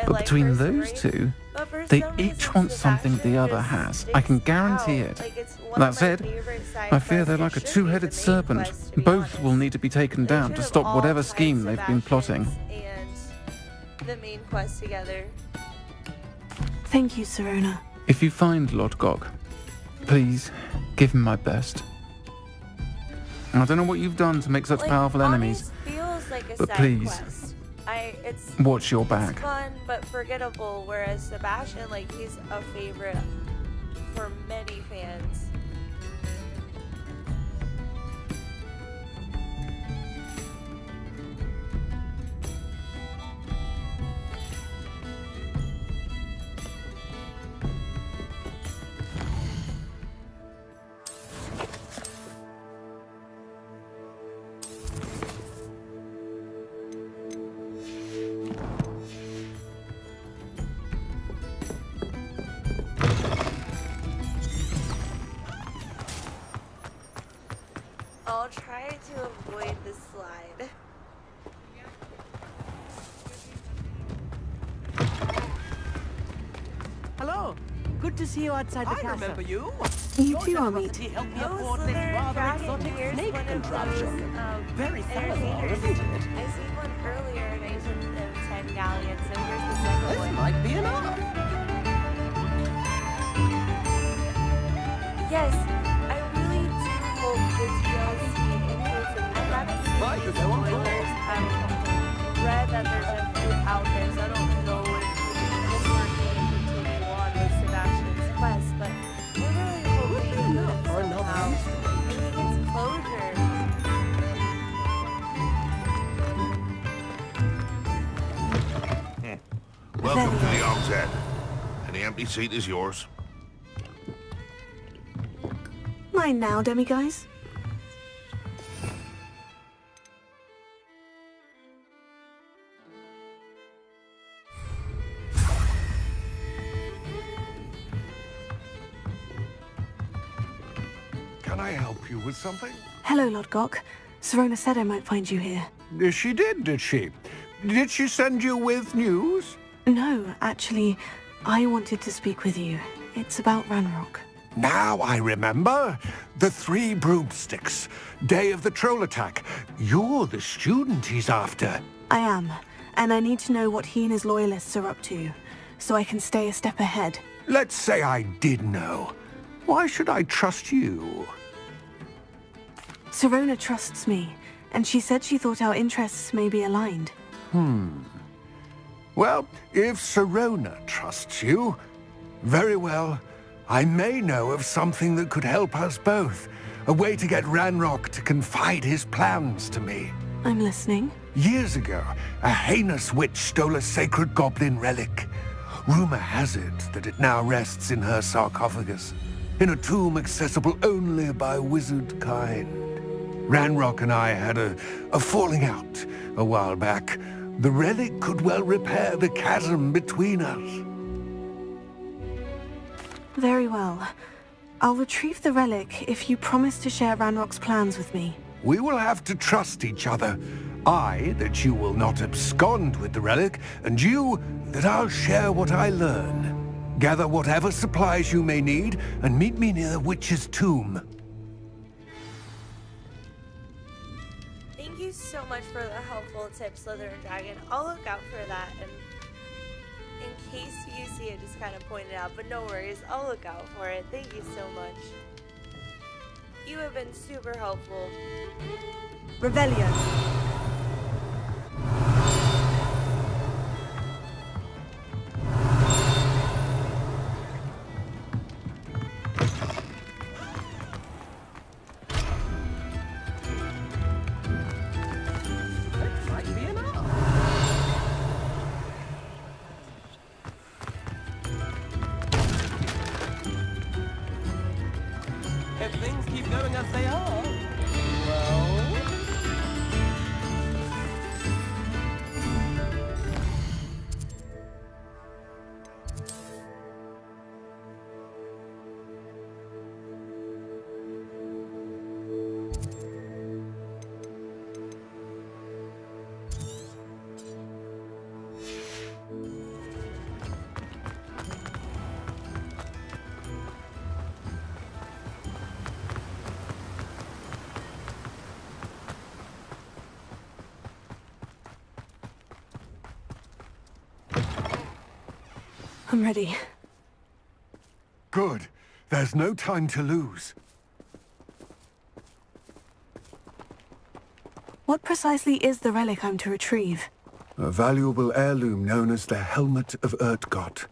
but between those two, they each want something the other has. I can guarantee it. That said, I fear they're like a two-headed serpent. Both will need to be taken down to stop whatever scheme they've been plotting. And the main quest together. Thank you, Serona. If you find Lodgok, please give him my best. I don't know what you've done to make such powerful enemies, but please, watch your back. It's fun, but forgettable, whereas Sebastian, he's a favorite for many fans. I'll try to avoid the slide. Hello. Good to see you outside the castle. I remember you. You too, Amit. Help me afford this rather exotic snake contraption. Very Salazar, isn't it? I seen one earlier and I took them 10 galleons, so here's the second one. This might be enough. Yes, I really do hope this DLC includes them. I haven't seen any spoilers. I've read that there's a few out there, so I don't know if we're going to continue on with Sebastian's quest, but I really hope they include it somehow. I think it's closure. Welcome to the Hog's Head. Any empty seat is yours. Mine now, demiguise. Can I help you with something? Hello, Lodgok. Serona said I might find you here. She did she? Did she send you with news? No, actually, I wanted to speak with you. It's about Ranrock. Now I remember. The 3 broomsticks. Day of the troll attack. You're the student he's after. I am, and I need to know what he and his loyalists are up to, so I can stay a step ahead. Let's say I did know. Why should I trust you? Sirona trusts me, and she said she thought our interests may be aligned. Well, if Sirona trusts you, very well. I may know of something that could help us both. A way to get Ranrock to confide his plans to me. I'm listening. Years ago, a heinous witch stole a sacred goblin relic. Rumor has it that it now rests in her sarcophagus, in a tomb accessible only by wizard kind. Ranrock and I had a falling out a while back. The relic could well repair the chasm between us. Very well. I'll retrieve the relic if you promise to share Ranrock's plans with me. We will have to trust each other. I, that you will not abscond with the relic, and you, that I'll share what I learn. Gather whatever supplies you may need, and meet me near the witch's tomb. Thank you so much for the helpful tip, Slytherin Dragon. I'll look out for that, and in case you see it, just kind of point it out, but no worries, I'll look out for it. Thank you so much. You have been super helpful. Revelio. If things keep going as they are, well... I'm ready. Good. There's no time to lose. What precisely is the relic I'm to retrieve? A valuable heirloom known as the Helmet of Urtgott.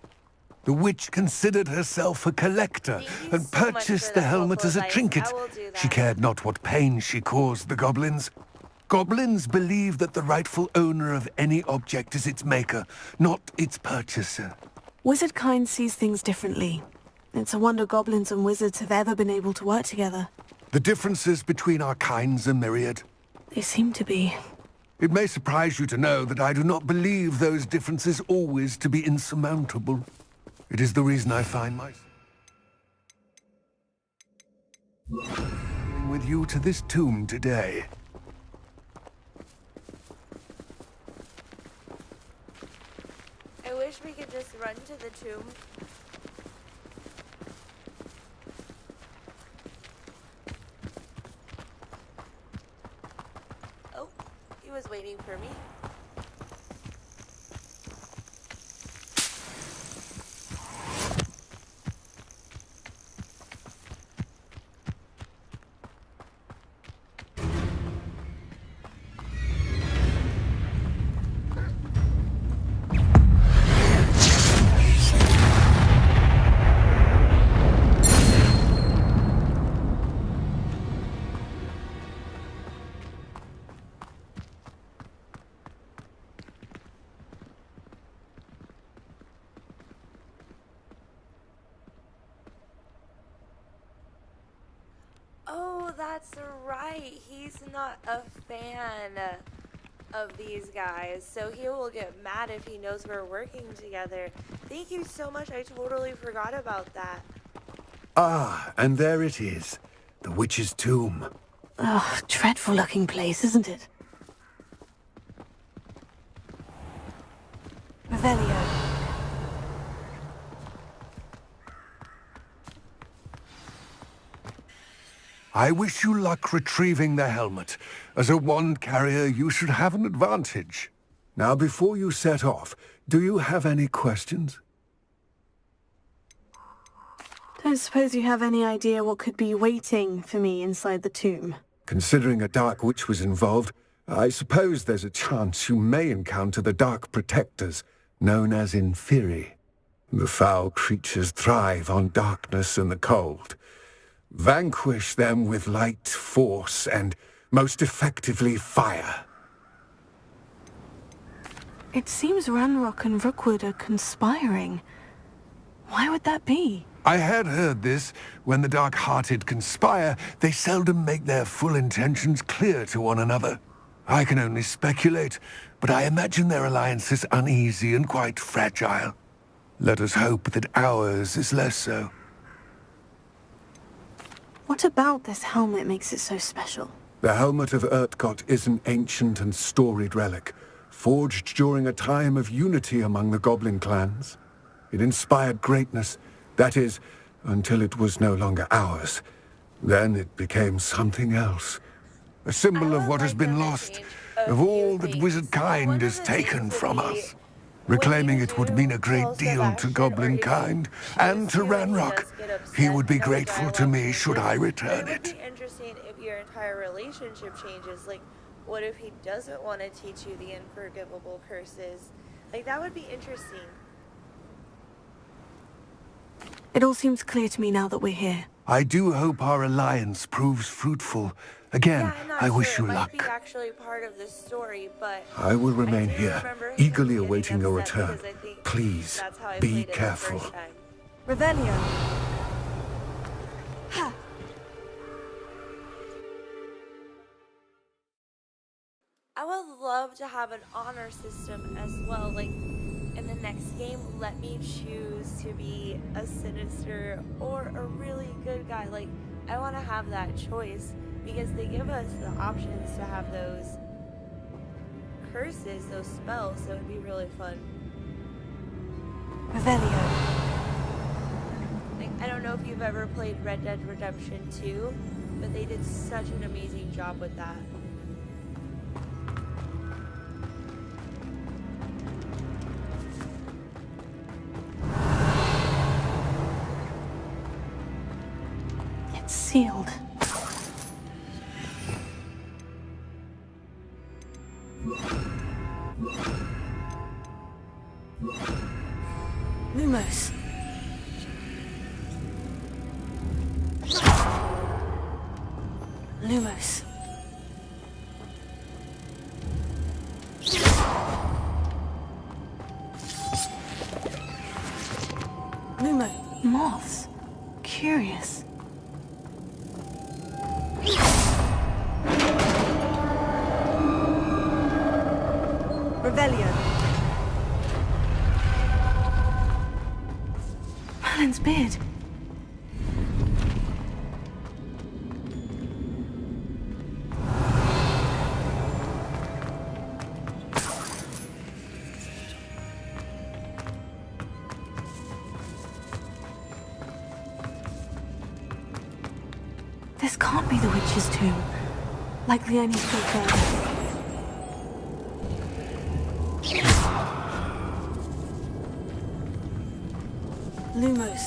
The witch considered herself a collector and purchased the helmet as a trinket. She cared not what pain she caused the goblins. Goblins believe that the rightful owner of any object is its maker, not its purchaser. Wizard kind sees things differently. It's a wonder goblins and wizards have ever been able to work together. The differences between our kinds are myriad. They seem to be. It may surprise you to know that I do not believe those differences always to be insurmountable. It is the reason I find myself with you to this tomb today. I wish we could just run to the tomb. Oh, he was waiting for me. Oh, that's right. He's not a fan of these guys, so he will get mad if he knows we're working together. Thank you so much. I totally forgot about that. Ah, and there it is. The witch's tomb. Oh, dreadful looking place, isn't it? Revelio. I wish you luck retrieving the helmet. As a wand carrier, you should have an advantage. Now, before you set off, do you have any questions? Don't suppose you have any idea what could be waiting for me inside the tomb? Considering a Dark Witch was involved, I suppose there's a chance you may encounter the Dark Protectors, known as Inferi. The foul creatures thrive on darkness and the cold. Vanquish them with light, force, and, most effectively, fire. It seems Ranrock and Rookwood are conspiring. Why would that be? I had heard this. When the dark-hearted conspire, they seldom make their full intentions clear to one another. I can only speculate, but I imagine their alliance is uneasy and quite fragile. Let us hope that ours is less so. What about this helmet makes it so special? The Helmet of Urtkot is an ancient and storied relic, forged during a time of unity among the goblin clans. It inspired greatness, that is, until it was no longer ours. Then it became something else. A symbol of what has been lost, of all that wizard kind has taken from us. Reclaiming it would mean a great deal to goblin kind, and to Ranrock. He would be grateful to me should I return it. It would be interesting if your entire relationship changes. Like, what if he doesn't want to teach you the unforgivable curses? Like, that would be interesting. It all seems clear to me now that we're here. I do hope our alliance proves fruitful. Again, I wish you luck. It might be actually part of the story, but I will remain here, eagerly awaiting your return. Please, be careful. Revelio. Ha. I would love to have an honor system as well. Like, in the next game, let me choose to be a sinister or a really good guy. Like, I want to have that choice because they give us the options to have those curses, those spells, so it'd be really fun. Revelio. Like, I don't know if you've ever played Red Dead Redemption 2, but they did such an amazing job with that. It's sealed. Lumos. Lumos. Lumo. Moths. Curious. Revelio. Merlin's beard. This can't be the witch's tomb. Likely I need to go further. Lumos.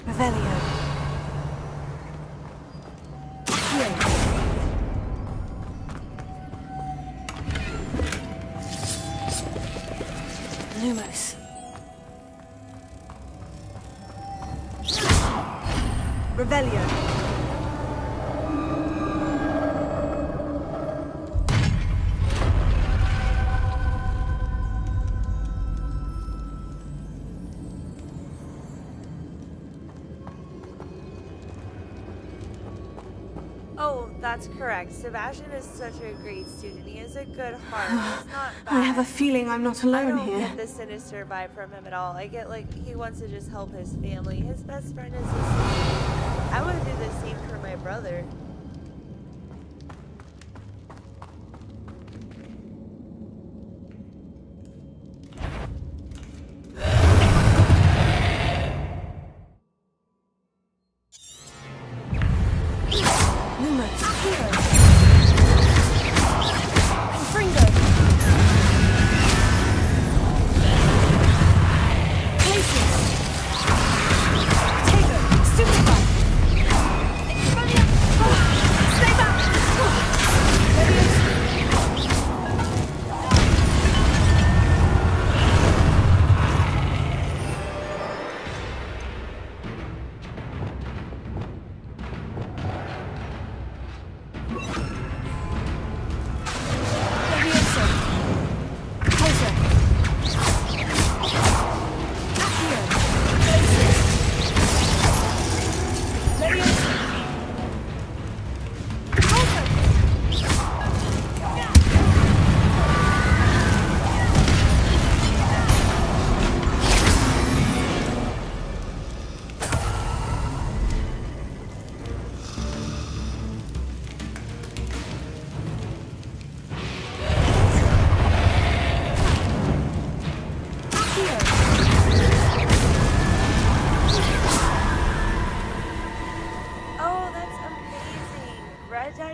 Revelio. Lumos. Revelio. Oh, that's correct. Sebastian is such a great student. He has a good heart. He's not bad. I have a feeling I'm not alone I here. don't get the sinister vibe from him at all. I get like he wants to just help his family. His best friend is his sister. I would do the same for my brother. Lumos. Hero. Fringo. Places. Tego. Stupefy. Stay back.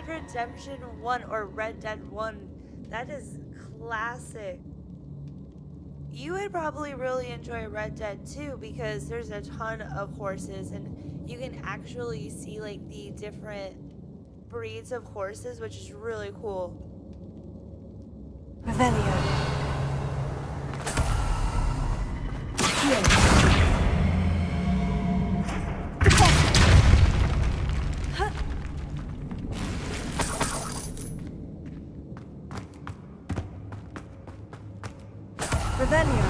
Redemption 1 or Red Dead 1. That is classic. You would probably really enjoy Red Dead 2 because there's a ton of horses and you can actually see like the different breeds of horses, which is really cool. Revelio. Revelio.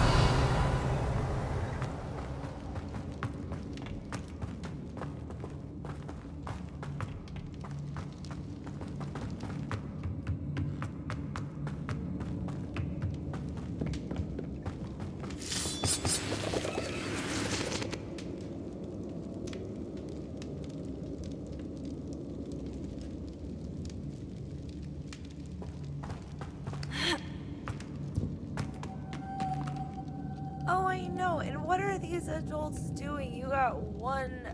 Oh, I know. And what are these adults doing? You got one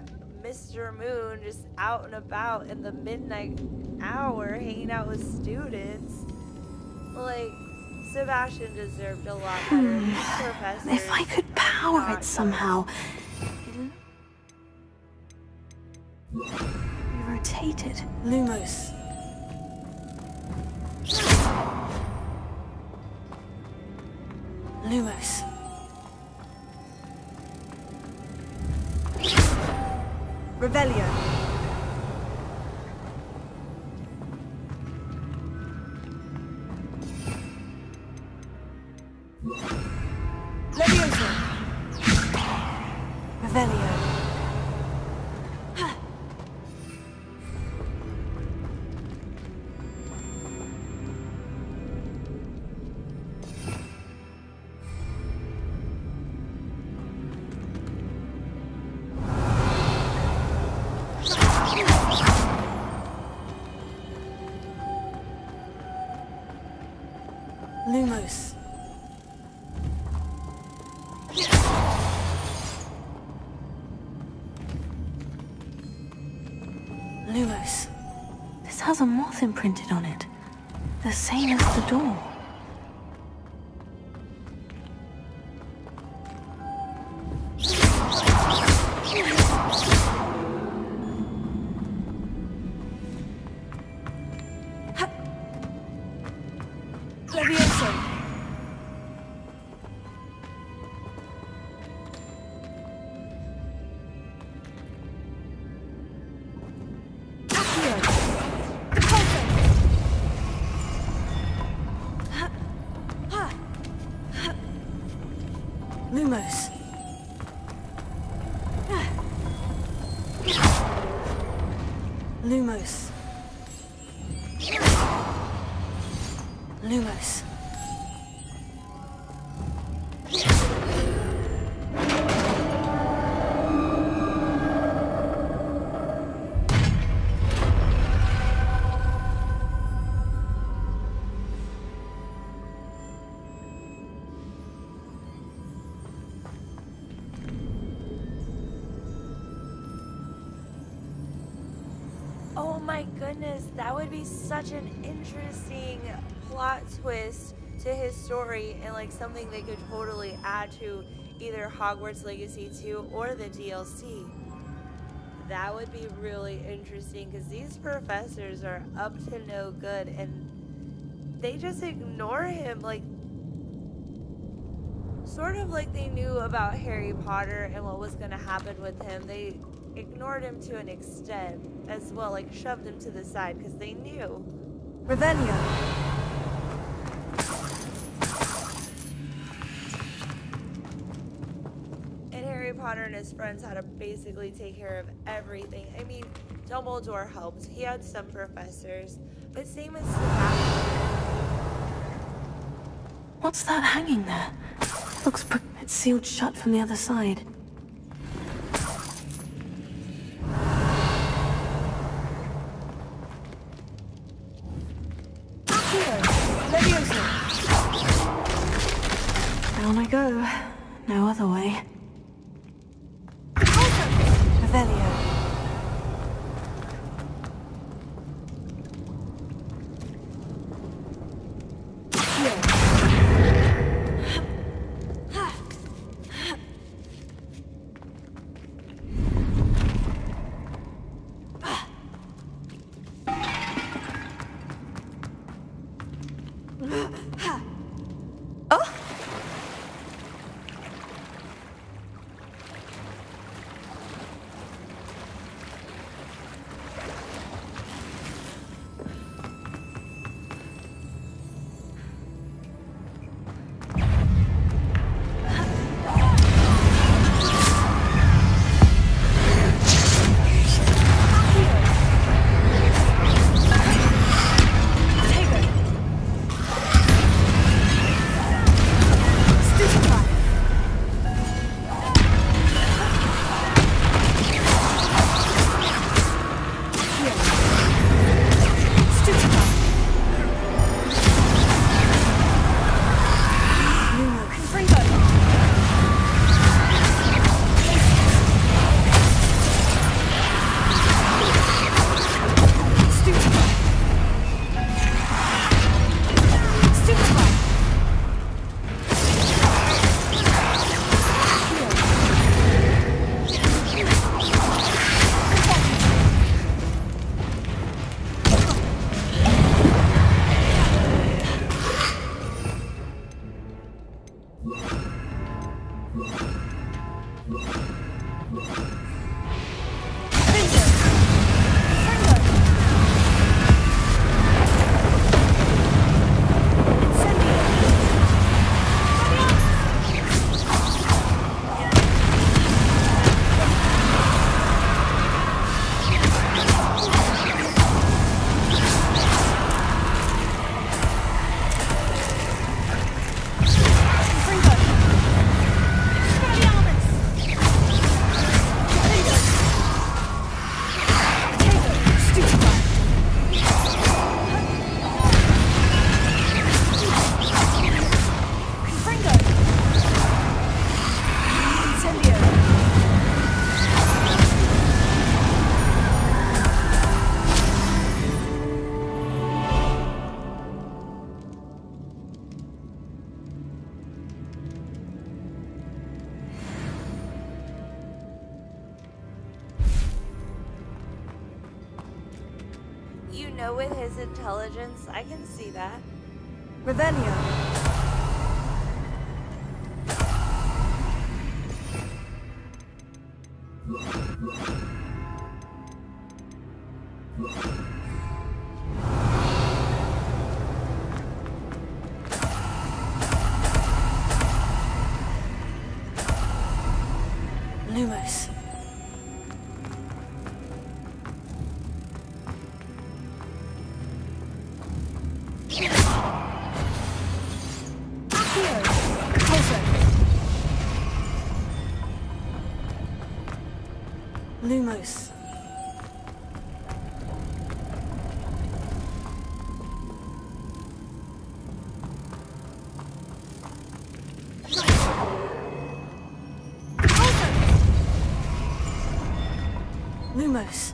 Mr. Moon just out and about in the midnight hour hanging out with students. Like, Sebastian deserved a lot better. These professors. If I could power it somehow. We rotated. Lumos. Lumos. Revelio. Levioso. Revelio. Lumos. Lumos. This has a moth imprinted on it. The same as the door. Levioso. Lumos. Lumos. Lumos. Oh my my goodness, that would be such an interesting plot twist to his story, and like something they could totally add to either Hogwarts Legacy 2 or the DLC. That would be really interesting because these professors are up to no good and they just ignore him, like sort of like they knew about Harry Potter and what was going to happen with him. They ignored him to an extent as well, like shoved him to the side because they knew. Revelio. And Harry Potter and his friends had to basically take care of everything. I mean, Dumbledore helped. He had some professors, but same with Sebastian. What's that hanging there? Looks it's sealed shut from the other side. Down I go. No other way. Revelio. You know, with his intelligence, I can see that. Revelio. Lumos. Lumos. Lumos.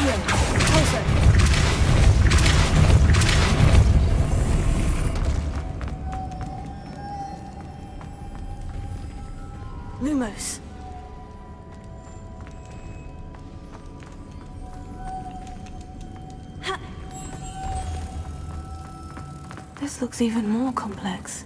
Closer. Lumos. This looks even more complex.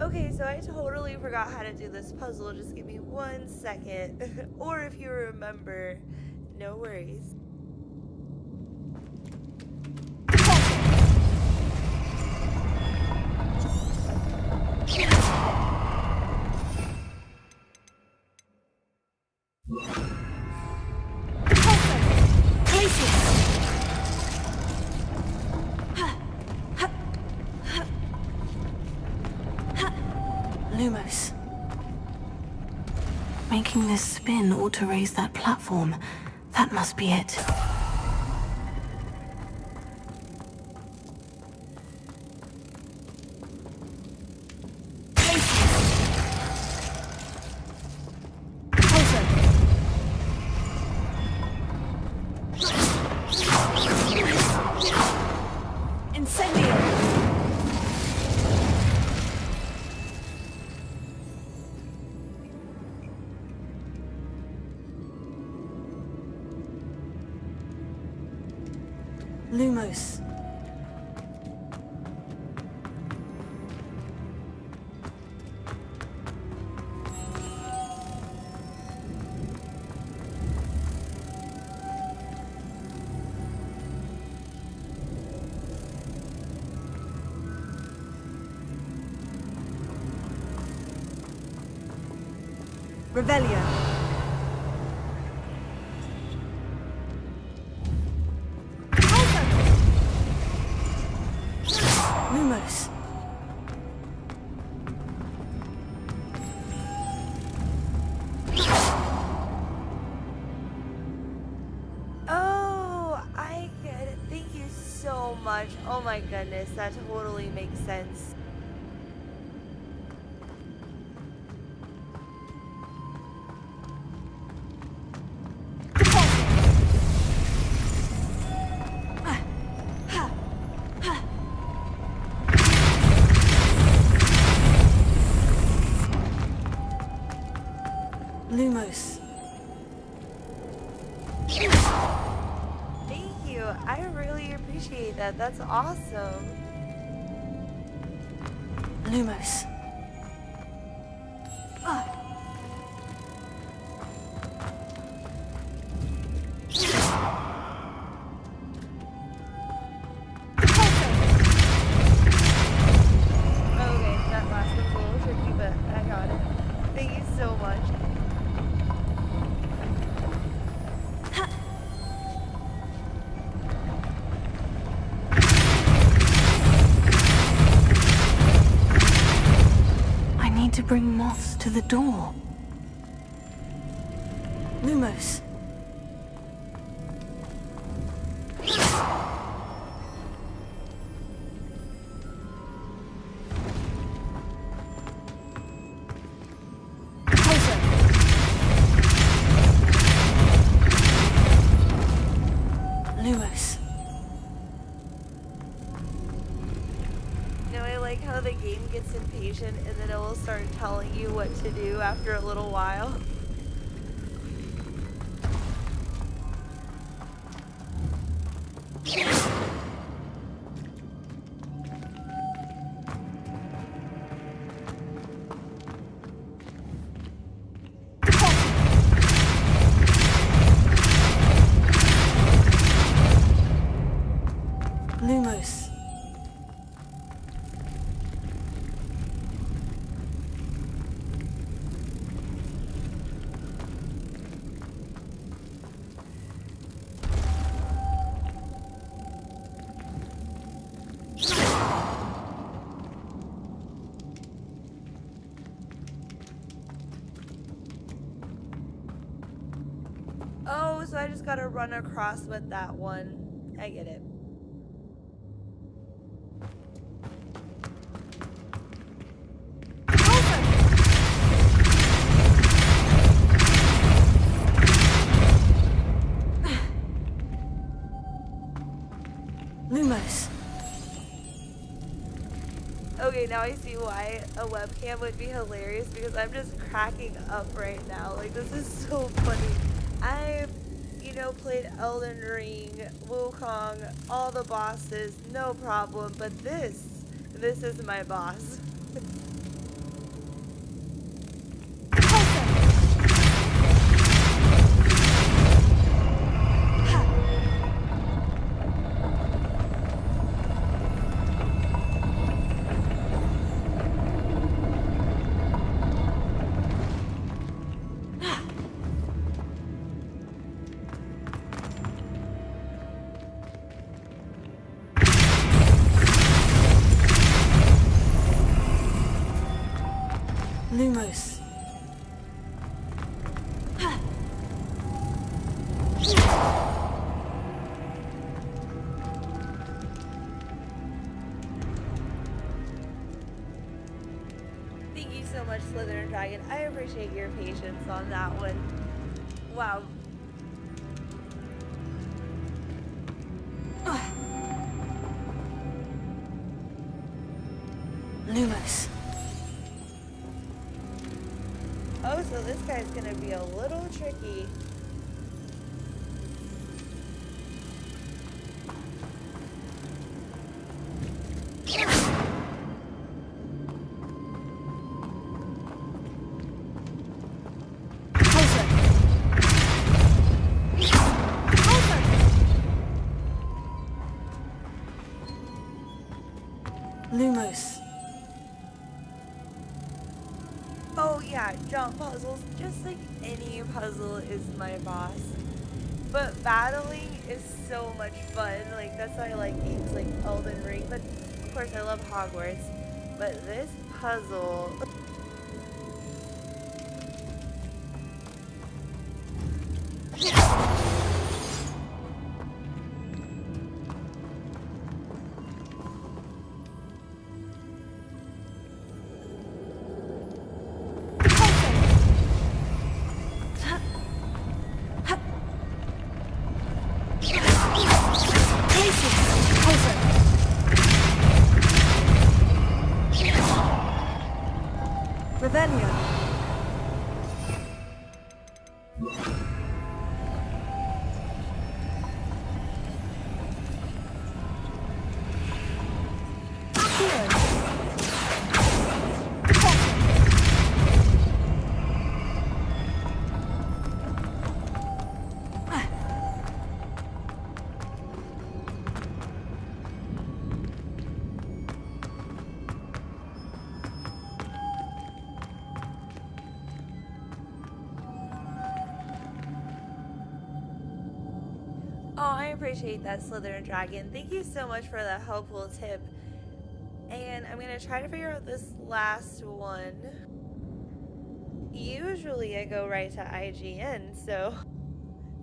Okay, so I totally forgot how to do this puzzle. Just give me 1 second. Or if you remember, no worries. Lumos. Making this spin ought to raise that platform. That must be it. Lumos. Revelio. Lumos. Oh, I get it. Thank you so much. Oh my goodness, that totally makes sense. Lumos. Thank you. I really appreciate that. That's awesome. Lumos. Okay, that last one's a little tricky, but I got it. Thank you so much. I need to bring moths to the door. Lumos. Lumos. You know, I like how the game gets impatient and then it will start telling you what to do after a little while. Oh, so I just gotta run across with that one. I get it. Lumos. Okay, now I see why a webcam would be hilarious, because I'm just cracking up right now. Like, this is so funny. I've, you know, played Elden Ring, Wukong, all the bosses, no problem. But this is my boss. Lumos. Thank you so much, Slytherin Dragon. I appreciate your patience on that one. Wow. Lumos. Oh, so this guy's gonna be a little tricky. Lumos. Oh yeah, jump puzzles, just like any puzzle, is my boss. But battling is so much fun. Like, that's why I like games like Elden Ring. But of course I love Hogwarts. But this puzzle... Revelio. Oh, I appreciate that, Slytherin Dragon. Thank you so much for that helpful tip. And I'm going to try to figure out this last one. Usually I go right to IGN, so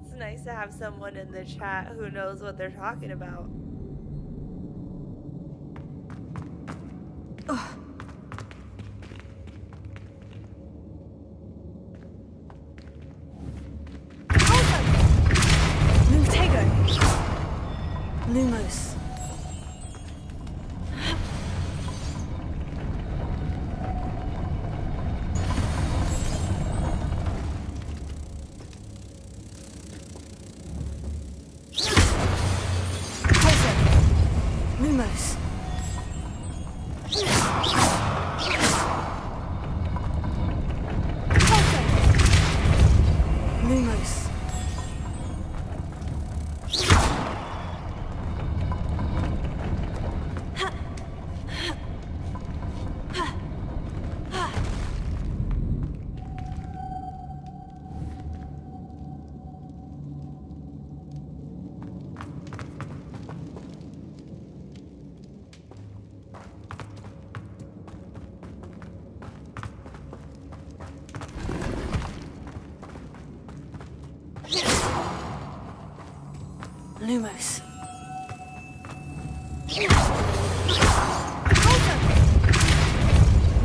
it's nice to have someone in the chat who knows what they're talking about. Lumos. Lumos. Lumos. Lumos.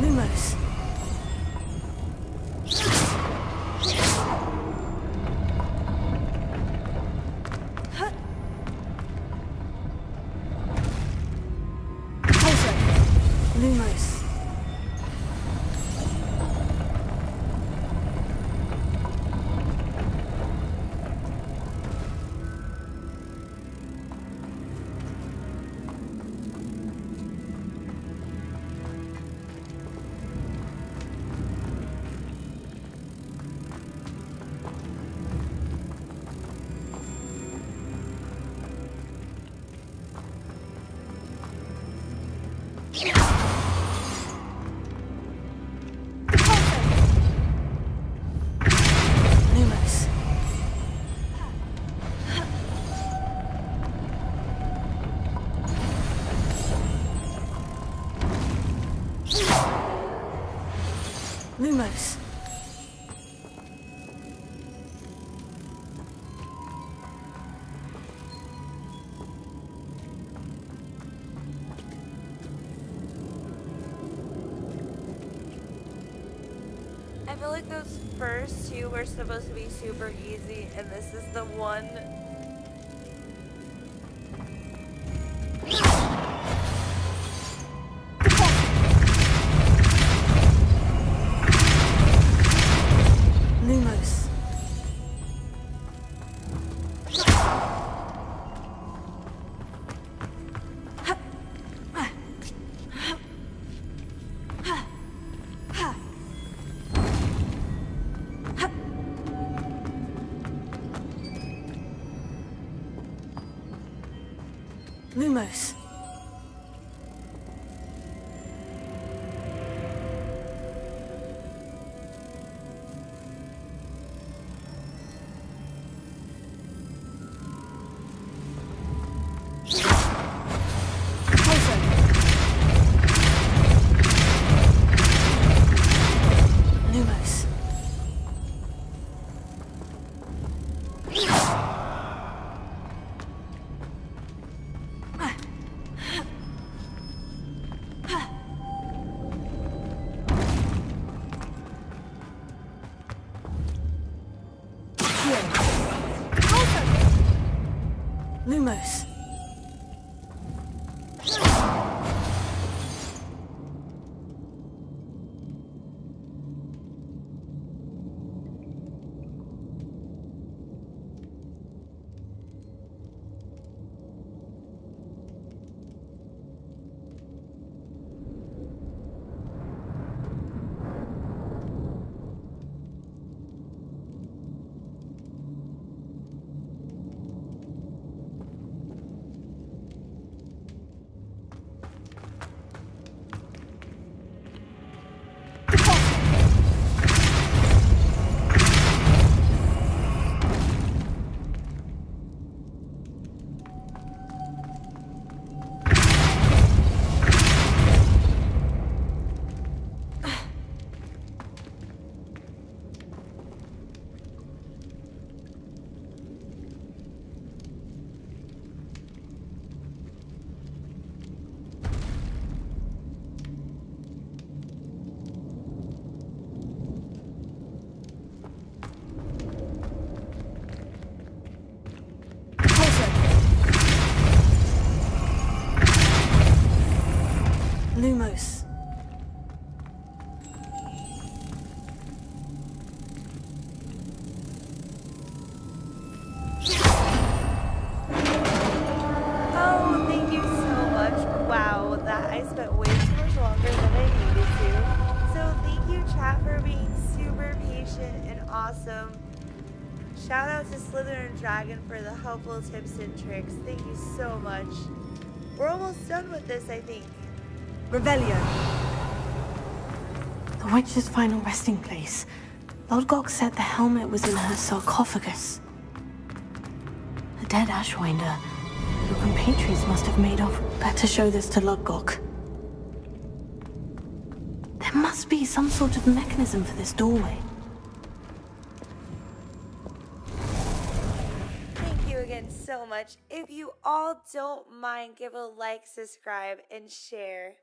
Lumos. Lumos. Lumos. Lumos. I feel like those first two were supposed to be super easy, and this is the one. Lumos. Lumos. Lumos. Lumos. Lumos. Oh, thank you so much. Wow, that I spent way too much longer than I needed to. So thank you, chat, for being super patient and awesome. Shout out to Slytherin Dragon for the helpful tips and tricks. Thank you so much. We're almost done with this, I think. Revelio. The witch's final resting place. Lodgok said the helmet was in her sarcophagus. A dead Ashwinder. Your compatriots must have made off. Better show this to Lodgok. There must be some sort of mechanism for this doorway. Thank you again, again so much. If you all don't mind, give a like, subscribe, and share.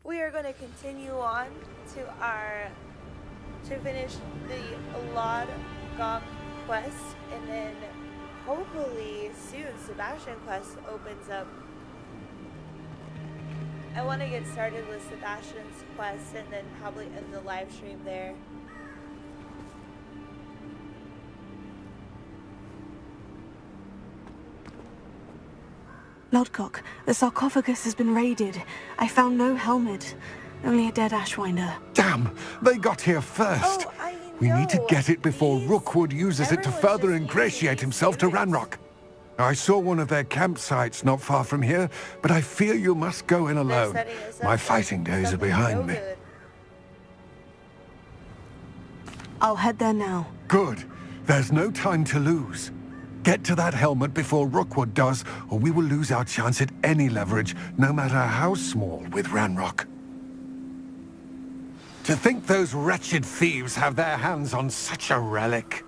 We are going to continue on to finish the Lord Gok quest, and then hopefully soon Sebastian quest opens up. I want to get started with Sebastian's quest and then probably end the live stream there. Lodgok, the sarcophagus has been raided. I found no helmet, only a dead Ashwinder. Damn! They got here first. We need to get it before Rookwood uses it to further ingratiate himself to Ranrock. I saw one of their campsites not far from here, but I fear you must go in alone. My fighting days are behind me. I'll head there now. Good. There's no time to lose. Get to that helmet before Rookwood does, or we will lose our chance at any leverage, no matter how small, with Ranrock. To think those wretched thieves have their hands on such a relic.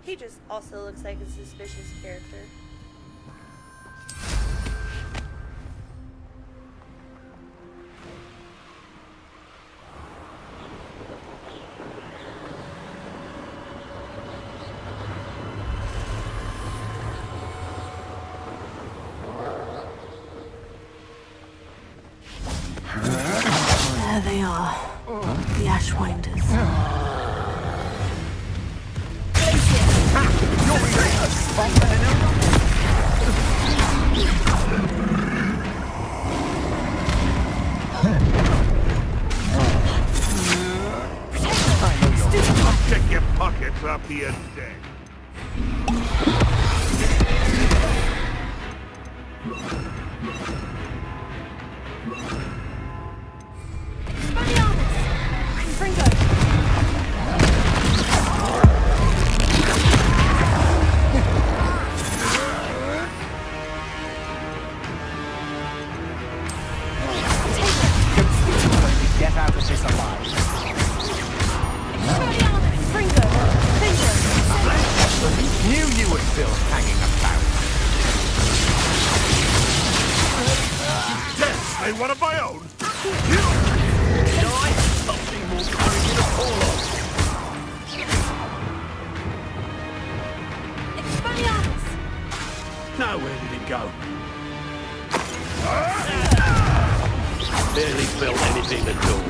He just also looks like a suspicious character. There they are. The Ashwinders. Check your pockets up here, dead. Get out of this alive. Knew you were still hanging about. Yes, I one of my own. Something more courage to fall on. Now where did it go? Barely felt anything at all.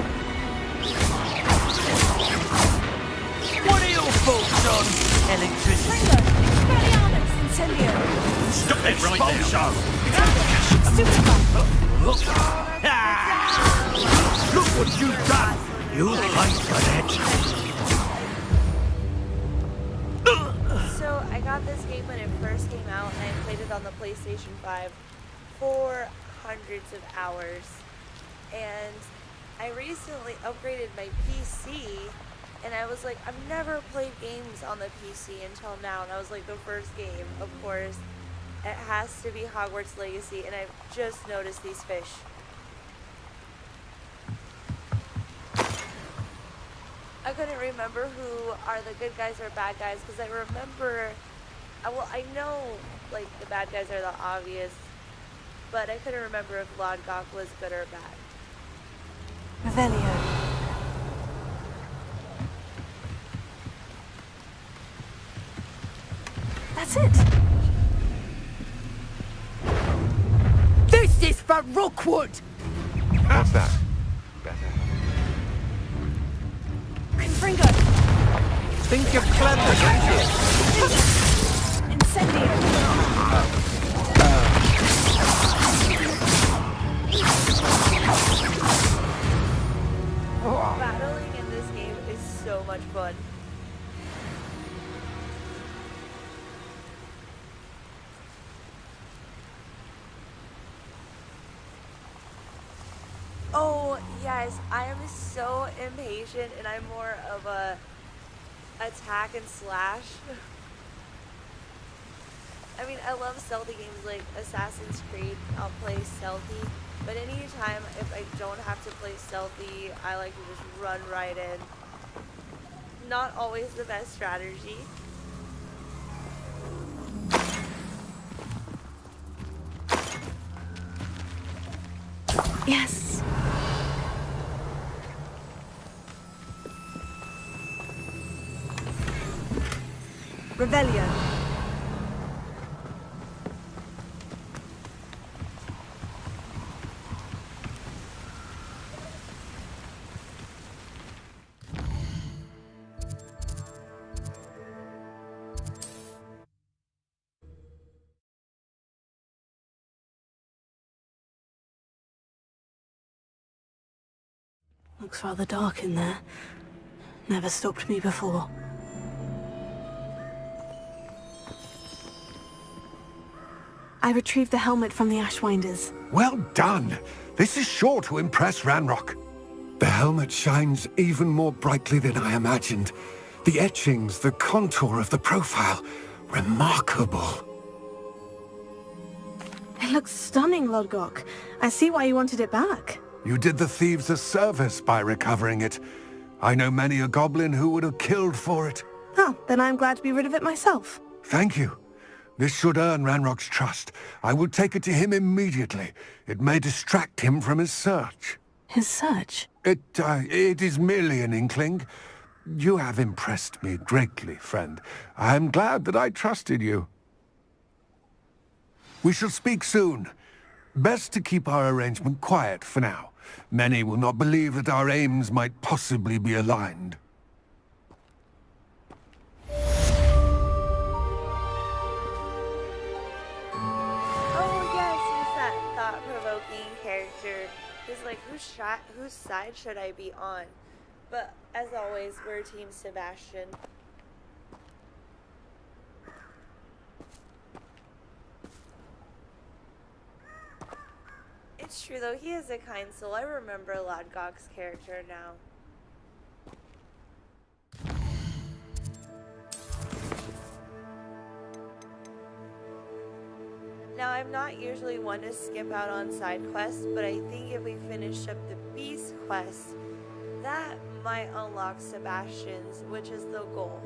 What are your thoughts on electricity? Stop it right now! Look what you've done! You'll fight for that! So I got this game when it first came out, and I played it on the PlayStation 5 for hundreds of hours. And I recently upgraded my PC, and I was like, I've never played games on the PC until now, and I was like, the first game, of course, it has to be Hogwarts Legacy, and I've just noticed these fish. I couldn't remember who are the good guys or bad guys, because I remember, well, I know, like, the bad guys are the obvious, but I couldn't remember if Lord Gok was good or bad. Revelio. That's it. This is for Rookwood! What's that? Better. Confringo. Think you're clever, don't you? Incendio. Battling in this game is so much fun. Oh, yes, I am so impatient, and I'm more of a attack and slash. I mean, I love stealthy games like Assassin's Creed. I'll play stealthy, but anytime if I don't have to play stealthy, I like to just run right in. not always the best strategy. Yes. Revelio. Looks rather dark in there. Never stopped me before. I retrieved the helmet from the Ashwinders. Well done. This is sure to impress Ranrock. The helmet shines even more brightly than I imagined. The etchings, the contour of the profile. Remarkable. It looks stunning, Lodgok. I see why you wanted it back. You did the thieves a service by recovering it. I know many a goblin who would have killed for it. Oh, then I'm glad to be rid of it myself. Thank you. This should earn Ranrock's trust. I will take it to him immediately. It may distract him from his search. His search? It is merely an inkling. You have impressed me greatly, friend. I am glad that I trusted you. We shall speak soon. Best to keep our arrangement quiet for now. Many will not believe that our aims might possibly be aligned. Oh yes, who's that thought-provoking character? Who's like, whose side should I be on? But as always, we're Team Sebastian. It's true though, he is a kind soul. I remember Lodgok's character now. Now, I'm not usually one to skip out on side quests, but I think if we finish up the Beast quest, that might unlock Sebastian's, which is the goal.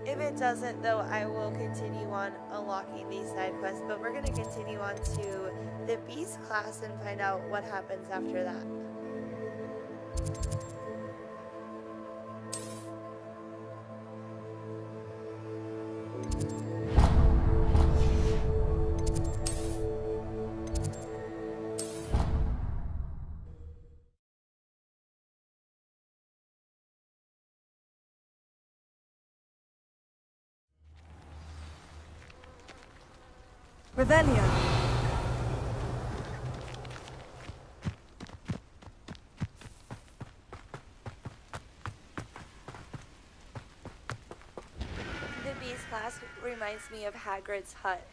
If it doesn't, though, I will continue on unlocking these side quests, but we're going to continue on to the Beast class and find out what happens after that. Revelio. The Beast class reminds me of Hagrid's hut.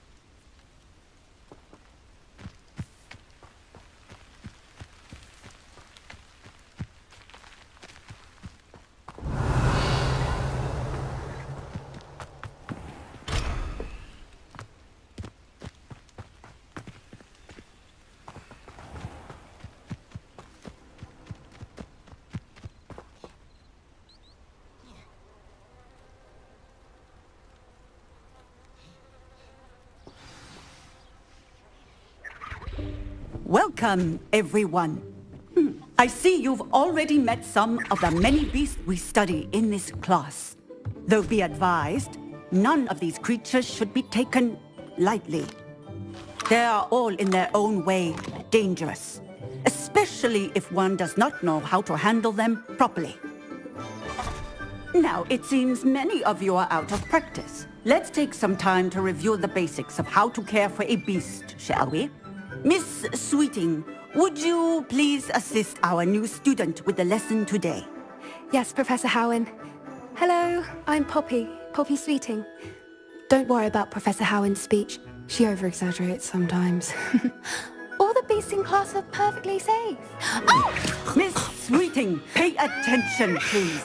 Welcome, everyone. I see you've already met some of the many beasts we study in this class. Though be advised, none of these creatures should be taken lightly. They are all in their own way dangerous, especially if one does not know how to handle them properly. Now, it seems many of you are out of practice. Let's take some time to review the basics of how to care for a beast, shall we? Miss Sweeting, would you please assist our new student with the lesson today? Yes, Professor Howen. Hello, I'm Poppy Sweeting. Don't worry about Professor Howen's speech. She over-exaggerates sometimes. All the beasts in class are perfectly safe. Oh! Miss Sweeting, pay attention, please.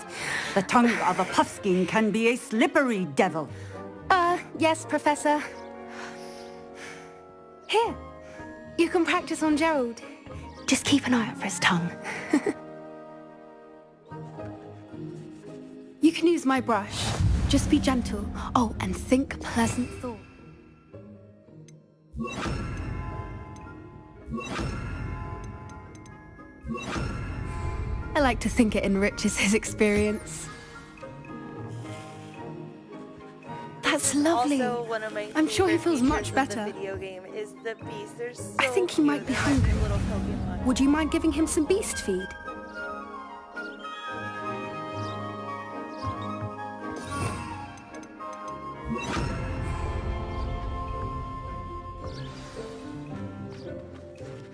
The tongue of a puffskein can be a slippery devil. Yes, Professor. Here. You can practice on Gerald. Just keep an eye out for his tongue. You can use my brush. Just be gentle. Oh, and think pleasant thoughts. I like to think it enriches his experience. That's lovely. Also, one of my I'm sure he feels favorite much features of better. the video game is the beast. They're so I think he might be cute. hungry. Little Pokemon. Would you mind giving him some beast feed?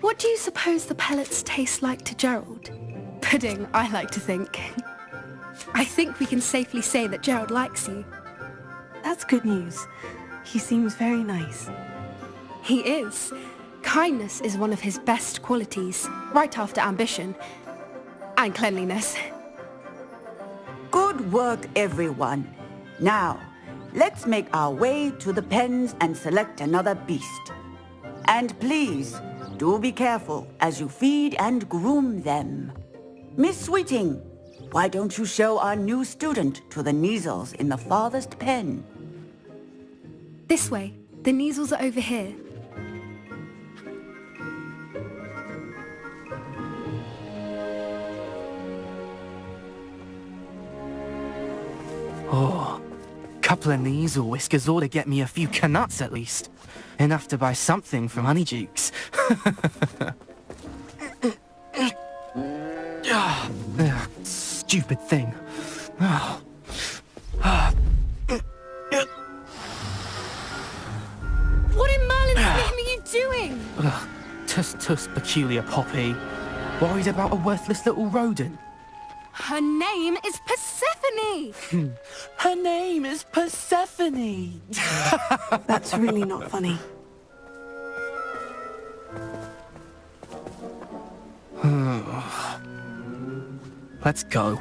What do you suppose the pellets taste like to Gerald? Pudding, I like to think. I think we can safely say that Gerald likes you. That's good news. He seems very nice. He is. Kindness is one of his best qualities, right after ambition. And cleanliness. Good work, everyone. Now, let's make our way to the pens and select another beast. And please, do be careful as you feed and groom them. Miss Sweeting, why don't you show our new student to the Neasels in the farthest pen? This way. The Neasels are over here. Oh, couple of Neasel whiskers ought to get me a few Canuts at least. Enough to buy something from Honeydukes. Stupid thing. What in Merlin's name are you doing? Tuss, peculiar poppy. Worried about a worthless little rodent. Her name is Persephone! Her name is Persephone! That's really not funny. Let's go.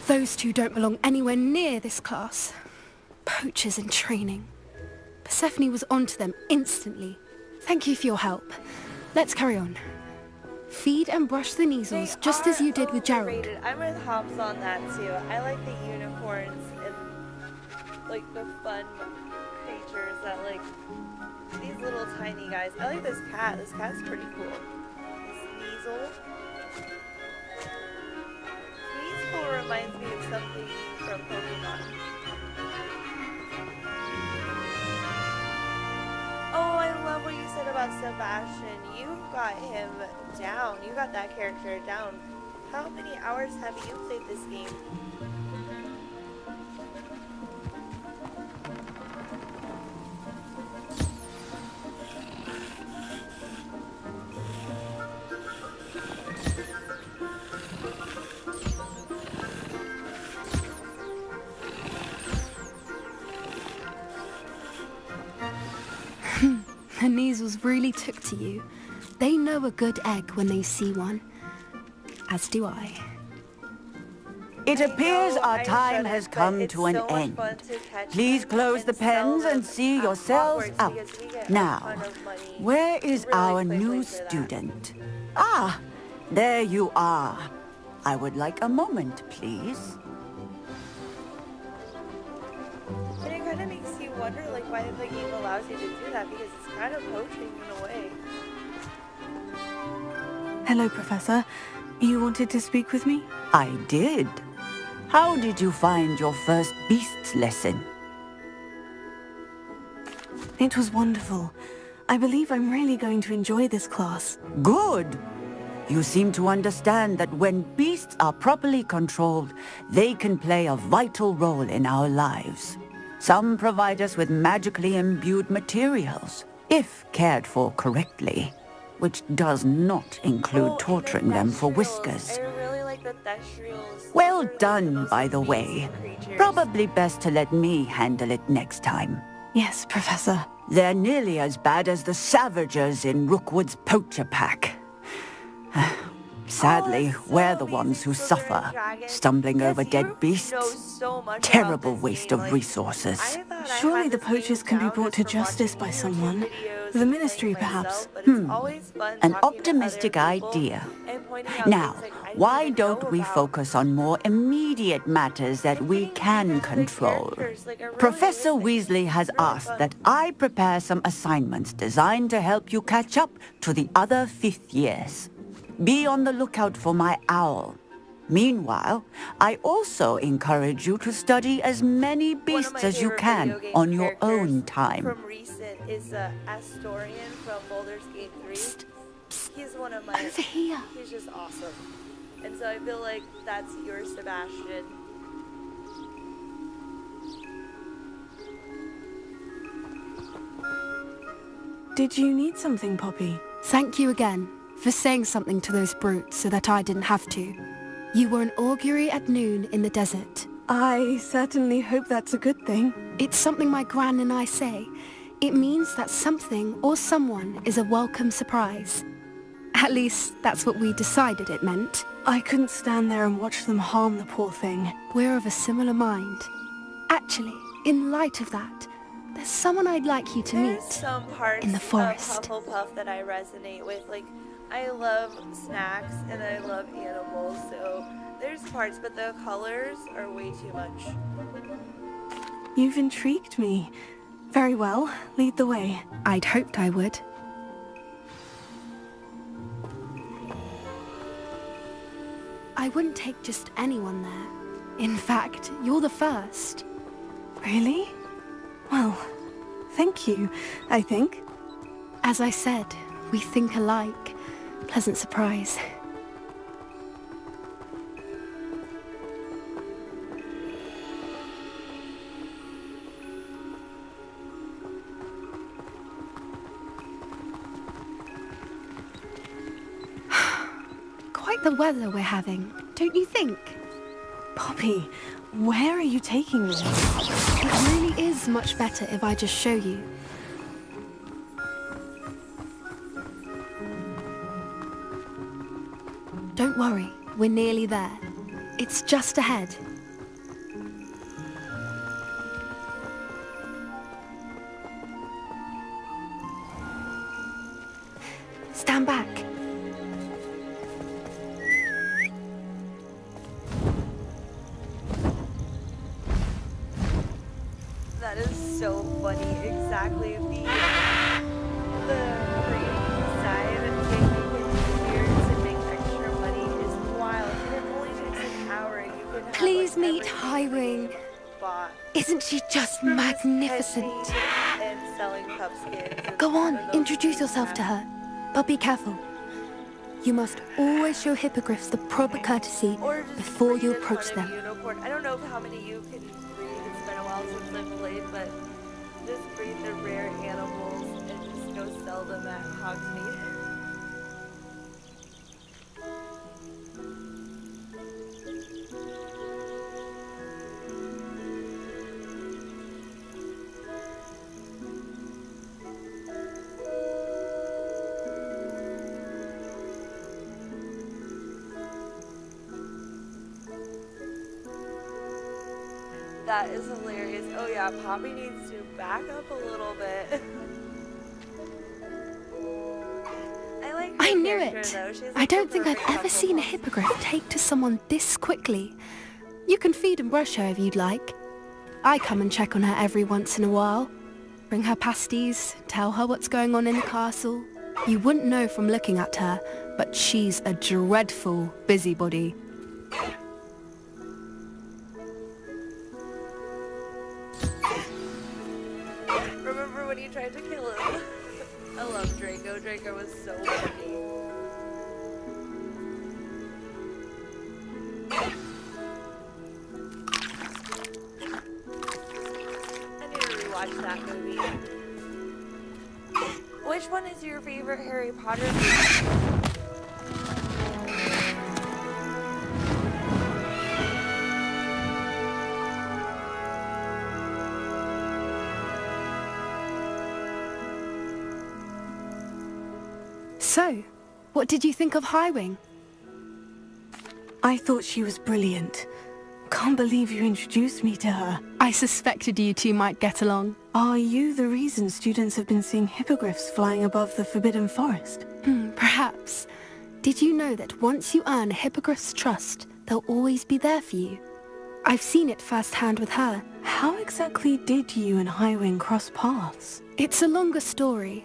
Those two don't belong anywhere near this class. Poachers in training. Persephone was onto them instantly. Thank you for your help. Let's carry on. Feed and brush the Neasels just as you did with Gerald. Overrated. I'm with Hops on that too. I like the unicorns and like the fun creatures that like these little tiny guys. I like this cat. This cat's pretty cool. This Neasel. Neasel reminds me of something from Pokemon. Oh, I love what you said about Sebastian. You got him down. You got that character down. How many hours have you played this game? The Neasels really took to you. They know a good egg when they see one. As do I. It appears our time has come to an end. Please close the pens and see yourselves out. Now, where is our new student? Ah, there you are. I would like a moment, please. And it kind of makes you wonder, like, why the game allows you to do that, because it's kind of poaching in a way. Hello, Professor. You wanted to speak with me? I did. How did you find your first beasts lesson? It was wonderful. I believe I'm really going to enjoy this class. Good. You seem to understand that when beasts are properly controlled, they can play a vital role in our lives. Some provide us with magically imbued materials, if cared for correctly, which does not include torturing them for whiskers. I really like the Thestrals. Well done, by the way. Probably best to let me handle it next time. Yes, Professor. They're nearly as bad as the Savagers in Rookwood's poacher pack. Sadly, we're the ones who suffer, stumbling over dead beasts. Terrible waste of resources. Surely the poachers can be brought to justice by someone. The ministry, perhaps. An optimistic idea. Now, why don't we focus on more immediate matters that we can control? Professor Weasley has asked that I prepare some assignments designed to help you catch up to the other fifth years. Be on the lookout for my owl. Meanwhile, I also encourage you to study as many beasts as you can on your own time. From recent is Astorian from Baldur's Gate 3. He's one of my... Over here. He's just awesome. And so I feel like that's your Sebastian. Did you need something, Poppy? Thank you again for saying something to those brutes so that I didn't have to. You were an augury at noon in the desert. I certainly hope that's a good thing. It's something my gran and I say. It means that something or someone is a welcome surprise. At least, that's what we decided it meant. I couldn't stand there and watch them harm the poor thing. We're of a similar mind. Actually, in light of that, there's someone I'd like you to meet Some parts in the forest. of Hufflepuff that I resonate with. Like, I love snacks and I love animals, so there's parts, but the colors are way too much. You've intrigued me. Very well, lead the way. I'd hoped I would. I wouldn't take just anyone there. In fact, you're the first. Really? Well, thank you, I think. As I said, we think alike. Pleasant surprise. Quite the weather we're having, don't you think? Poppy, where are you taking me? It really is much better if I just show you. Don't worry, we're nearly there. It's just ahead. Stand back. That is so funny. Exactly the green side of taking here to make extra money is wild. And it only takes an hour and you can have Please like, meet Highwing. bought. Isn't she just magnificent? And selling pup skins. And Go on, those introduce yourself to her. But be careful. You must always show hippogriffs the proper courtesy before you approach them. unicorn. I don't know how many you can breed. It's been a while since I've played, but just breed the rare animals and just go sell them at Hogsmeade. That is hilarious. Oh yeah, Poppy needs to back up a little bit. I knew it. I don't think I've ever seen a hippogriff take to someone this quickly. You can feed and brush her if you'd like. I come and check on her every once in a while. Bring her pasties, tell her what's going on in the castle. You wouldn't know from looking at her, but she's a dreadful busybody. Remember when you tried to kill him? I love Draco. Draco was so funny. I need to rewatch that movie. Which one is your favorite Harry Potter movie? So, what did you think of Highwing? I thought she was brilliant. Can't believe you introduced me to her. I suspected you two might get along. Are you the reason students have been seeing hippogriffs flying above the Forbidden Forest? Perhaps. Did you know that once you earn a hippogriff's trust, they'll always be there for you? I've seen it firsthand with her. How exactly did you and Highwing cross paths? It's a longer story,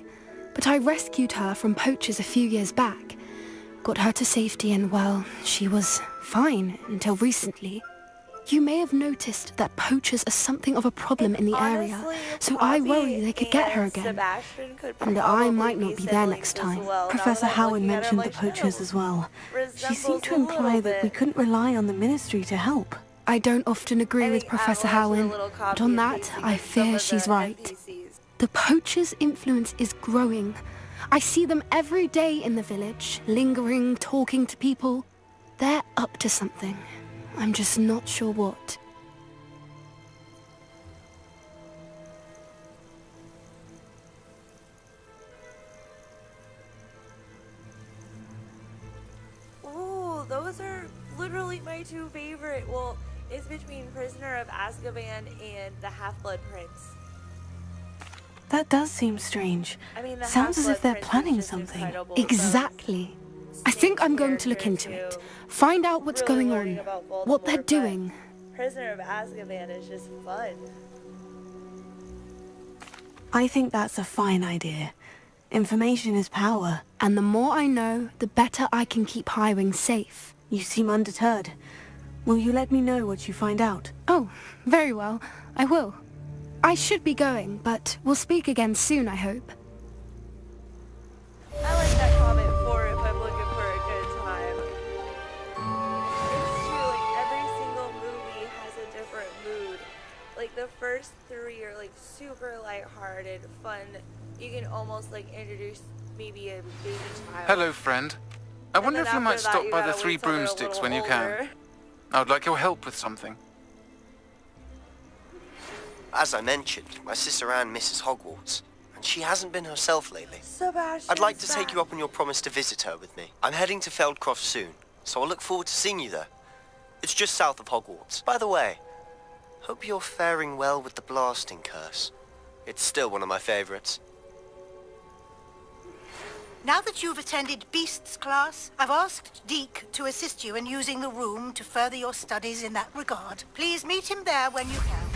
but I rescued her from poachers a few years back. Got her to safety and, well, she was fine until recently. You may have noticed that poachers are something of a problem in the area, so I worry they could get her again. And I might not be there next time. Professor Howard mentioned the poachers as well. She seemed to imply that we couldn't rely on the Ministry to help. I don't often agree with Professor Howard, but on that, I fear she's right. The poachers' influence is growing. I see them every day in the village, lingering, talking to people. They're up to something. I'm just not sure what. Ooh, those are literally my two favorite. Well, it's between Prisoner of Azkaban and the Half-Blood Prince. That does seem strange. I mean, the sounds as if they're Half-Blood planning Prince is just something. incredible. Exactly. I think I'm going to look into it. Find out what's going on, what they're doing. Prisoner of Azkaban is just fun. I think that's a fine idea. Information is power. And the more I know, the better I can keep Highwing safe. You seem undeterred. Will you let me know what you find out? Oh, very well. I will. I should be going, but we'll speak again soon, I hope. I like that comment for if I'm looking for a good time. It's true, like every single movie has a different mood. Like the first three are like super lighthearted, fun. You can almost like introduce maybe a baby child. Hello, friend. I wonder if you might stop by the Three Broomsticks when you can. I would like your help with something. As I mentioned, my sister Anne misses Hogwarts, and she hasn't been herself lately. Sebastian's I'd like to take back. you up on your promise to visit her with me. I'm heading to Feldcroft soon, so I'll look forward to seeing you there. It's just south of Hogwarts. By the way, hope you're faring well with the blasting curse. It's still one of my favorites. Now that you've attended Beasts class, I've asked Deke to assist you in using the room to further your studies in that regard. Please meet him there when you can.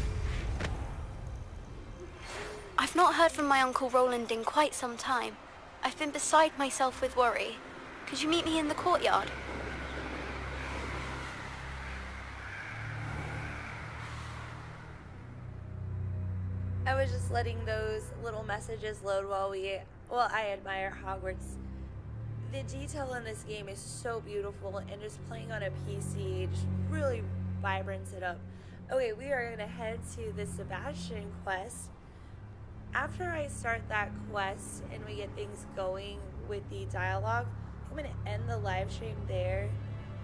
I've not heard from my Uncle Roland in quite some time. I've been beside myself with worry. Could you meet me in the courtyard? I was just letting those little messages load while I admire Hogwarts. The detail in this game is so beautiful, and just playing on a PC just really vibrants it up. Okay, we are going to head to the Sebastian quest. After I start that quest and we get things going with the dialogue, I'm going to end the live stream there.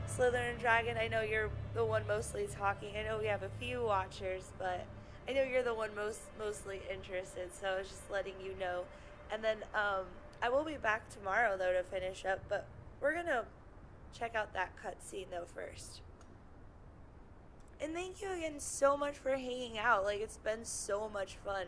Slytherin Dragon, I know you're the one mostly talking. I know we have a few watchers, but I know you're the one mostly interested, so I was just letting you know. And then I will be back tomorrow, though, to finish up, but we're going to check out that cutscene, though, first. And thank you again so much for hanging out. Like, it's been so much fun.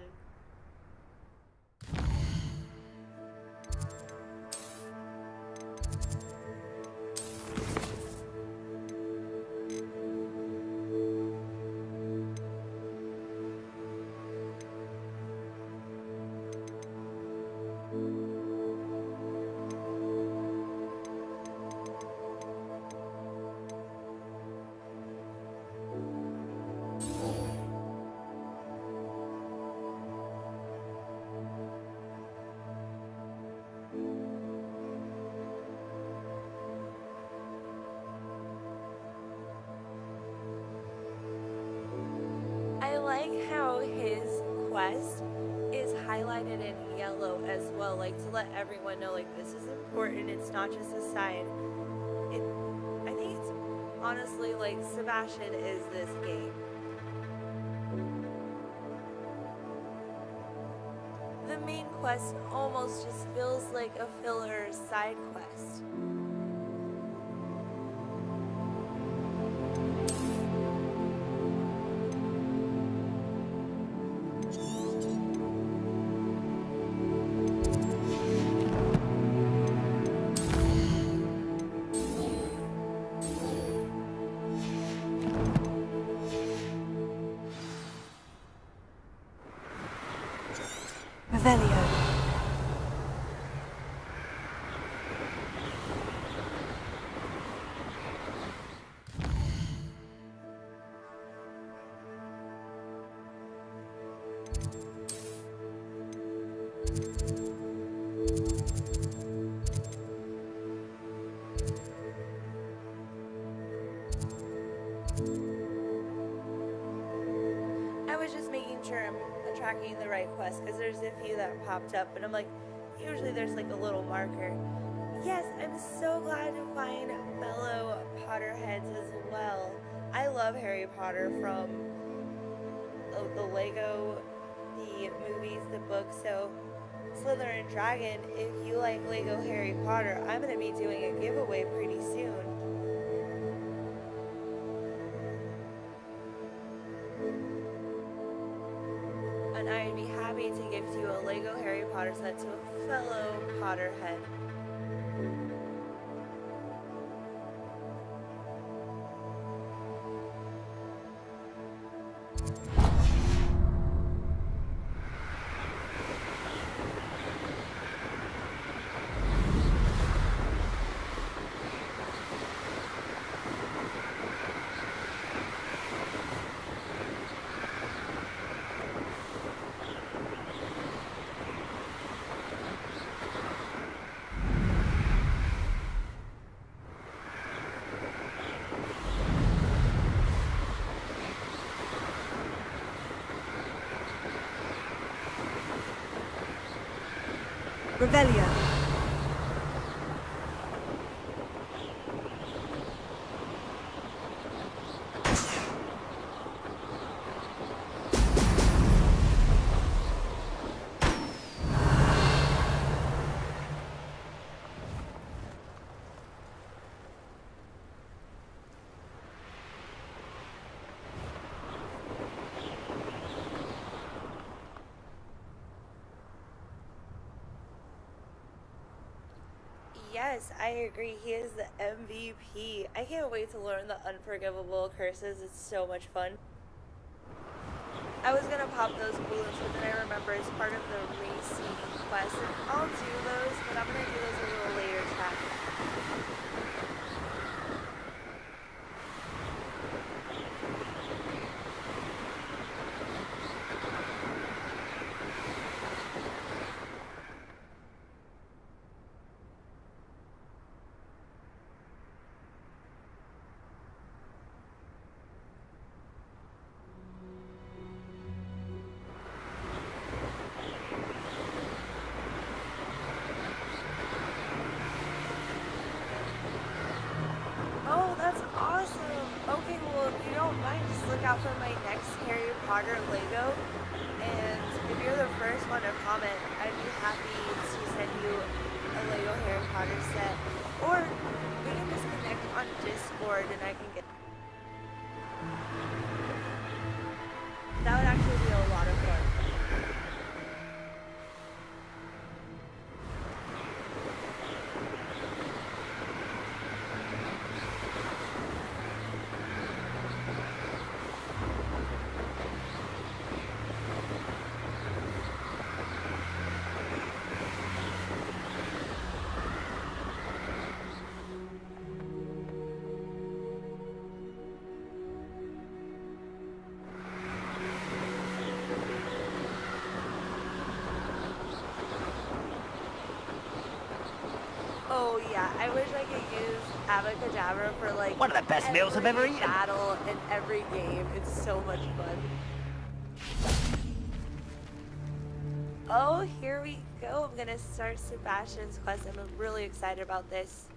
I like how his quest is highlighted in yellow as well, like to let everyone know like this is important, it's not just a sign. I think it's honestly like Sebastian is this game. The main quest almost just feels like a filler side quest. Revelio. I was just making sure I'm tracking the right quest because there's a few that popped up, and I'm like, usually there's like a little marker. Yes, I'm so glad to find fellow Potterheads as well. I love Harry Potter from the Lego, the movies, the books. So Slither and Dragon, if you like Lego Harry Potter, I'm going to be doing a giveaway pretty soon. And I'd be happy to gift you a Lego Harry Potter set to a fellow Potterhead. Revelio. Yes, I agree. He is the MVP. I can't wait to learn the unforgivable curses. It's so much fun. I was gonna pop those balloons, but then I remember it's part of the racing quest, and I'll do those, but I'm gonna do those a little later track. Oh, that's awesome! Okay, well, if you don't mind, just look out for my next Harry Potter Lego. And if you're the first one to comment, I'd be happy to send you a Lego Harry Potter set. Or we can just connect on Discord and I can get... That would actually be a lot of fun. Oh yeah, I wish I could use Abacadabra for like one of the best meals I've ever eaten. Battle in every game. It's so much fun. Oh, here we go. I'm gonna start Sebastian's quest. I'm really excited about this.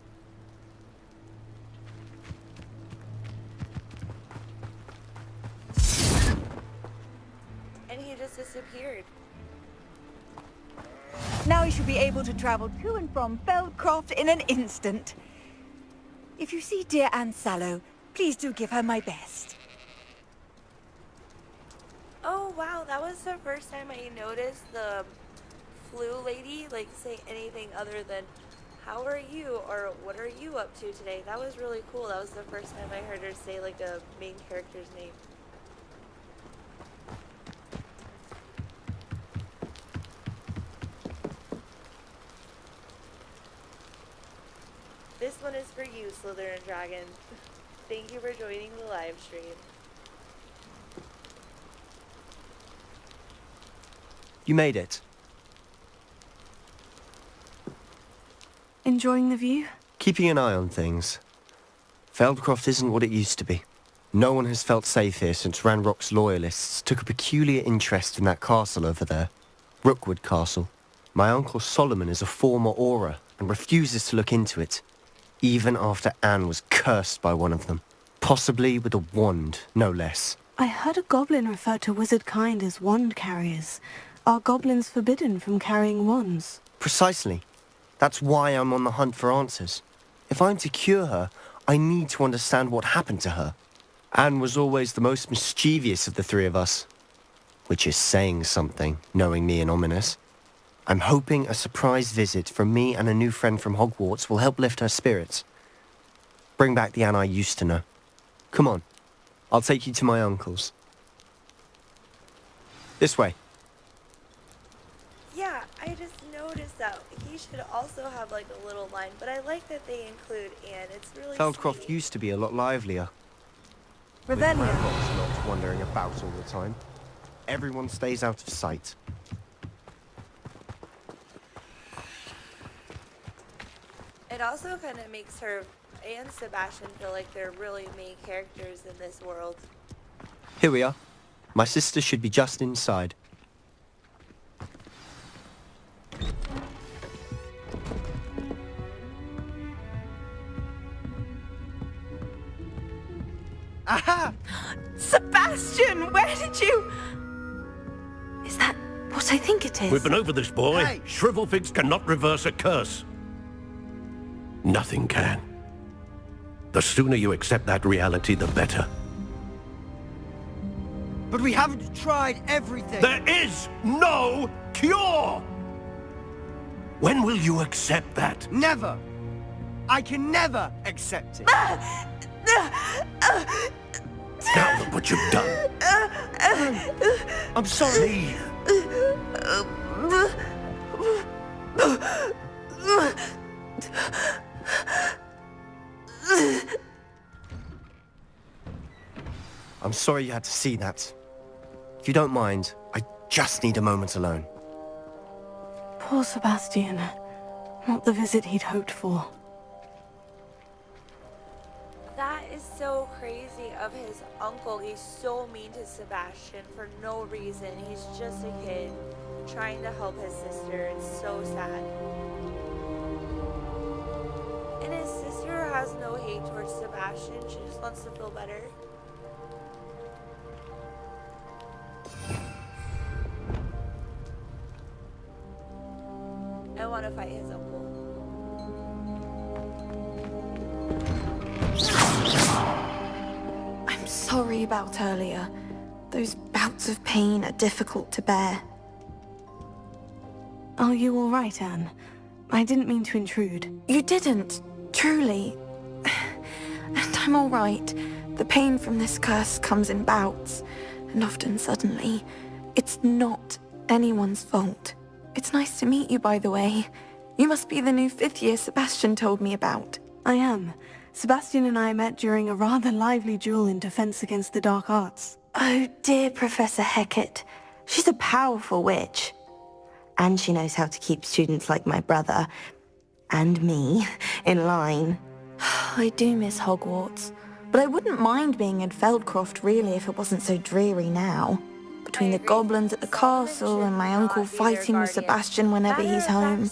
And he just disappeared. Now you should be able to travel to and from Feldcroft in an instant. If you see dear Anne Sallow, please do give her my best. Oh wow, that was the first time I noticed the flu lady like say anything other than how are you or what are you up to today. That was really cool. That was the first time I heard her say like a main character's name. is for you, Slytherin Dragon. Thank you for joining the live stream. You made it. Enjoying the view? Keeping an eye on things. Feldcroft isn't what it used to be. No one has felt safe here since Ranrock's loyalists took a peculiar interest in that castle over there. Rookwood Castle. My Uncle Solomon is a former Auror and refuses to look into it, even after Anne was cursed by one of them. Possibly with a wand, no less. I heard a goblin refer to wizard kind as wand carriers. Are goblins forbidden from carrying wands? Precisely. That's why I'm on the hunt for answers. If I'm to cure her, I need to understand what happened to her. Anne was always the most mischievous of the three of us. Which is saying something, knowing me and Ominous. I'm hoping a surprise visit from me and a new friend from Hogwarts will help lift her spirits. Bring back the Anne I used to know. Come on, I'll take you to my uncle's. This way. Yeah, I just noticed that he should also have like a little line, but I like that they include Anne. It's really Feldcroft sweet. used to be a lot livelier. Revelio. With Ranrock's not wandering about all the time. Everyone stays out of sight. It also kind of makes her and Sebastian feel like they're really main characters in this world. Here we are. My sister should be just inside. Aha! Sebastian, where did you... Is that what I think it is? We've been over this, boy. Hey. Shrivelfigs cannot reverse a curse. Nothing can. The sooner you accept that reality, the better. But we haven't tried everything. There is no cure! When will you accept that? Never. I can never accept it. Now look what you've done. I'm sorry. I'm sorry you had to see that. If you don't mind, I just need a moment alone. Poor Sebastian. Not the visit he'd hoped for. That is so crazy of his uncle. He's so mean to Sebastian for no reason. He's just a kid trying to help his sister. It's so sad. And his sister has no hate towards Sebastian. She just wants to feel better. I want to fight his uncle. I'm sorry about earlier. Those bouts of pain are difficult to bear. Are you all right, Anne? I didn't mean to intrude. You didn't, truly. And I'm all right. The pain from this curse comes in bouts, and often suddenly. It's not anyone's fault. It's nice to meet you, by the way. You must be the new 5th year Sebastian told me about. I am. Sebastian and I met during a rather lively duel in Defense Against the Dark Arts. Oh, dear Professor Hecat. She's a powerful witch. And she knows how to keep students like my brother, and me, in line. I do miss Hogwarts, but I wouldn't mind being in Feldcroft really if it wasn't so dreary now. Between the goblins at the castle and my uncle fighting with Sebastian whenever he's home.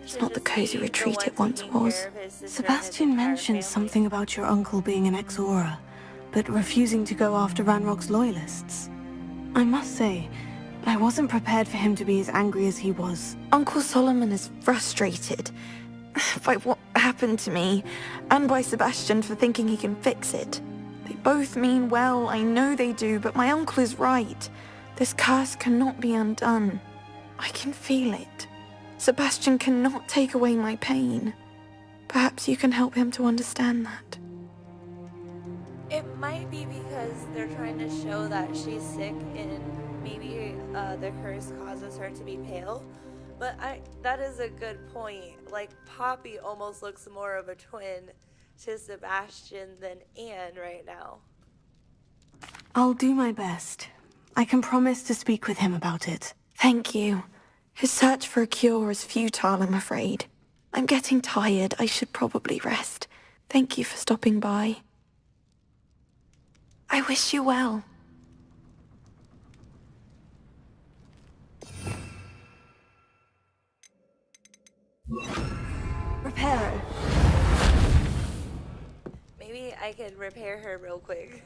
It's not the cozy retreat it once was. Sebastian mentioned something about your uncle being an ex-Auror, but refusing to go after Ranrock's loyalists. I must say, I wasn't prepared for him to be as angry as he was. Uncle Solomon is frustrated by what happened to me, and by Sebastian for thinking he can fix it. They both mean well, I know they do, but my uncle is right. This curse cannot be undone. I can feel it. Sebastian cannot take away my pain. Perhaps you can help him to understand that. It might be because they're trying to show that she's sick and maybe the curse causes her to be pale. But that is a good point. Like, Poppy almost looks more of a twin to Sebastian than Anne right now. I'll do my best. I can promise to speak with him about it. Thank you. His search for a cure is futile, I'm afraid. I'm getting tired. I should probably rest. Thank you for stopping by. I wish you well. Repair her. Maybe I could repair her real quick.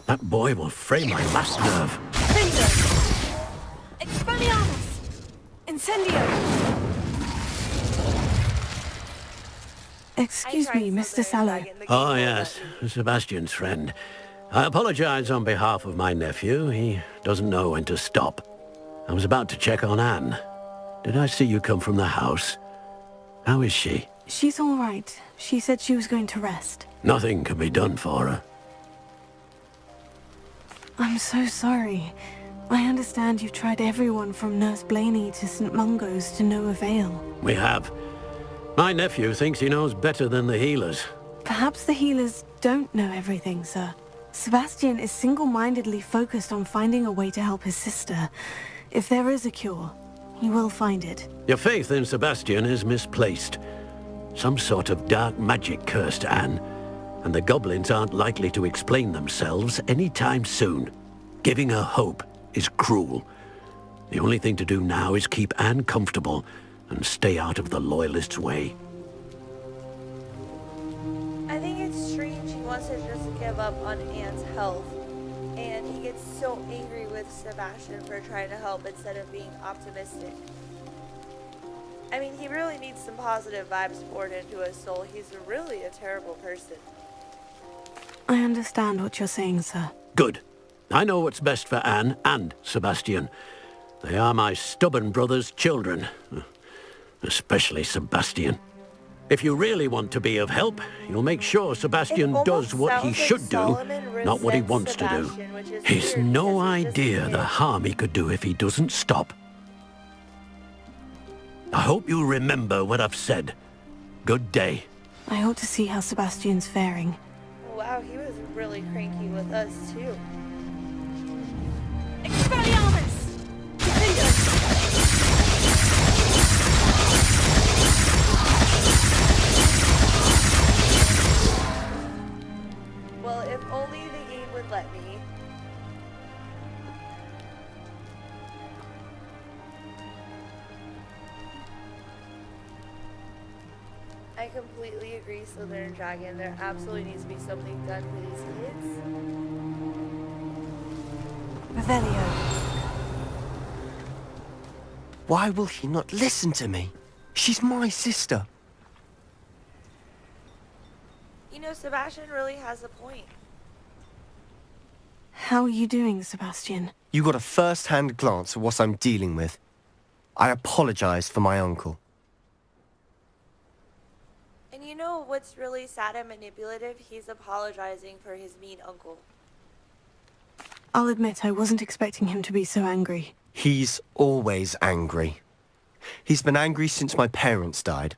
That boy will fray my last nerve. Expelliarmus! Incendio! Excuse me, Mr. Sallow. Oh, yes, Sebastian's friend. I apologize on behalf of my nephew. He doesn't know when to stop. I was about to check on Anne. Did I see you come from the house? How is she? She's all right. She said she was going to rest. Nothing can be done for her. I'm so sorry. I understand you've tried everyone from Nurse Blaney to St. Mungo's to no avail. We have. My nephew thinks he knows better than the healers. Perhaps the healers don't know everything, sir. Sebastian is single-mindedly focused on finding a way to help his sister. If there is a cure, he will find it. Your faith in Sebastian is misplaced. Some sort of dark magic cursed Anne, and the goblins aren't likely to explain themselves anytime soon. Giving her hope is cruel. The only thing to do now is keep Anne comfortable and stay out of the Loyalists' way. I think it's strange he wants to just give up on Anne's health, and he gets so angry with Sebastian for trying to help instead of being optimistic. I mean, he really needs some positive vibes poured into his soul. He's really a terrible person. I understand what you're saying, sir. Good. I know what's best for Anne and Sebastian. They are my stubborn brother's children. Especially Sebastian. If you really want to be of help, you'll make sure Sebastian does what he should do, not what he wants to do. He's no idea the harm he could do if he doesn't stop. I hope you remember what I've said. Good day. I hope to see how Sebastian's faring. Wow, he was really cranky with us too. Expelliarmus! Well, if only the game would let me. I completely agree, Slytherin Dragon. There absolutely needs to be something done for these kids. Revelio. Why will he not listen to me? She's my sister. You know, Sebastian really has a point. How are you doing, Sebastian? You got a first-hand glance at what I'm dealing with. I apologize for my uncle. And you know what's really sad and manipulative? He's apologizing for his mean uncle. I'll admit I wasn't expecting him to be so angry. He's always angry. He's been angry since my parents died.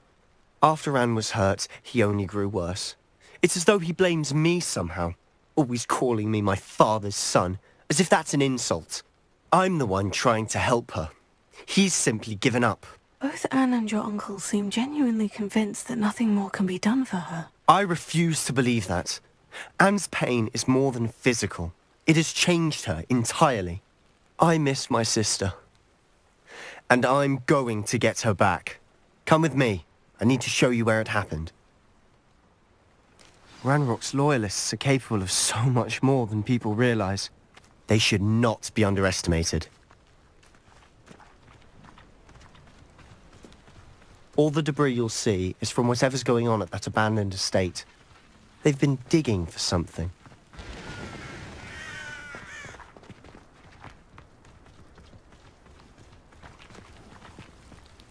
After Anne was hurt, he only grew worse. It's as though he blames me somehow, always calling me my father's son, as if that's an insult. I'm the one trying to help her. He's simply given up. Both Anne and your uncle seem genuinely convinced that nothing more can be done for her. I refuse to believe that. Anne's pain is more than physical. It has changed her entirely. I miss my sister. And I'm going to get her back. Come with me. I need to show you where it happened. Ranrock's loyalists are capable of so much more than people realize. They should not be underestimated. All the debris you'll see is from whatever's going on at that abandoned estate. They've been digging for something.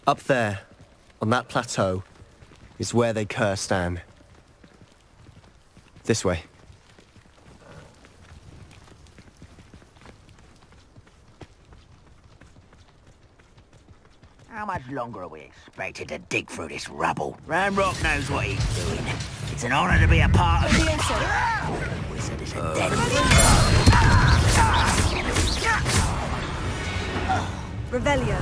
Up there, on that plateau, is where they cursed Anne. This way. How much longer are we expected to dig through this rubble? Ramrock knows what he's doing. It's an honor to be a part of it. Wizard is a dead. Revelio.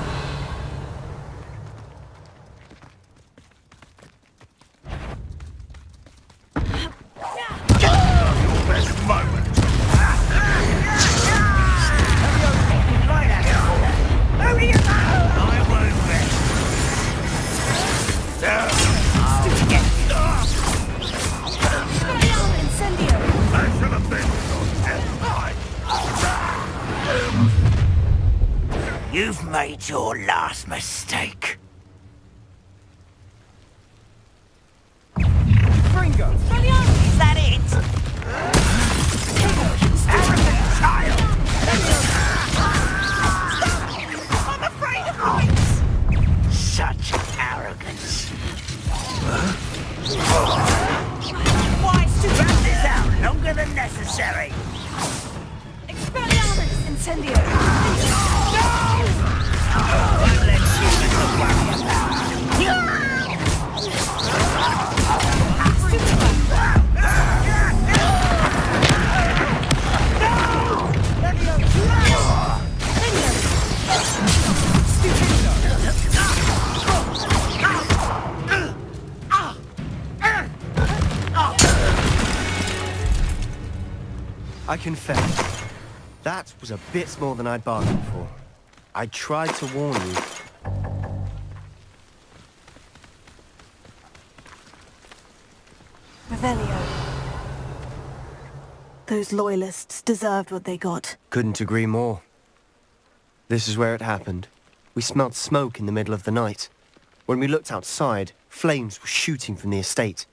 Best moment. You've made your last mistake. Fringo. Is that it? Arrogant child! I'm afraid of heights! Such arrogance. Why wrap this out longer than necessary? Expelliarmus Incendio. Won't let humans worry about it. I confess, that was a bit more than I'd bargained for. I tried to warn you. Revelio. Those loyalists deserved what they got. Couldn't agree more. This is where it happened. We smelled smoke in the middle of the night. When we looked outside, flames were shooting from the estate.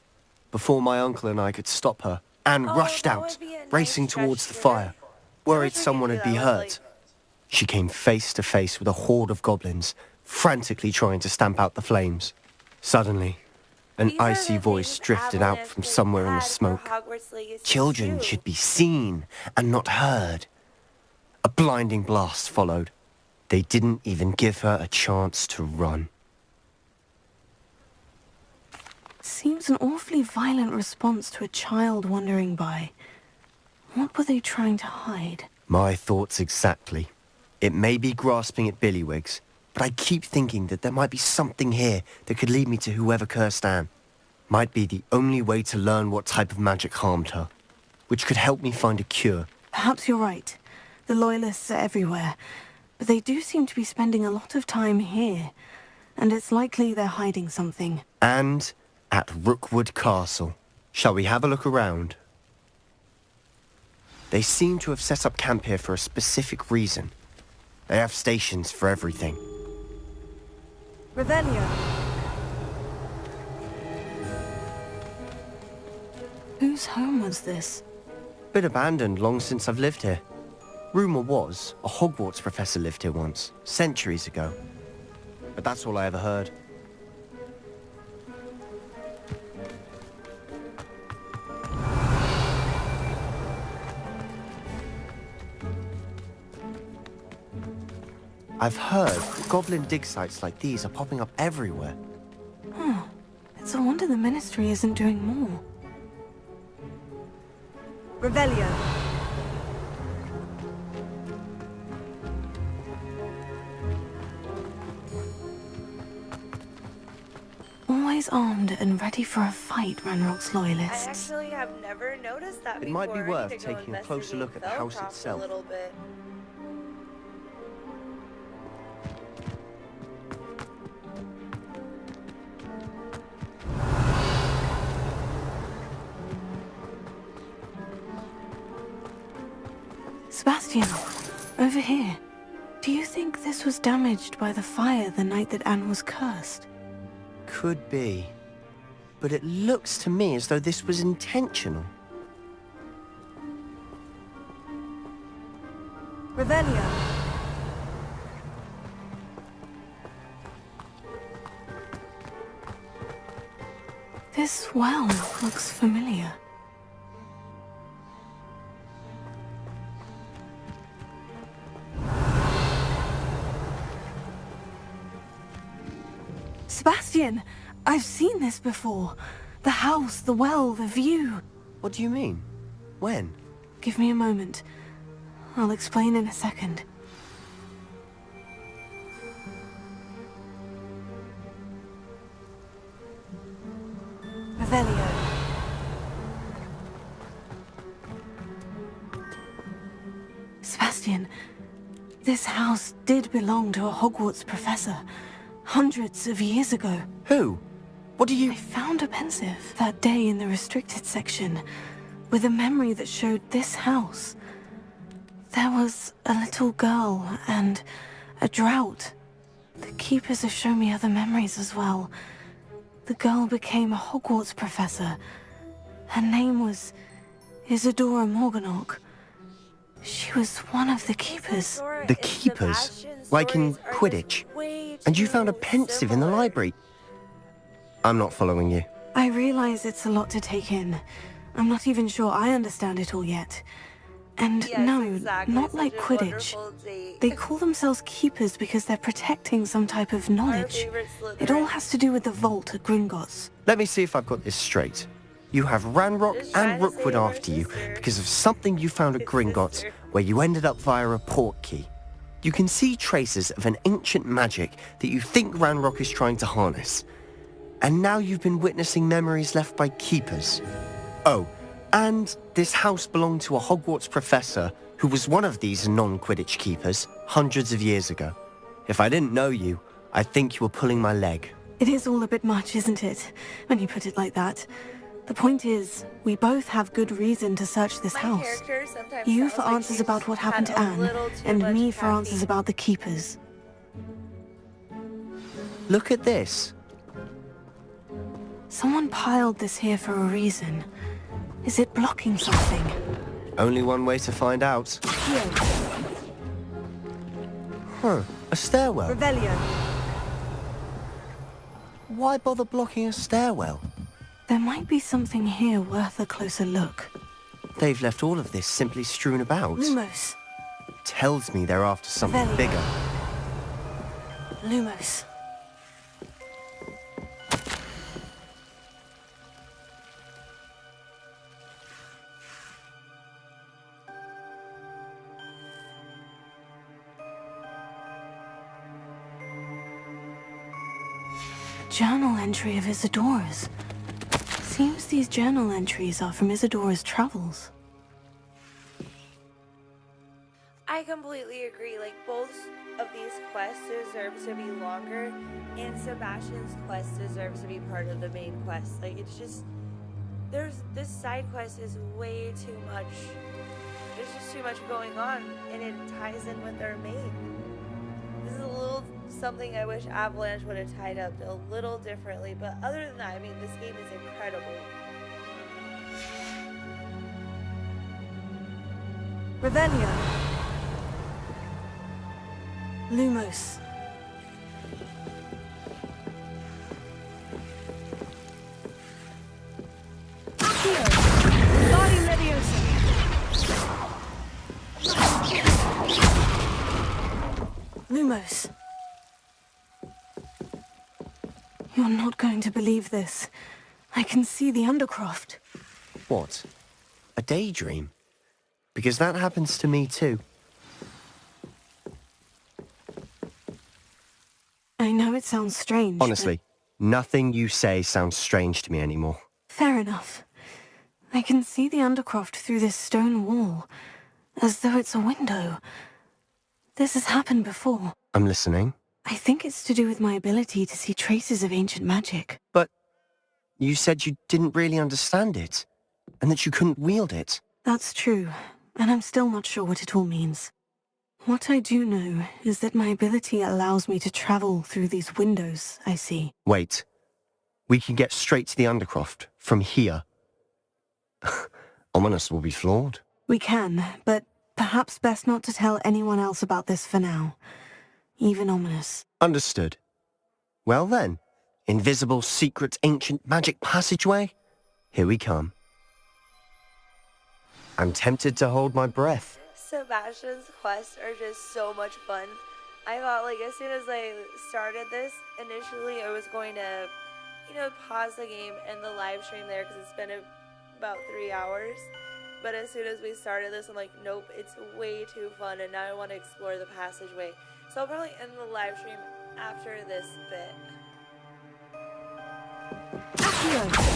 Before my uncle and I could stop her, Anne rushed out, racing towards the fire, worried someone had been hurt. She came face to face with a horde of goblins, frantically trying to stamp out the flames. Suddenly, an icy voice drifted out from somewhere in the smoke. Children should be seen and not heard. A blinding blast followed. They didn't even give her a chance to run. Seems an awfully violent response to a child wandering by. What were they trying to hide? My thoughts exactly. It may be grasping at billywhigs, but I keep thinking that there might be something here that could lead me to whoever cursed Anne. Might be the only way to learn what type of magic harmed her, which could help me find a cure. Perhaps you're right. The Loyalists are everywhere, but they do seem to be spending a lot of time here, and it's likely they're hiding something. And at Rookwood Castle. Shall we have a look around? They seem to have set up camp here for a specific reason. They have stations for everything. Revelio. Whose home was this? Been abandoned long since I've lived here. Rumour was, a Hogwarts professor lived here once, centuries ago. But that's all I ever heard. I've heard goblin dig sites like these are popping up everywhere. It's a wonder the Ministry isn't doing more. Revelio. Always armed and ready for a fight, Ranrock's I loyalists. actually have never noticed that before. It might be I need worth to go taking a closer investigate look at the house Feldcroft itself. A little bit. Sebastian, over here. Do you think this was damaged by the fire the night that Anne was cursed? Could be. But it looks to me as though this was intentional. Revelio. This well looks familiar. Sebastian, I've seen this before. The house, the well, the view. What do you mean? When? Give me a moment. I'll explain in a second. Revelio. Sebastian, this house did belong to a Hogwarts professor. Hundreds of years ago. Who? What do you... I found a pensive that day in the restricted section with a memory that showed this house. There was a little girl and a drought. The keepers have shown me other memories as well. The girl became a Hogwarts professor. Her name was Isadora Morganach. She was one of the keepers. The keepers? Like in Quidditch? And you found a pensive in the library? I'm not following you. I realize it's a lot to take in. I'm not even sure I understand it all yet. And Yes, no, exactly. not Such like a Quidditch. wonderful date. They call themselves keepers because they're protecting some type of knowledge. favorite It all has to do with the vault at Gringotts. Let me see if I've got this straight. You have Ranrock and Rookwood after you because of something you found at Gringotts where you ended up via a portkey. You can see traces of an ancient magic that you think Ranrock is trying to harness. And now you've been witnessing memories left by keepers. Oh, and this house belonged to a Hogwarts professor who was one of these non-Quidditch keepers hundreds of years ago. If I didn't know you, I'd think you were pulling my leg. It is all a bit much, isn't it? When you put it like that. The point is, we both have good reason to search this house. character sometimes You sounds for like answers she's about what happened to had a Anne, little too and much me for caffeine. answers about the keepers. Look at this. Someone piled this here for a reason. Is it blocking something? Only one way to find out. Huh, a stairwell. Revelio. Why bother blocking a stairwell? There might be something here worth a closer look. They've left all of this simply strewn about. Lumos. Tells me they're after something Revelio. bigger. Lumos. Journal entry of Isadora's. Seems these journal entries are from Isadora's travels. I completely agree. Like, both of these quests deserve to be longer, and Sebastian's quest deserves to be part of the main quest. Like, it's just, this side quest is way too much. There's just too much going on, and it ties in with our main. This is a little something I wish Avalanche would have tied up a little differently, but other than that, I mean, this game is incredible. Revelio. Lumos. Body Leviosa. Lumos. You're not going to believe this. I can see the Undercroft. What? A daydream? Because that happens to me too. I know it sounds strange. Honestly, nothing you say sounds strange to me anymore. Fair enough. I can see the Undercroft through this stone wall, as though it's a window. This has happened before. I'm listening. I think it's to do with my ability to see traces of ancient magic. But you said you didn't really understand it, and that you couldn't wield it. That's true, and I'm still not sure what it all means. What I do know is that my ability allows me to travel through these windows I see. Wait. We can get straight to the Undercroft from here. Ominous will be flawed. We can, but perhaps best not to tell anyone else about this for now. Even Ominous. Understood. Well then, Invisible, secret, ancient magic passageway? Here we come. I'm tempted to hold my breath. Sebastian's quests are just so much fun. I thought, like, as soon as I started this, initially I was going to, pause the game and the live stream there because it's been about 3 hours. But as soon as we started this, I'm like, nope, it's way too fun, and now I want to explore the passageway. So I'll probably end the live stream after this bit.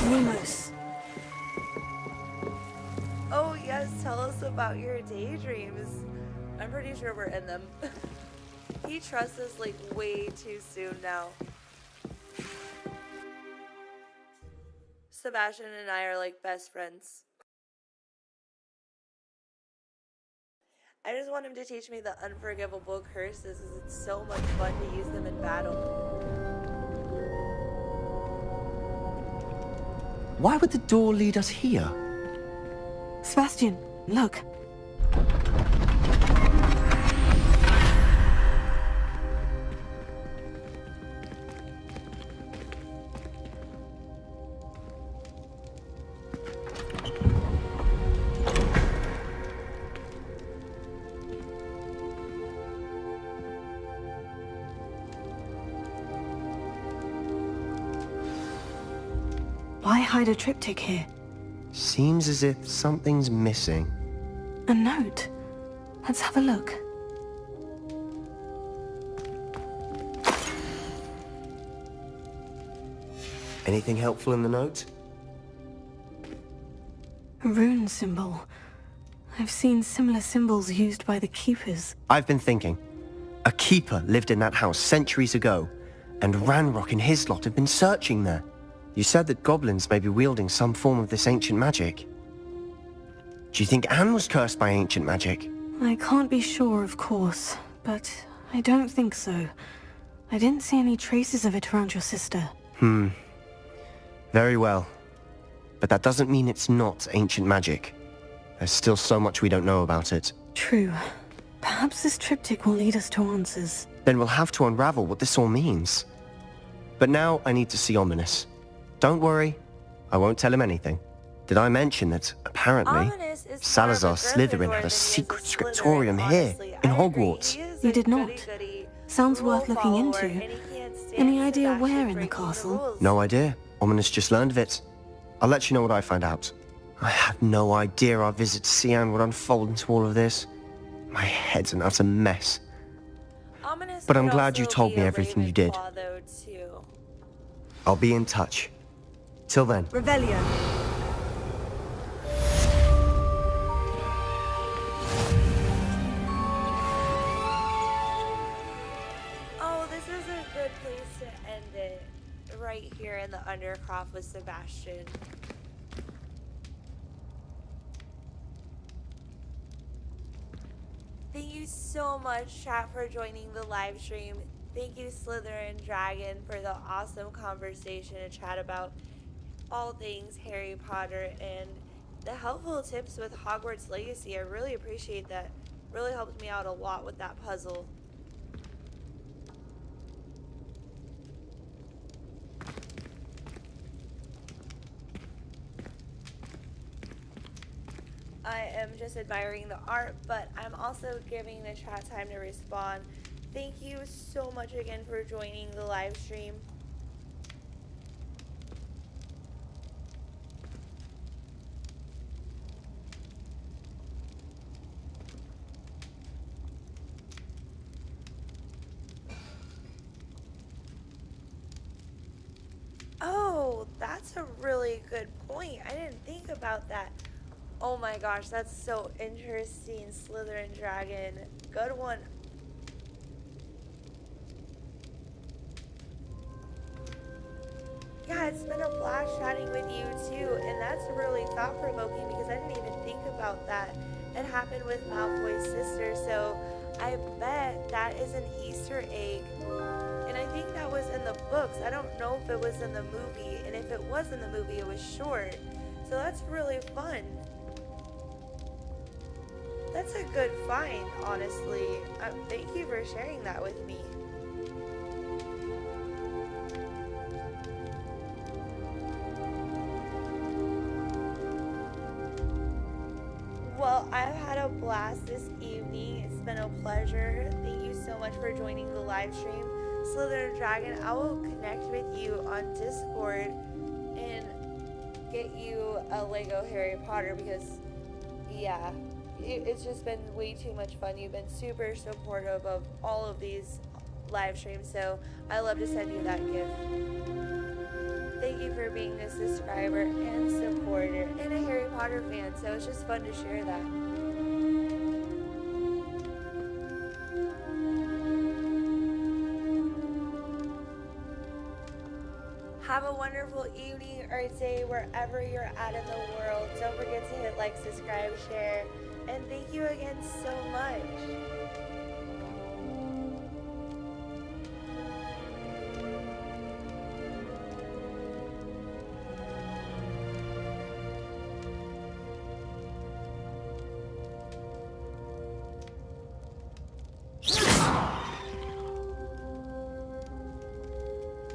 Lumos. Oh yes, tell us about your daydreams. I'm pretty sure we're in them. He trusts us like way too soon now. Sebastian and I are like best friends. I just want him to teach me the unforgivable curses, as it's so much fun to use them in battle. Why would the door lead us here? Sebastian, look. Why hide a triptych here? Seems as if something's missing. A note. Let's have a look. Anything helpful in the note? A rune symbol. I've seen similar symbols used by the keepers. I've been thinking. A keeper lived in that house centuries ago, and Ranrock and his lot have been searching there. You said that goblins may be wielding some form of this ancient magic. Do you think Anne was cursed by ancient magic? I can't be sure, of course, but I don't think so. I didn't see any traces of it around your sister. Very well. But that doesn't mean it's not ancient magic. There's still so much we don't know about it. True. Perhaps this triptych will lead us to answers. Then we'll have to unravel what this all means. But now I need to see Ominous. Don't worry, I won't tell him anything. Did I mention that, apparently, Salazar Slytherin had a secret scriptorium here, in Hogwarts? You did not. Sounds worth looking into. Any idea where in the castle? No idea. Ominous just learned of it. I'll let you know what I find out. I had no idea our visit to Cian would unfold into all of this. My head's an utter mess. But I'm glad you told me everything you did. I'll be in touch. Till then. Revelio. Oh, this is a good place to end it. Right here in the Undercroft with Sebastian. Thank you so much, chat, for joining the live stream. Thank you, Slytherin Dragon, for the awesome conversation and chat about all things Harry Potter and the helpful tips with Hogwarts Legacy. I really appreciate that. Really helped me out a lot with that puzzle. I am just admiring the art, but I'm also giving the chat time to respond. Thank you so much again for joining the live stream. Oh, that's a really good point. I didn't think about that. Oh my gosh, that's so interesting, Slytherin Dragon. Good one. Yeah, it's been a blast chatting with you too, and that's really thought-provoking because I didn't even think about that. It happened with Malfoy's sister, so I bet that is an Easter egg. And I think that was in the books. I don't know if it was in the movie, and if it was in the movie, it was short. So that's really fun. That's a good find, honestly. Thank you for sharing that with me. Well, I've had a blast this evening. It's been a pleasure. Thank you so much for joining the live stream. Slither Dragon, I will connect with you on Discord and get you a Lego Harry Potter because, yeah, it's just been way too much fun. You've been super supportive of all of these live streams, so I love to send you that gift. Thank you for being a subscriber and supporter and a Harry Potter fan, so it's just fun to share that. Have a wonderful evening or day wherever you're at in the world. Don't forget to hit like, subscribe, share, and thank you again so much.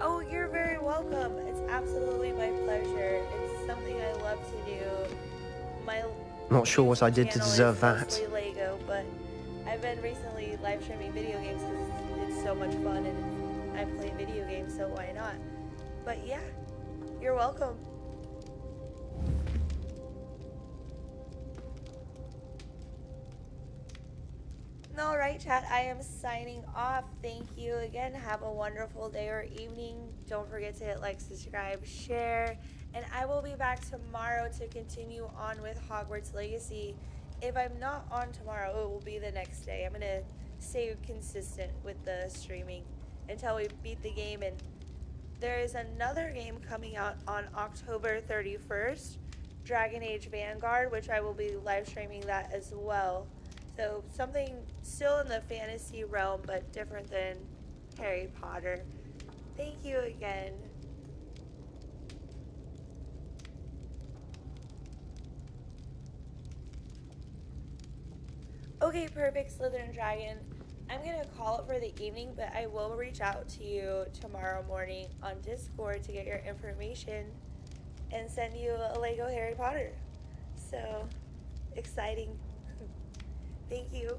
Oh, you're very welcome. It's absolutely my pleasure. It's something I love to do. My Not sure what I did to channel deserve is that. mostly Lego, but I've been recently live streaming video games because it's so much fun and I play video games, so why not? But yeah, you're welcome. Alright chat, I am signing off. Thank you again. Have a wonderful day or evening. Don't forget to hit like, subscribe, share, and I will be back tomorrow to continue on with Hogwarts Legacy. If I'm not on tomorrow, it will be the next day. I'm going to stay consistent with the streaming until we beat the game. And there is another game coming out on October 31st, Dragon Age Vanguard, which I will be live streaming that as well. So something still in the fantasy realm, but different than Harry Potter. Thank you again. Okay, perfect, Slytherin Dragon. I'm going to call it for the evening, but I will reach out to you tomorrow morning on Discord to get your information and send you a Lego Harry Potter. So, exciting. Thank you.